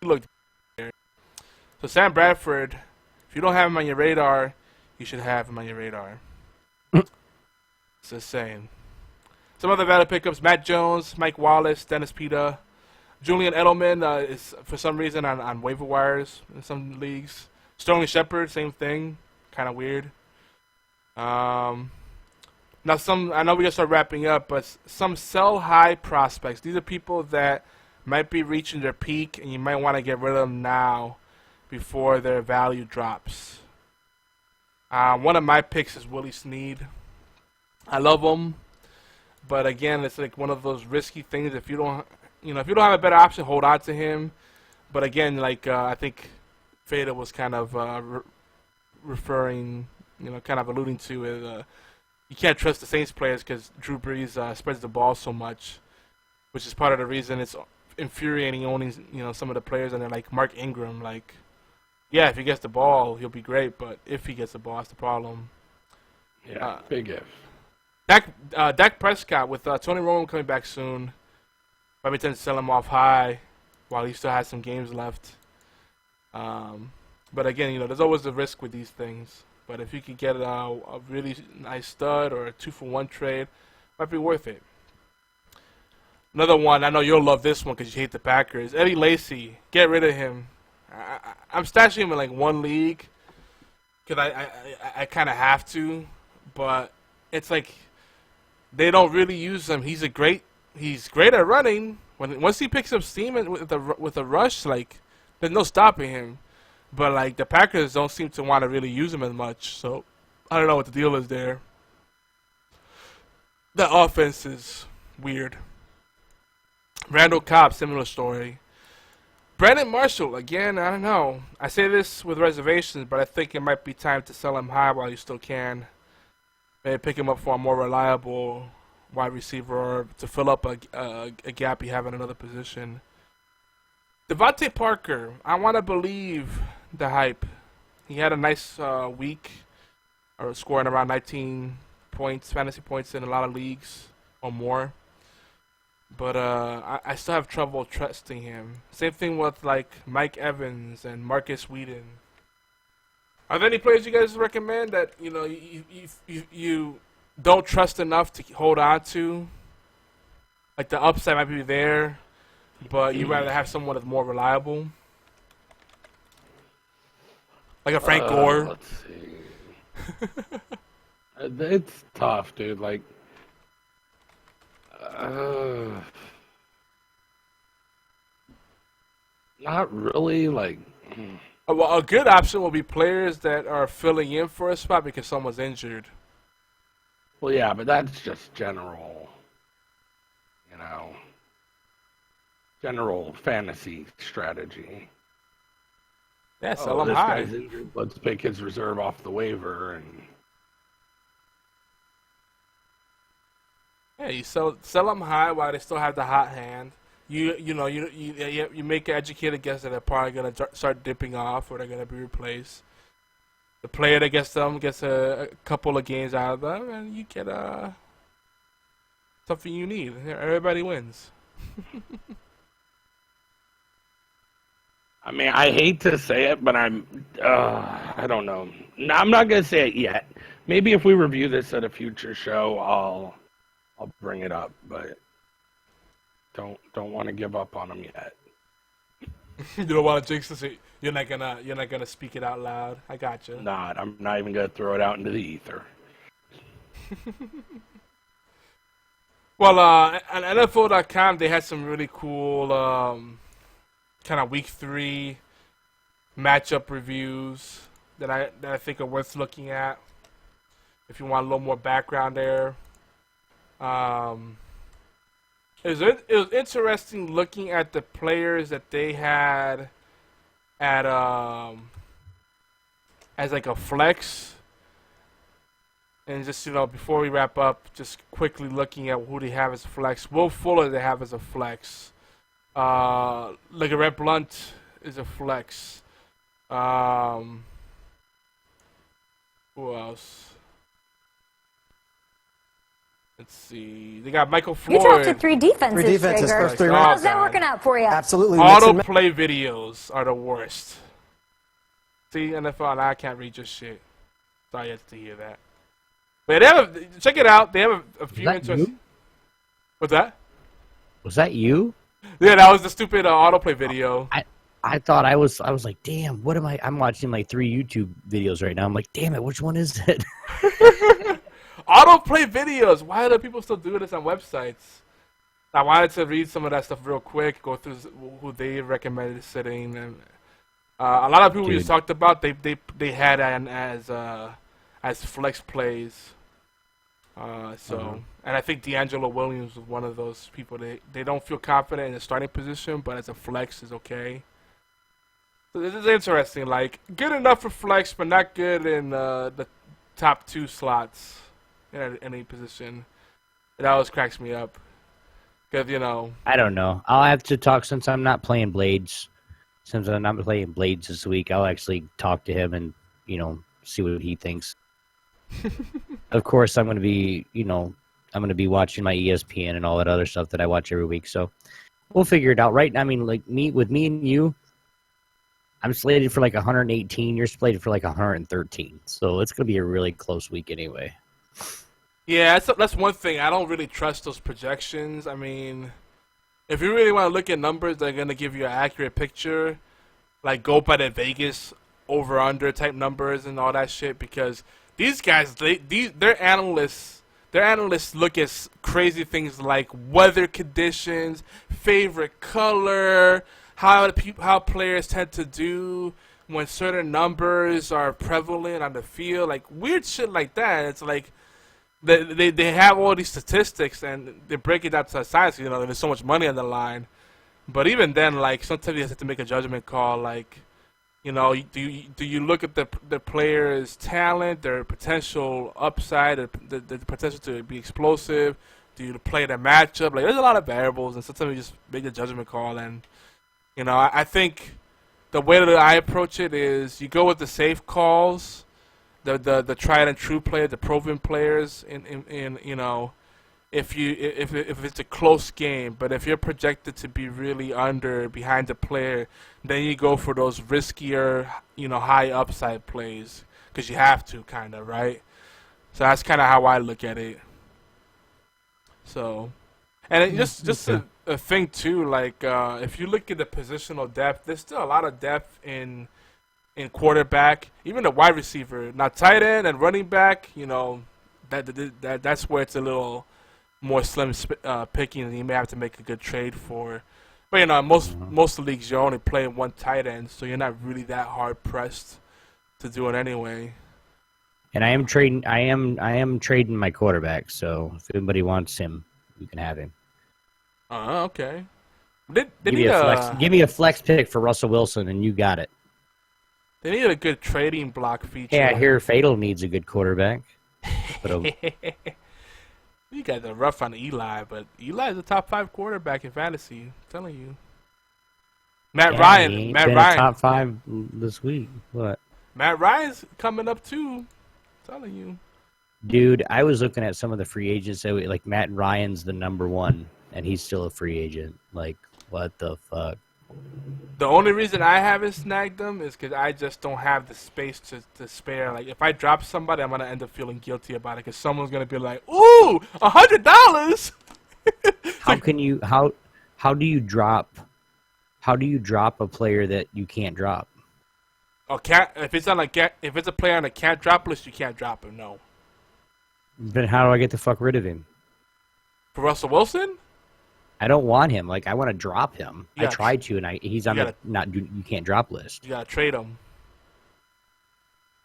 looked there. So Sam Bradford, if you don't have him on your radar, you should have him on your radar. Just saying. Some other value pickups: Matt Jones, Mike Wallace, Dennis Pita, Julian Edelman is for some reason on waiver wires in some leagues. Sterling Shepard, same thing, kind of weird. Now I know we gotta start wrapping up, but some sell high prospects. These are people that might be reaching their peak, and you might want to get rid of them now before their value drops. One of my picks is Willie Snead. I love him. But again, it's like one of those risky things. If you don't, if you don't have a better option, hold on to him. But again, like I think Fada was kind of referring, kind of alluding to it. You can't trust the Saints players because Drew Brees spreads the ball so much, which is part of the reason it's infuriating owning, some of the players. And they're like Mark Ingram, like, yeah, if he gets the ball, he'll be great. But if he gets the ball, that's the problem. Yeah, big if. Dak Prescott with Tony Romo coming back soon. Probably tend to sell him off high while he still has some games left. But again, there's always a risk with these things. But if you can get a really nice stud or a 2-for-1 trade, might be worth it. Another one, I know you'll love this one because you hate the Packers. Eddie Lacy, get rid of him. I'm stashing him in like one league because I kind of have to, but it's like they don't really use him. He's great at running. Once he picks up steam with a rush, like there's no stopping him. But like the Packers don't seem to want to really use him as much. So I don't know what the deal is there. The offense is weird. Randall Cobb, similar story. Brandon Marshall, again, I don't know. I say this with reservations, but I think it might be time to sell him high while you still can. Maybe pick him up for a more reliable wide receiver or to fill up a gap you have in another position. Devontae Parker, I want to believe the hype. He had a nice week, scoring around 19 points, fantasy points in a lot of leagues or more. But I still have trouble trusting him. Same thing with like Mike Evans and Marcus Whedon. Are there any players you guys recommend that you don't trust enough to hold on to? Like the upside might be there, but you'd rather have someone that's more reliable? Like a Frank Gore? Let's see. It's tough, dude. Like, not really. Like, Well, a good option will be players that are filling in for a spot because someone's injured. well, yeah, but that's just general fantasy strategy. Yeah, sell them this high. guy's injured. Let's pick his reserve off the waiver, and Yeah, you sell them high while they still have the hot hand. You make an educated guess that they're probably gonna start dipping off or they're gonna be replaced. The player that gets them gets a couple of games out of them, and you get something you need. Everybody wins. I mean, I hate to say it, but I don't know. No, I'm not gonna say it yet. Maybe if we review this at a future show, I'll bring it up, but don't want to give up on them yet. You don't want to jinx it. You're not gonna speak it out loud. I gotcha. I'm not even gonna throw it out into the ether. Well, on NFL.com, they had some really cool kind of Week 3 matchup reviews that I think are worth looking at. If you want a little more background there, it was interesting looking at the players that they had at as like a flex. And just, before we wrap up, just quickly looking at who they have as flex. Will Fuller they have as a flex. LeGarrette Blount is a flex. Who else? Let's see. They got Michael Floyd. You talked to three defenses, Trigger. first three How's rounds. that working out for you? Absolutely. Autoplay videos are the worst. See, NFL, I can't read your shit. Sorry you had to hear that. But check it out. They have a few interesting. What's that? Was that you? Yeah, that was the stupid autoplay video. I thought I was like, damn, what am I? I'm watching like 3 YouTube videos right now. I'm like, damn it, which one is it? Autoplay videos. Why do people still do this on websites? I wanted to read some of that stuff real quick, go through who they recommended sitting, and a lot of people we just talked about. They had as flex plays. And I think D'Angelo Williams was one of those people. They don't feel confident in the starting position, but as a flex is okay. So this is interesting. Like, good enough for flex, but not good in the top 2 slots in any position. It always cracks me up. Because, I don't know. I'll have to talk since I'm not playing Blades. Since I'm not playing Blades this week, I'll actually talk to him and, see what he thinks. Of course, I'm going to be, I'm going to be watching my ESPN and all that other stuff that I watch every week. So we'll figure it out. Right? I mean, like me and you, I'm slated for like 118. You're slated for like 113. So it's going to be a really close week anyway. Yeah, that's one thing. I don't really trust those projections. I mean, if you really want to look at numbers that are going to give you an accurate picture, like go by the Vegas over-under type numbers and all that shit, because these guys, they're analysts. Their analysts look at crazy things like weather conditions, favorite color, how players tend to do when certain numbers are prevalent on the field, like weird shit like that. It's like they have all these statistics and they break it down to a science. There's so much money on the line, but even then, like sometimes you have to make a judgment call. Like, do you look at the player's talent, their potential upside, the potential to be explosive? Do you play the matchup? Like, there's a lot of variables, and sometimes you just make a judgment call. And I think the way that I approach it is you go with the safe calls, the tried and true player, the proven players. If it's a close game, but if you're projected to be really behind the player, then you go for those riskier, high upside plays because you have to, kind of, right? So that's kind of how I look at it. So, and just a thing too, like if you look at the positional depth, there's still a lot of depth in quarterback, even the wide receiver. Now tight end and running back, that's where it's a little more slim picking, and you may have to make a good trade for. But most leagues you're only playing one tight end, so you're not really that hard pressed to do it anyway. And I am trading my quarterback, so if anybody wants him, you can have him. Okay. Give me a flex pick for Russell Wilson, and you got it. They need a good trading block feature. Yeah, I hear Fatal needs a good quarterback. But you guys are rough on Eli, but Eli's a top 5 quarterback in fantasy. I'm telling you. Matt Ryan, top 5 this week. What? Matt Ryan's coming up too. I'm telling you. Dude, I was looking at some of the free agents. Like Matt Ryan's the number 1, and he's still a free agent. Like, what the fuck? The only reason I haven't snagged them is because I just don't have the space to spare. Like, if I drop somebody, I'm gonna end up feeling guilty about it because someone's gonna be like, "Ooh, $100." How do you drop a player that you can't drop? Oh, if it's a player on a can't drop list, you can't drop him. No. But how do I get the fuck rid of him? For Russell Wilson? I don't want him. Like, I want to drop him. I tried to, and he's on the you can't drop list. You gotta trade him.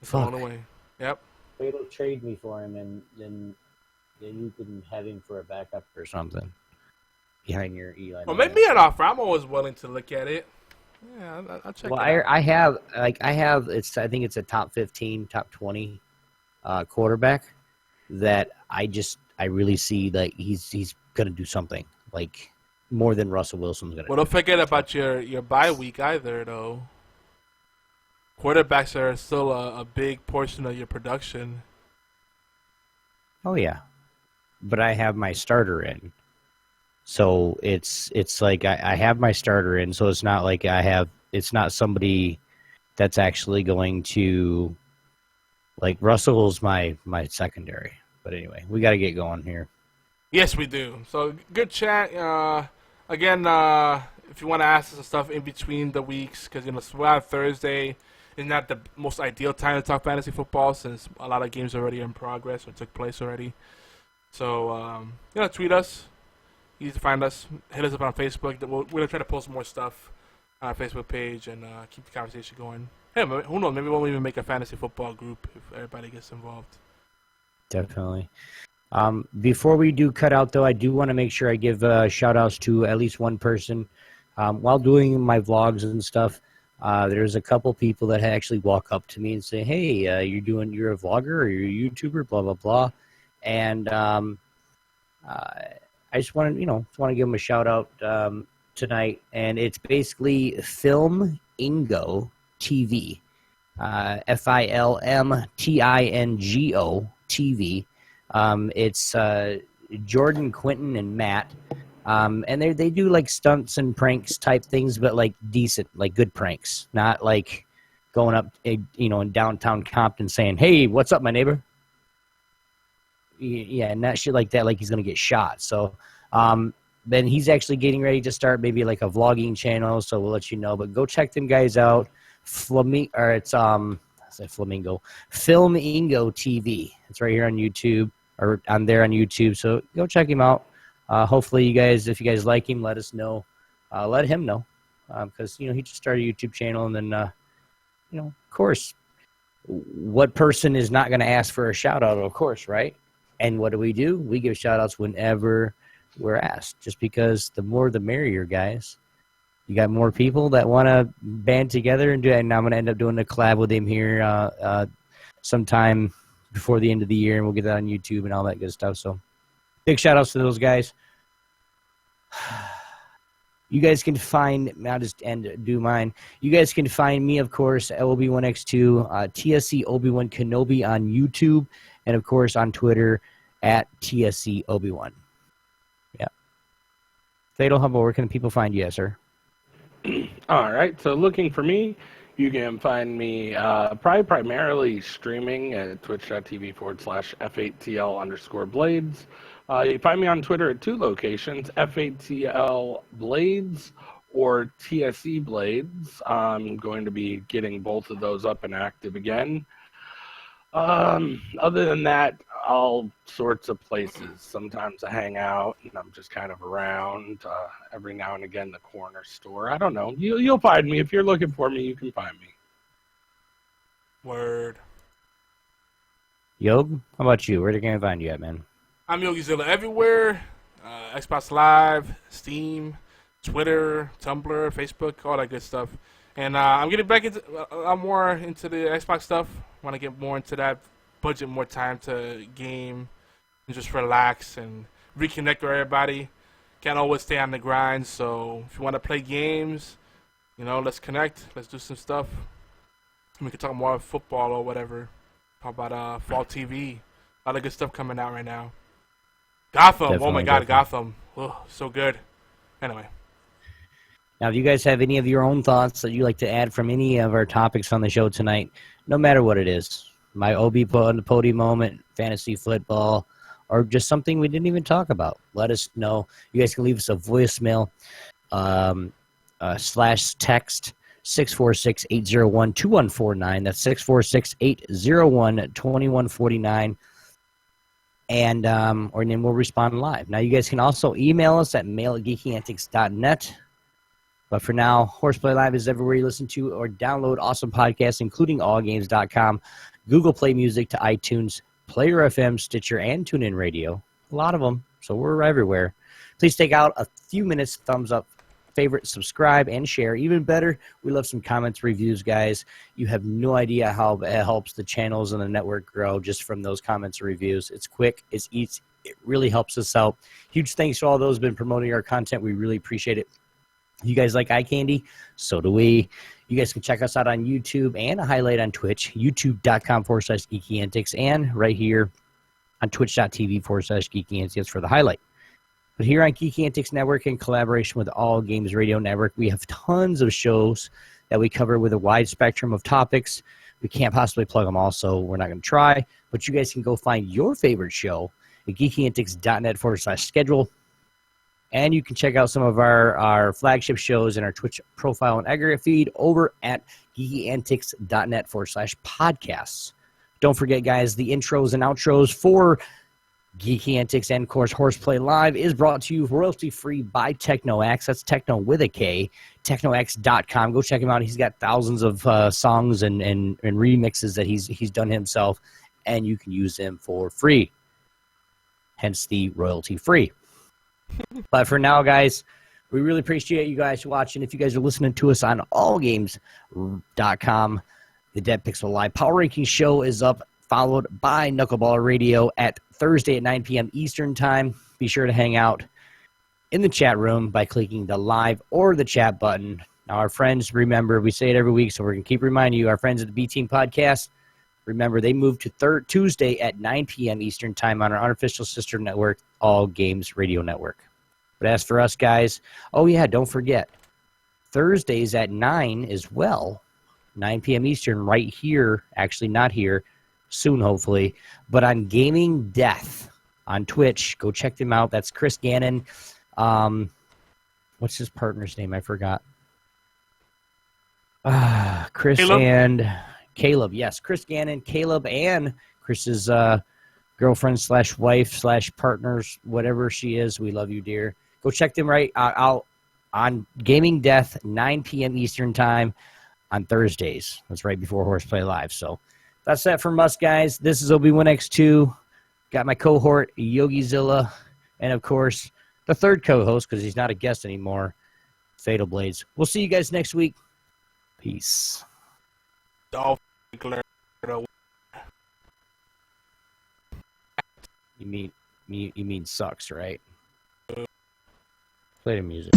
It's the only way. Yep. It'll trade me for him, and then you can have him for a backup or something behind your Eli. Well, make me an offer. I'm always willing to look at it. Yeah, I'll check. Well, it out. I have. I think it's a top 15, top 20 quarterback that I really see like he's gonna do something. Like, more than Russell Wilson's going to do. Well, don't forget about your bye week either, though. Quarterbacks are still a big portion of your production. Oh, yeah. But I have my starter in. So it's like I have my starter in, so it's not like it's not somebody that's actually going to, like, Russell's my secondary. But anyway, we got to get going here. Yes, we do. So, good chat. Again, if you want to ask us some stuff in between the weeks, because, we're on Thursday. It's not the most ideal time to talk fantasy football since a lot of games are already in progress or took place already. So, tweet us. Easy to find us. Hit us up on Facebook. We're going to try to post more stuff on our Facebook page and keep the conversation going. Hey, who knows? Maybe we'll even make a fantasy football group if everybody gets involved. Definitely. Before we do cut out, though, I do want to make sure I give shout-outs to at least one person. While doing my vlogs and stuff, there's a couple people that actually walk up to me and say, hey, you're a vlogger or you're a YouTuber, blah, blah, blah. And I just want to give them a shout-out tonight. And it's basically Film Ingo TV. FILMTINGO TV. It's Jordan, Quentin, and Matt. And they do like stunts and pranks type things, but like decent, like good pranks, not like going up, in downtown Compton saying, hey, what's up, my neighbor? Yeah, and that shit like that, like he's going to get shot. So then he's actually getting ready to start maybe like a vlogging channel, so we'll let you know. But go check them guys out. Film Ingo TV. It's right here on YouTube, or on there on YouTube. So go check him out. Hopefully, you guys, if you guys like him, let us know. Let him know, because he just started a YouTube channel, and then of course, what person is not going to ask for a shout out? Of course, right? And what do? We give shout outs whenever we're asked, just because the more the merrier, guys. You got more people that want to band together and do it, and I'm going to end up doing a collab with him here sometime before the end of the year, and we'll get that on YouTube and all that good stuff. So big shout-outs to those guys. You guys can find, I'll just do mine. You guys can find me, of course, at Obi1X2, TSC Obi-Wan Kenobi on YouTube, and, of course, on Twitter at TSC Obi-Wan. Yeah. Fatal Humble, where can people find you, sir? All right, so looking for me, you can find me probably primarily streaming at twitch.tv/F8TL_Blades. You can find me on Twitter at two locations, F8TL Blades or TSE Blades. I'm going to be getting both of those up and active again. Other than that, all sorts of places. Sometimes I hang out and I'm just kind of around. Every now and again, the corner store. I don't know. You'll find me. If you're looking for me, you can find me. Word. Yog, how about you? Where can I find you at, man? I'm Yogizilla everywhere. Xbox Live, Steam, Twitter, Tumblr, Facebook, all that good stuff. And I'm getting back into more into the Xbox stuff. Want to get more into that, budget more time to game and just relax and reconnect with everybody. Can't always stay on the grind, so if you want to play games, let's connect. Let's do some stuff. We can talk more football or whatever. How about fall TV? A lot of good stuff coming out right now. Gotham, definitely, oh my God, Gotham. Oh, so good. Anyway. Now, if you guys have any of your own thoughts that you'd like to add from any of our topics on the show tonight, no matter what it is, my OB on the podium moment, fantasy football, or just something we didn't even talk about, let us know. You guys can leave us a voicemail /text 646-801-2149. That's 646-801-2149. And or then we'll respond live. Now, you guys can also email us at mail@geekyantics.net. But for now, HorsePLAY Live is everywhere you listen to or download awesome podcasts, including allgames.com, Google Play Music to iTunes, Player FM, Stitcher, and TuneIn Radio. A lot of them, so we're everywhere. Please take out a few minutes, thumbs up, favorite, subscribe, and share. Even better, we love some comments, reviews, guys. You have no idea how it helps the channels and the network grow just from those comments and reviews. It's quick, it's easy, it really helps us out. Huge thanks to all those who have been promoting our content. We really appreciate it. You guys like eye candy? So do we. You guys can check us out on YouTube and a highlight on Twitch, youtube.com/geekyantics, and right here on twitch.tv/geekyantics for the highlight. But here on Geeky Antics Network, in collaboration with All Games Radio Network, we have tons of shows that we cover with a wide spectrum of topics. We can't possibly plug them all, so we're not going to try. But you guys can go find your favorite show at geekyantics.net/schedule. And you can check out some of our flagship shows in our Twitch profile and aggregate feed over at geekyantics.net/podcasts. Don't forget, guys, the intros and outros for Geeky Antics and, of course, HorsePLAY Live is brought to you royalty-free by TechnoX. That's Techno with a K, technox.com. Go check him out. He's got thousands of songs and remixes that he's done himself, and you can use them for free. hence the royalty-free. But for now, guys, we really appreciate you guys watching. If you guys are listening to us on allgames.com, the Dead Pixel Live Power Ranking Show is up, followed by Knuckleballer Radio at Thursday at 9 p.m. Eastern Time. Be sure to hang out in the chat room by clicking the live or the chat button. Now, our friends, remember, we say it every week, so we're going to keep reminding you, our friends at the B-Team Podcast, remember, they moved to Tuesday at 9 p.m. Eastern Time on our unofficial sister network, All Games Radio Network. But as for us, guys, oh, yeah, don't forget, Thursdays at 9 as well, 9 p.m. Eastern, right here, actually not here, soon, hopefully, but on Gaming Death on Twitch. Go check them out. That's Chris Gannon. What's his partner's name? I forgot. Chris Caleb? and Caleb. Yes, Chris Gannon, Caleb, and Chris's girlfriend / wife / partners, whatever she is. We love you, dear. Go check them right out on Gaming Death, 9 p.m. Eastern Time on Thursdays. That's right before HorsePLAY Live. So that's that from us, guys. This is Obi1X2. Got my cohort, YogiZilla, and, of course, the third co-host, because he's not a guest anymore, Fatal Blades. We'll see you guys next week. Peace. Dolphin. You mean sucks, right? Play the music.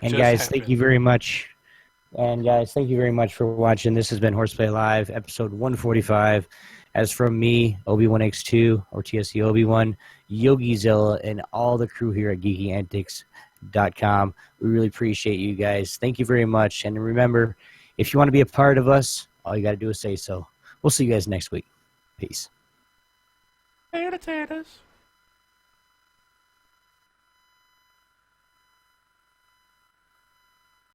And guys, thank you very much. And guys, thank you very much for watching. This has been HorsePLAY Live, episode 145. As from me, Obi1X2, or TSC Obi1, YogiZilla, and all the crew here at geekyantics.com. We really appreciate you guys. Thank you very much. And remember, if you want to be a part of us, all you got to do is say so. We'll see you guys next week. Peace. Potatoes.